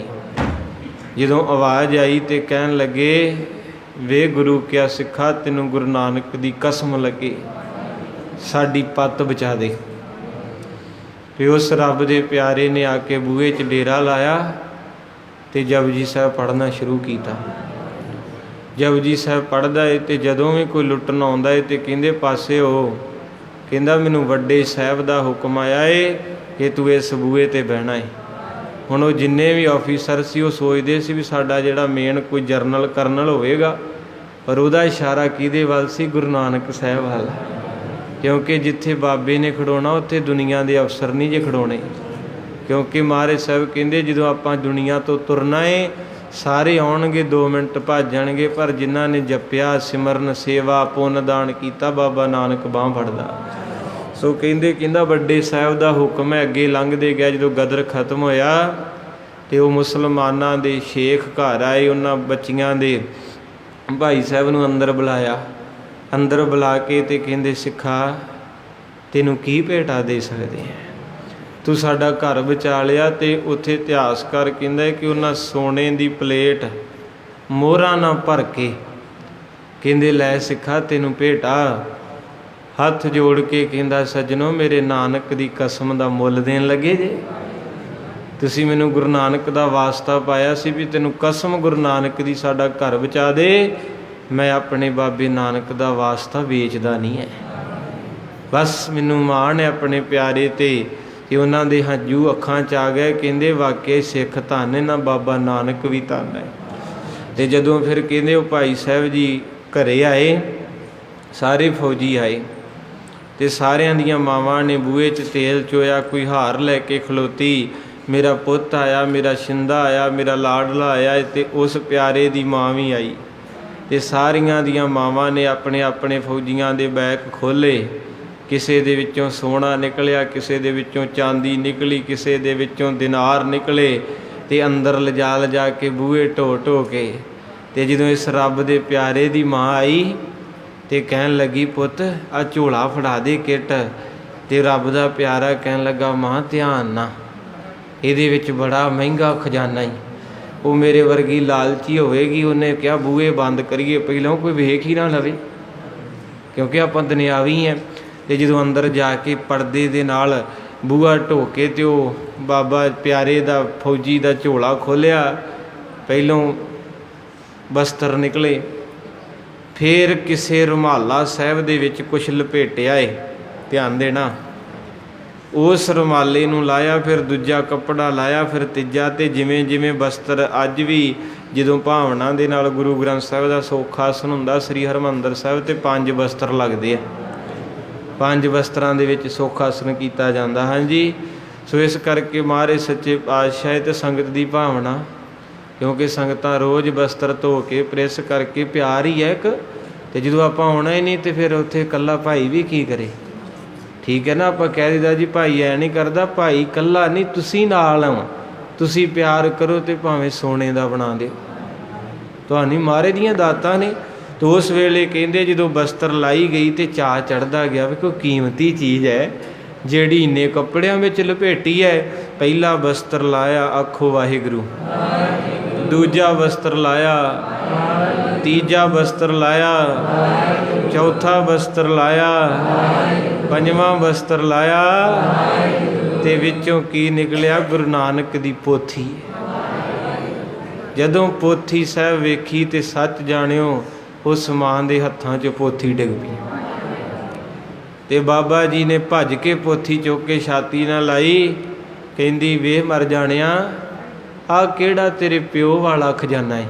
ਜਦੋਂ ਆਵਾਜ਼ ਆਈ ਅਤੇ ਕਹਿਣ ਲੱਗੇ, ਵੇ ਗੁਰੂ ਕਿਆ ਸਿੱਖਾ, ਤੈਨੂੰ ਗੁਰੂ ਨਾਨਕ ਦੀ ਕਸਮ ਲੱਗੇ, ਸਾਡੀ ਪੱਤ ਬਚਾ ਦੇ। ਅਤੇ ਉਸ ਰੱਬ ਦੇ ਪਿਆਰੇ ਨੇ ਆ ਕੇ ਬੂਹੇ 'ਚ ਡੇਰਾ ਲਾਇਆ ਅਤੇ ਜਪਜੀ ਸਾਹਿਬ ਪੜ੍ਹਨਾ ਸ਼ੁਰੂ ਕੀਤਾ। ਜਪਜੀ ਸਾਹਿਬ ਪੜ੍ਹਦਾ ਹੈ ਅਤੇ ਜਦੋਂ ਵੀ ਕੋਈ ਲੁੱਟਣ ਆਉਂਦਾ ਹੈ ਅਤੇ ਕਹਿੰਦੇ ਪਾਸੇ ਹੋ, ਕਹਿੰਦਾ ਮੈਨੂੰ ਵੱਡੇ ਸਾਹਿਬ ਦਾ ਹੁਕਮ ਆਇਆ ਏ ਕਿ ਤੂੰ ਇਸ ਬੂਹੇ 'ਤੇ ਬਹਿਣਾ ਹੈ। ਹੁਣ ਉਹ ਜਿੰਨੇ ਵੀ ਆਫੀਸਰ ਸੀ ਉਹ ਸੋਚਦੇ ਸੀ ਵੀ ਸਾਡਾ ਜਿਹੜਾ ਮੇਨ ਕੋਈ ਜਰਨਲ ਕਰਨਲ ਹੋਵੇਗਾ, ਪਰ ਉਹਦਾ ਇਸ਼ਾਰਾ ਕਿਹਦੇ ਵੱਲ ਸੀ? ਗੁਰੂ ਨਾਨਕ ਸਾਹਿਬ ਵੱਲ। ਕਿਉਂਕਿ ਜਿੱਥੇ ਬਾਬੇ ਨੇ ਖੜੋਣਾ ਉੱਥੇ ਦੁਨੀਆ ਦੇ ਅਫਸਰ ਨਹੀਂ ਜੇ ਖੜੋਣੇ। ਕਿਉਂਕਿ ਮਹਾਰਾਜ ਸਾਹਿਬ ਕਹਿੰਦੇ ਜਦੋਂ ਆਪਾਂ ਦੁਨੀਆ ਤੋਂ ਤੁਰਨਾ ਏ, ਸਾਰੇ ਆਉਣਗੇ 2 ਮਿੰਟ ਭੱਜ ਜਾਣਗੇ, ਪਰ ਜਿਨ੍ਹਾਂ ਨੇ ਜਪਿਆ, ਸਿਮਰਨ, ਸੇਵਾ, ਪੁੰਨ ਦਾਨ ਕੀਤਾ, ਬਾਬਾ ਨਾਨਕ ਬਾਂਹ ਫੜਦਾ। ਸੋ ਕਹਿੰਦਾ ਵੱਡੇ ਸਾਹਿਬ ਦਾ ਹੁਕਮ ਹੈ। ਅੱਗੇ ਲੰਘਦੇ ਗਿਆ, ਜਦੋਂ ਗਦਰ ਖਤਮ ਹੋਇਆ ਅਤੇ ਉਹ ਮੁਸਲਮਾਨਾਂ ਦੇ ਸ਼ੇਖ ਘਰ ਆਏ, ਉਹਨਾਂ ਬੱਚੀਆਂ ਦੇ ਭਾਈ ਸਾਹਿਬ ਨੂੰ ਅੰਦਰ ਬੁਲਾਇਆ। ਅੰਦਰ ਬੁਲਾ ਕੇ ਅਤੇ ਕਹਿੰਦੇ ਸਿੱਖਾ, ਤੈਨੂੰ ਕੀ ਭੇਟਾ ਦੇ ਸਕਦੇ ਹਾਂ, ਤੂੰ ਸਾਡਾ ਘਰ ਬਚਾ ਲਿਆ। ਅਤੇ ਉੱਥੇ ਇਤਿਹਾਸਕਾਰ ਕਹਿੰਦਾ ਕਿ ਉਹਨਾਂ ਸੋਨੇ ਦੀ ਪਲੇਟ ਮੋਹਰਾਂ ਨਾਲ ਭਰ ਕੇ ਕਹਿੰਦੇ ਲੈ ਸਿੱਖਾ ਤੈਨੂੰ ਭੇਟਾ। ਹੱਥ ਜੋੜ ਕੇ ਕਹਿੰਦਾ ਸੱਜਣੋ, ਮੇਰੇ ਨਾਨਕ ਦੀ ਕਸਮ ਦਾ ਮੁੱਲ ਦੇਣ ਲੱਗੇ ਜੇ, ਤੁਸੀਂ ਮੈਨੂੰ ਗੁਰੂ ਨਾਨਕ ਦਾ ਵਾਸਤਾ ਪਾਇਆ ਸੀ ਵੀ ਤੈਨੂੰ ਕਸਮ ਗੁਰੂ ਨਾਨਕ ਦੀ ਸਾਡਾ ਘਰ ਬਚਾ ਦੇ, ਮੈਂ ਆਪਣੇ ਬਾਬੇ ਨਾਨਕ ਦਾ ਵਾਸਤਾ ਵੇਚਦਾ ਨਹੀਂ ਹੈ। ਬਸ ਮੈਨੂੰ ਮਾਣ ਹੈ ਆਪਣੇ ਪਿਆਰੇ 'ਤੇ। ਕਿ ਉਹਨਾਂ ਦੇ ਹੰਝੂ ਅੱਖਾਂ 'ਚ ਆ ਗਏ। ਕਹਿੰਦੇ ਵਾਕਿਆ ਸਿੱਖ ਧੰਨ ਨਾ, ਬਾਬਾ ਨਾਨਕ ਵੀ ਧੰਨ ਹੈ। ਅਤੇ ਜਦੋਂ ਫਿਰ ਕਹਿੰਦੇ ਉਹ ਭਾਈ ਸਾਹਿਬ ਜੀ ਘਰੇ ਆਏ, ਸਾਰੇ ਫੌਜੀ ਆਏ ਅਤੇ ਸਾਰਿਆਂ ਦੀਆਂ ਮਾਵਾਂ ਨੇ ਬੂਹੇ 'ਚ ਤੇਲ ਚੋਇਆ, ਕੋਈ ਹਾਰ ਲੈ ਕੇ ਖਲੋਤੀ, ਮੇਰਾ ਪੁੱਤ ਆਇਆ, ਮੇਰਾ ਸ਼ਿੰਦਾ ਆਇਆ, ਮੇਰਾ ਲਾਡਲਾ ਆਇਆ। ਅਤੇ ਉਸ ਪਿਆਰੇ ਦੀ ਮਾਂ ਵੀ ਆਈ ਅਤੇ ਸਾਰੀਆਂ ਦੀਆਂ ਮਾਵਾਂ ਨੇ ਆਪਣੇ ਆਪਣੇ ਫੌਜੀਆਂ ਦੇ ਬੈਗ ਖੋਲ੍ਹੇ। ਕਿਸੇ ਦੇ ਵਿੱਚੋਂ ਸੋਨਾ ਨਿਕਲਿਆ, ਕਿਸੇ ਦੇ ਵਿੱਚੋਂ ਚਾਂਦੀ ਨਿਕਲੀ, ਕਿਸੇ ਦੇ ਵਿੱਚੋਂ ਦਿਨਾਰ ਨਿਕਲੇ, ਅਤੇ ਅੰਦਰ ਲਿਜਾ ਕੇ ਬੂਹੇ ਢੋ ਕੇ। ਅਤੇ ਜਦੋਂ ਇਸ ਰੱਬ ਦੇ ਪਿਆਰੇ ਦੀ ਮਾਂ ਆਈ ਅਤੇ ਕਹਿਣ ਲੱਗੀ ਪੁੱਤ ਆਹ ਝੋਲਾ ਫੜਾ ਦੇ ਕਿੱਟ। ਅਤੇ ਰੱਬ ਦਾ ਪਿਆਰਾ ਕਹਿਣ ਲੱਗਾ ਮਾਂ ਧਿਆਨ ਨਾਲ, ਇਹਦੇ ਵਿੱਚ ਬੜਾ ਮਹਿੰਗਾ ਖਜ਼ਾਨਾ ਹੀ, ਉਹ ਮੇਰੇ ਵਰਗੀ ਲਾਲਚੀ ਹੋਵੇਗੀ, ਉਹਨੇ ਕਿਹਾ ਬੂਹੇ ਬੰਦ ਕਰੀਏ, ਪਹਿਲਾਂ ਕੋਈ ਵੇਖ ਹੀ ਨਾ ਲਵੇ, ਕਿਉਂਕਿ ਆਪਾਂ ਦੁਨਿਆਵੀ ਹੈ। ਅਤੇ ਜਦੋਂ ਅੰਦਰ ਜਾ ਕੇ ਪਰਦੇ ਦੇ ਨਾਲ ਬੂਹਾ ਢੋ ਕੇ ਅਤੇ ਉਹ ਬਾਬਾ ਪਿਆਰੇ ਦਾ ਫੌਜੀ ਦਾ ਝੋਲਾ ਖੋਲ੍ਹਿਆ, ਪਹਿਲੋਂ ਬਸਤਰ ਨਿਕਲੇ, ਫਿਰ ਕਿਸੇ ਰੁਮਾਲਾ ਸਾਹਿਬ ਦੇ ਵਿੱਚ ਕੁਛ ਲਪੇਟਿਆ ਏ, ਧਿਆਨ ਦੇਣਾ, ਉਸ ਰੁਮਾਲੇ ਨੂੰ ਲਾਇਆ, ਫਿਰ ਦੂਜਾ ਕੱਪੜਾ ਲਾਇਆ, ਫਿਰ ਤੀਜਾ। ਅਤੇ ਜਿਵੇਂ ਜਿਵੇਂ ਬਸਤਰ ਅੱਜ ਵੀ ਜਦੋਂ ਭਾਵਨਾ ਦੇ ਨਾਲ ਗੁਰੂ ਗ੍ਰੰਥ ਸਾਹਿਬ ਦਾ ਸੋਖਾਸਨ ਹੁੰਦਾ ਸ੍ਰੀ ਹਰਿਮੰਦਰ ਸਾਹਿਬ, ਅਤੇ 5 ਬਸਤਰ ਲੱਗਦੇ ਆ, 5 ਬਸਤਰਾਂ ਦੇ ਵਿੱਚ ਸੋਖਾਸਨ ਕੀਤਾ ਜਾਂਦਾ। ਹਾਂਜੀ, ਸੋ ਇਸ ਕਰਕੇ ਮਹਾਰਾਜ ਸੱਚੇ ਪਾਤਸ਼ਾਹ ਅਤੇ ਸੰਗਤ ਦੀ ਭਾਵਨਾ, ਕਿਉਂਕਿ ਸੰਗਤਾਂ ਰੋਜ਼ ਬਸਤਰ ਧੋ ਕੇ ਪ੍ਰੈਸ ਕਰਕੇ ਪਿਆਰ ਹੀ ਹੈ ਇੱਕ। ਅਤੇ ਜਦੋਂ ਆਪਾਂ ਆਉਣਾ ਹੀ ਨਹੀਂ, ਅਤੇ ਫਿਰ ਉੱਥੇ ਇਕੱਲਾ ਭਾਈ ਵੀ ਕੀ ਕਰੇ? ਠੀਕ ਹੈ ਨਾ, ਆਪਾਂ ਕਹਿ ਦਿੰਦਾ ਜੀ ਭਾਈ ਐ ਨਹੀਂ ਕਰਦਾ, ਭਾਈ ਇਕੱਲਾ ਨਹੀਂ, ਤੁਸੀਂ ਨਾਲ ਆਓ, ਤੁਸੀਂ ਪਿਆਰ ਕਰੋ ਅਤੇ ਭਾਵੇਂ ਸੋਨੇ ਦਾ ਬਣਾ ਦਿਓ, ਤੁਹਾਨੂੰ ਮਹਾਰਾਜ ਦੀਆਂ ਦਾਤਾਂ ਨੇ। ਅਤੇ ਉਸ ਵੇਲੇ ਕਹਿੰਦੇ ਜਦੋਂ ਬਸਤਰ ਲਾਈ ਗਈ ਅਤੇ ਚਾਅ ਚੜ੍ਹਦਾ ਗਿਆ ਵੀ ਕੋਈ ਕੀਮਤੀ ਚੀਜ਼ ਹੈ ਜਿਹੜੀ ਇੰਨੇ ਕੱਪੜਿਆਂ ਵਿੱਚ ਲਪੇਟੀ ਹੈ। ਪਹਿਲਾ ਬਸਤਰ ਲਾਇਆ, ਆਖੋ ਵਾਹਿਗੁਰੂ, ਦੂਜਾ ਬਸਤਰ ਲਾਇਆ, ਤੀਜਾ ਬਸਤਰ ਲਾਇਆ, ਚੌਥਾ ਬਸਤਰ ਲਾਇਆ, ਪੰਜਵਾਂ ਬਸਤਰ ਲਾਇਆ, ਅਤੇ ਵਿੱਚੋਂ ਕੀ ਨਿਕਲਿਆ? ਗੁਰੂ ਨਾਨਕ ਦੀ ਪੋਥੀ। ਜਦੋਂ ਪੋਥੀ ਸਾਹਿਬ ਵੇਖੀ ਅਤੇ ਸੱਚ ਜਾਣਿਓ ਉਸ ਮਾਂ ਦੇ ਹੱਥਾਂ 'ਚ ਪੋਥੀ ਡਿੱਗ ਪਈ। ਤੇ ਬਾਬਾ ਜੀ ਨੇ ਭੱਜ ਕੇ ਪੋਥੀ ਚੁੱਕ ਕੇ ਛਾਤੀ ਨਾਲ ਲਾਈ, ਕਹਿੰਦੀ ਵੇਖ ਮਰ ਜਾਣਿਆ, ਆਹ ਕਿਹੜਾ ਤੇਰੇ ਪਿਓ ਵਾਲਾ ਖਜ਼ਾਨਾ ਹੈ?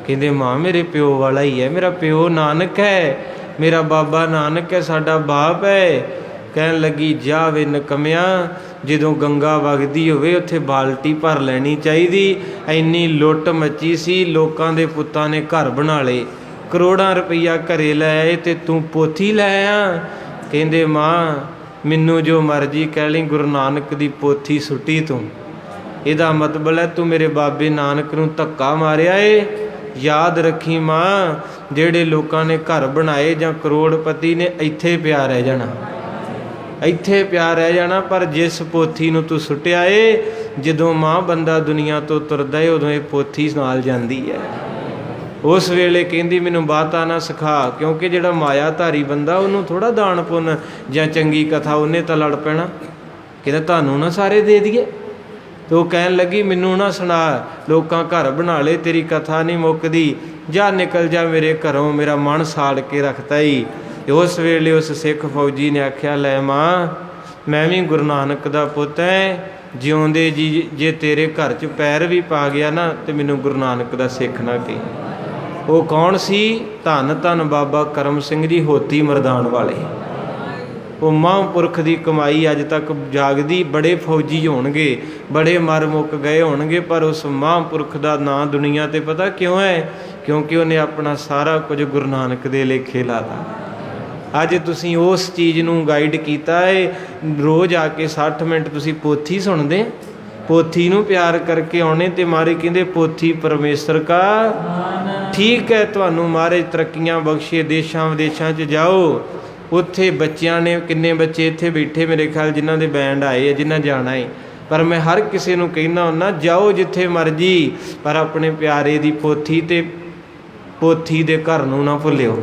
ਕਹਿੰਦੇ ਮਾਂ ਮੇਰੇ ਪਿਓ ਵਾਲਾ ਹੀ ਹੈ, ਮੇਰਾ ਪਿਓ ਨਾਨਕ ਹੈ, ਮੇਰਾ ਬਾਬਾ ਨਾਨਕ ਹੈ, ਸਾਡਾ ਬਾਪ ਹੈ। ਕਹਿਣ ਲੱਗੀ ਜਾ ਵੇ ਨਕਮਿਆ, ਜਦੋਂ ਗੰਗਾ ਵਗਦੀ ਹੋਵੇ ਉੱਥੇ ਬਾਲਟੀ ਭਰ ਲੈਣੀ ਚਾਹੀਦੀ। ਇੰਨੀ ਲੁੱਟ ਮੱਚੀ ਸੀ, ਲੋਕਾਂ ਦੇ ਪੁੱਤਾਂ ਨੇ ਘਰ ਬਣਾ ਲਏ, ਕਰੋੜਾਂ ਰੁਪਈਆ ਘਰੇ ਲੈ ਆਏ, ਤੇ ਤੂੰ ਪੋਥੀ ਲੈ ਆ। ਕਹਿੰਦੇ ਮਾਂ ਮੈਨੂੰ ਜੋ ਮਰਜ਼ੀ ਕਹਿ ਲਈ, ਗੁਰੂ ਨਾਨਕ ਦੀ ਪੋਥੀ ਸੁੱਟੀ ਤੂੰ, ਇਹਦਾ ਮਤਲਬ ਹੈ ਤੂੰ ਮੇਰੇ ਬਾਬੇ ਨਾਨਕ ਨੂੰ ਧੱਕਾ ਮਾਰਿਆ ਏ। ਯਾਦ ਰੱਖੀ ਮਾਂ, ਜਿਹੜੇ ਲੋਕਾਂ ਨੇ ਘਰ ਬਣਾਏ ਜਾਂ ਕਰੋੜਪਤੀ ਨੇ, ਇੱਥੇ ਪਿਆ ਰਹਿ ਜਾਣਾ, ਇੱਥੇ ਪਿਆ ਰਹਿ ਜਾਣਾ। ਪਰ ਜਿਸ ਪੋਥੀ ਨੂੰ ਤੂੰ ਸੁੱਟਿਆ ਏ, ਜਦੋਂ ਮਾਂ ਬੰਦਾ ਦੁਨੀਆ ਤੋਂ ਤੁਰਦਾ ਏ, ਉਦੋਂ ਇਹ ਪੋਥੀ ਨਾਲ ਜਾਂਦੀ ਹੈ। ਉਸ ਵੇਲੇ ਕਹਿੰਦੀ ਮੈਨੂੰ ਬਾਤਾਂ ਨਾ ਸਿਖਾ, ਕਿਉਂਕਿ ਜਿਹੜਾ ਮਾਇਆਧਾਰੀ ਬੰਦਾ ਉਹਨੂੰ ਥੋੜ੍ਹਾ ਦਾਨ ਪੁੰਨ ਜਾਂ ਚੰਗੀ ਕਥਾ ਉਹਨੇ ਤਾਂ ਲੜ ਪੈਣਾ। ਕਹਿੰਦਾ ਤੁਹਾਨੂੰ ਨਾ ਸਾਰੇ ਦੇ ਦਈਏ। ਤੇ ਉਹ ਕਹਿਣ ਲੱਗੀ ਮੈਨੂੰ ਨਾ ਸੁਣਾ, ਲੋਕਾਂ ਘਰ ਬਣਾ ਲਏ, ਤੇਰੀ ਕਥਾ ਨਹੀਂ ਮੁੱਕਦੀ, ਜਾ ਨਿਕਲ ਜਾ ਮੇਰੇ ਘਰੋਂ, ਮੇਰਾ ਮਨ ਸਾੜ ਕੇ ਰੱਖਤਾ ਹੀ। ਉਸ ਵੇਲੇ ਉਸ ਸਿੱਖ ਫੌਜੀ ਨੇ ਆਖਿਆ ਲੈ ਮਾਂ, ਮੈਂ ਵੀ ਗੁਰੂ ਨਾਨਕ ਦਾ ਪੁੱਤ ਹੈ, ਜਿਉਂਦੇ ਜੀ ਜੇ ਤੇਰੇ ਘਰ 'ਚ ਪੈਰ ਵੀ ਪਾ ਗਿਆ ਨਾ ਤੇ ਮੈਨੂੰ ਗੁਰੂ ਨਾਨਕ ਦਾ ਸਿੱਖ ਨਾ ਕਹੀ। ਉਹ ਕੌਣ ਸੀ? ਧੰਨ ਧੰਨ ਬਾਬਾ ਕਰਮ ਸਿੰਘ ਜੀ, ਹੋਤੀ ਮਰਦਾਨ ਵਾਲੇ। ਉਹ ਮਹਾਂਪੁਰਖ ਦੀ ਕਮਾਈ ਅੱਜ ਤੱਕ ਜਾਗਦੀ। ਬੜੇ ਫੌਜੀ ਹੋਣਗੇ, ਬੜੇ ਮਰ ਮੁੱਕ ਗਏ ਹੋਣਗੇ, ਪਰ ਉਸ ਮਹਾਂਪੁਰਖ ਦਾ ਨਾਂ ਦੁਨੀਆ 'ਤੇ ਪਤਾ ਕਿਉਂ ਹੈ? ਕਿਉਂਕਿ ਉਹਨੇ ਆਪਣਾ ਸਾਰਾ ਕੁਝ ਗੁਰੂ ਨਾਨਕ ਦੇ ਲੇਖੇ ਲਾਤਾ। ਅੱਜ ਤੁਸੀਂ ਉਸ ਚੀਜ਼ ਨੂੰ ਗਾਈਡ ਕੀਤਾ ਹੈ। ਰੋਜ਼ ਆ ਕੇ 60 ਮਿੰਟ ਤੁਸੀਂ ਪੋਥੀ ਸੁਣਦੇ, ਪੋਥੀ ਨੂੰ ਪਿਆਰ ਕਰਕੇ ਆਉਣੇ, ਤੇ ਮਾਰੇ ਕਹਿੰਦੇ ਪੋਥੀ ਪਰਮੇਸ਼ਰ ਕਾ। ਠੀਕ ਹੈ, ਤੁਹਾਨੂੰ ਮਹਾਰਾਜ ਤਰੱਕੀਆਂ ਬਖਸ਼ੇ, ਦੇਸ਼ਾਂ ਵਿਦੇਸ਼ਾਂ 'ਚ ਜਾਓ, ਉੱਥੇ ਬੱਚਿਆਂ ਨੇ, ਕਿੰਨੇ ਬੱਚੇ ਇੱਥੇ ਬੈਠੇ ਮੇਰੇ ਖਿਆਲ ਜਿਨ੍ਹਾਂ ਦੇ ਬੈਂਡ ਆਏ ਆ, ਜਿਨ੍ਹਾਂ ਜਾਣਾ ਹੈ। ਪਰ ਮੈਂ ਹਰ ਕਿਸੇ ਨੂੰ ਕਹਿੰਦਾ ਹੁੰਦਾ, ਜਾਓ ਜਿੱਥੇ ਮਰਜ਼ੀ, ਪਰ ਆਪਣੇ ਪਿਆਰੇ ਦੀ ਪੋਥੀ ਤੇ ਪੋਥੀ ਦੇ ਘਰ ਨੂੰ ਨਾ ਭੁੱਲਿਓ।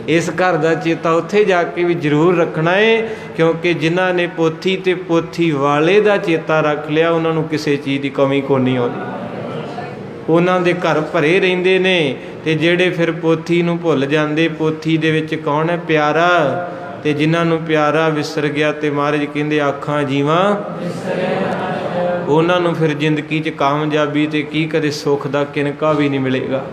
ਇਸ ਘਰ ਦਾ ਚੇਤਾ ਉੱਥੇ ਜਾ ਕੇ ਵੀ ਜ਼ਰੂਰ ਰੱਖਣਾ ਹੈ, ਕਿਉਂਕਿ ਜਿਨ੍ਹਾਂ ਨੇ ਪੋਥੀ ਤੇ ਪੋਥੀ ਵਾਲੇ ਦਾ ਚੇਤਾ ਰੱਖ ਲਿਆ, ਉਹਨਾਂ ਨੂੰ ਕਿਸੇ ਚੀਜ਼ ਦੀ ਕਮੀ ਕੋਈ ਨਹੀਂ ਆਉਂਦੀ, ਉਹਨਾਂ ਦੇ ਘਰ ਭਰੇ ਰਹਿੰਦੇ ਨੇ। ਤੇ ਜਿਹੜੇ ਫਿਰ ਪੋਥੀ ਨੂੰ ਭੁੱਲ ਜਾਂਦੇ, ਪੋਥੀ ਦੇ ਵਿੱਚ ਕੌਣ ਹੈ? ਪਿਆਰਾ। ਤੇ ਜਿਨ੍ਹਾਂ ਨੂੰ ਪਿਆਰਾ ਵਿਸਰ ਗਿਆ, ਤੇ ਮਹਾਰਾਜ ਕਹਿੰਦੇ ਆਖਾਂ ਜੀਵਾਂ, ਉਹਨਾਂ ਨੂੰ ਫਿਰ ਜ਼ਿੰਦਗੀ 'ਚ ਕਾਮਯਾਬੀ ਤੇ ਕੀ ਕਦੇ ਸੁੱਖ ਦਾ ਕਿਨਕਾ ਵੀ ਨਹੀਂ ਮਿਲੇਗਾ।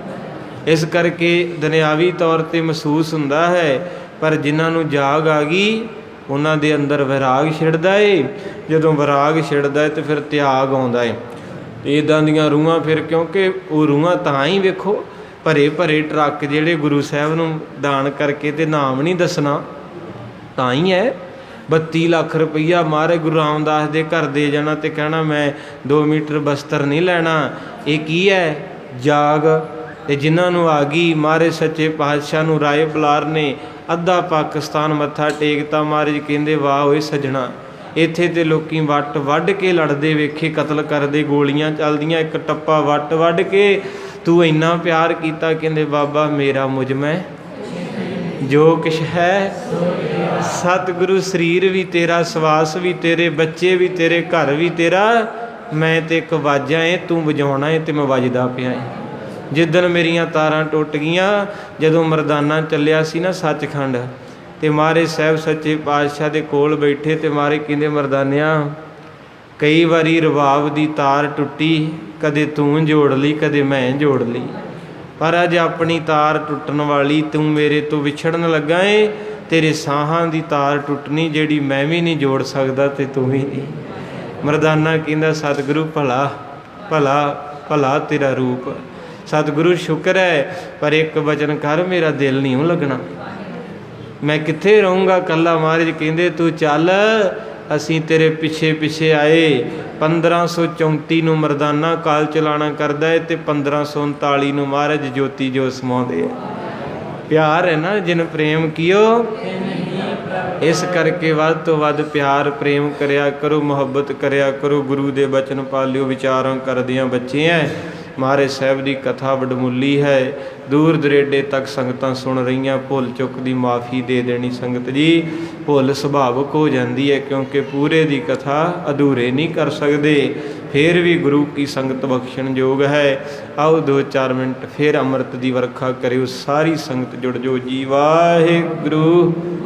ਇਸ ਕਰਕੇ ਦੁਨਿਆਵੀ ਤੌਰ 'ਤੇ ਮਹਿਸੂਸ ਹੁੰਦਾ ਹੈ, ਪਰ ਜਿਨ੍ਹਾਂ ਨੂੰ ਜਾਗ ਆ ਗਈ, ਉਹਨਾਂ ਦੇ ਅੰਦਰ ਵਿਰਾਗ ਛਿੜਦਾ ਏ। ਜਦੋਂ ਵਿਰਾਗ ਛਿੜਦਾ ਹੈ ਤੇ ਫਿਰ ਤਿਆਗ ਆਉਂਦਾ ਏ। ਤੇ ਇੱਦਾਂ ਦੀਆਂ ਰੂਹਾਂ ਫਿਰ, ਕਿਉਂਕਿ ਉਹ ਰੂਹਾਂ ਤਾਂ ਹੀ ਵੇਖੋ ਭਰੇ ਭਰੇ ਟਰੱਕ ਜਿਹੜੇ ਗੁਰੂ ਸਾਹਿਬ ਨੂੰ ਦਾਨ ਕਰਕੇ, ਤੇ ਨਾਮ ਨਹੀਂ ਦੱਸਣਾ, ਤਾਂ ਹੀ ਹੈ। 32 ਲੱਖ ਰੁਪਈਆ ਮਹਾਰਾਜ ਗੁਰੂ ਰਾਮਦਾਸ ਦੇ ਘਰ ਦੇ ਜਾਣਾ ਤੇ ਕਹਿਣਾ ਮੈਂ 2 ਮੀਟਰ ਬਸਤਰ ਨਹੀਂ ਲੈਣਾ। ਇਹ ਕੀ ਹੈ? ਜਾਗ। ਤੇ ਜਿਨ੍ਹਾਂ ਨੂੰ ਆ ਗਈ, ਮਹਾਰਾਜ ਸੱਚੇ ਪਾਤਸ਼ਾਹ ਨੂੰ ਰਾਏ ਬਲਾਰ ਨੇ ਅੱਧਾ ਪਾਕਿਸਤਾਨ ਮੱਥਾ ਟੇਕਤਾ। ਮਹਾਰਾਜ ਕਹਿੰਦੇ ਵਾਹ ਓਏ ਸੱਜਣਾ, ਇੱਥੇ ਤੇ ਲੋਕੀ ਵੱਟ ਵੱਢ ਕੇ ਲੜਦੇ ਵੇਖੇ, ਕਤਲ ਕਰਦੇ, ਗੋਲੀਆਂ ਚੱਲਦੀਆਂ, ਇੱਕ ਟੱਪਾ ਵੱਟ ਵੱਢ ਕੇ, ਤੂੰ ਇੰਨਾ ਪਿਆਰ ਕੀਤਾ। ਕਹਿੰਦੇ ਬਾਬਾ ਮੇਰਾ ਮੁਝ ਮੈਂ ਜੋ ਕਿਛ ਹੈ ਸਤਿਗੁਰੂ, ਸਰੀਰ ਵੀ ਤੇਰਾ, ਸਵਾਸ ਵੀ ਤੇਰੇ, ਬੱਚੇ ਵੀ ਤੇਰੇ, ਘਰ ਵੀ ਤੇਰਾ, ਮੈਂ ਤੇ ਇੱਕ ਵਾਜਾ ਏ, ਤੂੰ ਵਜਾਉਣਾ ਏ ਤੇ ਮੈਂ ਵੱਜਦਾ ਪਿਆ ਏ। ਜਿੱਦਣ ਮੇਰੀਆਂ ਤਾਰਾਂ ਟੁੱਟ ਗਈਆਂ, ਜਦੋਂ ਮਰਦਾਨਾ ਚੱਲਿਆ ਸੀ ਨਾ ਸੱਚਖੰਡ, ਤੇ ਮਹਾਰਾਜ ਸਾਹਿਬ ਸੱਚੇ ਪਾਤਸ਼ਾਹ ਦੇ ਕੋਲ ਬੈਠੇ, ਤੇ ਮਹਾਰਾਜ ਕਹਿੰਦੇ ਮਰਦਾਨਿਆਂ, ਕਈ ਵਾਰੀ ਰਬਾਬ ਦੀ ਤਾਰ ਟੁੱਟੀ, ਕਦੇ ਤੂੰ ਜੋੜ ਲਈ, ਕਦੇ ਮੈਂ ਜੋੜ ਲਈ, ਪਰ ਅੱਜ ਆਪਣੀ ਤਾਰ ਟੁੱਟਣ ਵਾਲੀ, ਤੂੰ ਮੇਰੇ ਤੋਂ ਵਿਛੜਨ ਲੱਗਾ ਏ। ਤੇਰੇ ਸਾਹਾਂ ਦੀ ਤਾਰ ਟੁੱਟਣੀ, ਜਿਹੜੀ ਮੈਂ ਵੀ ਨਹੀਂ ਜੋੜ ਸਕਦਾ ਤੇ ਤੂੰ ਵੀ ਨਹੀਂ। ਮਰਦਾਨਾ ਕਹਿੰਦਾ ਸਤਿਗੁਰੂ ਭਲਾ ਭਲਾ ਭਲਾ ਤੇਰਾ ਰੂਪ। ਸਤਿਗੁਰੂ ਸ਼ੁਕਰ ਹੈ, ਪਰ ਇੱਕ ਵਚਨ ਕਰ, ਮੇਰਾ ਦਿਲ ਨਹੀਂ ਲੱਗਣਾ, ਮੈਂ ਕਿੱਥੇ ਰਹੂੰਗਾ ਇਕੱਲਾ। ਮਹਾਰਾਜ ਕਹਿੰਦੇ ਤੂੰ ਚੱਲ, ਅਸੀਂ ਤੇਰੇ ਪਿੱਛੇ ਪਿੱਛੇ ਆਏ। 1534 ਨੂੰ ਮਰਦਾਨਾ ਕਾਲ ਚਲਾਣਾ ਕਰਦਾ ਹੈ, ਤੇ 1539 ਨੂੰ ਮਹਾਰਾਜ ਜੋਤੀ ਜੋਤ ਸਮਾਉਂਦੇ ਆ। ਪਿਆਰ ਹੈ ਨਾ, ਜਿਨ ਪ੍ਰੇਮ ਕੀਓ। ਇਸ ਕਰਕੇ ਵੱਧ ਤੋਂ ਵੱਧ ਪਿਆਰ ਪ੍ਰੇਮ ਕਰਿਆ ਕਰੋ, ਮੁਹੱਬਤ ਕਰਿਆ ਕਰੋ, ਗੁਰੂ ਦੇ ਬਚਨ ਪਾਲਿਓ। ਵਿਚਾਰਾਂ ਕਰਦਿਆਂ ਬੱਚੇ ਹੈ, ਮਹਾਰਾਜ ਸਾਹਿਬ ਦੀ ਕਥਾ ਵਡਮੁੱਲੀ ਹੈ, ਦੂਰ ਦੁਰੇਡੇ ਤੱਕ ਸੰਗਤਾਂ ਸੁਣ ਰਹੀਆਂ। ਭੁੱਲ ਚੁੱਕ ਦੀ ਮਾਫੀ ਦੇ ਦੇਣੀ ਸੰਗਤ ਜੀ। ਭੁੱਲ ਸੁਭਾਵਿਕ ਹੋ ਜਾਂਦੀ ਹੈ, ਕਿਉਂਕਿ ਪੂਰੇ ਦੀ ਕਥਾ ਅਧੂਰੇ ਨਹੀਂ ਕਰ ਸਕਦੇ, ਫਿਰ ਵੀ ਗੁਰੂ ਕੀ ਸੰਗਤ ਬਖਸ਼ਣ ਯੋਗ ਹੈ। ਆਓ 2-4 ਮਿੰਟ ਫਿਰ ਅੰਮ੍ਰਿਤ ਦੀ ਵਰਖਾ ਕਰਿਓ, ਸਾਰੀ ਸੰਗਤ ਜੁੜ ਜੋ ਜੀ। ਵਾਹਿਗੁਰੂ।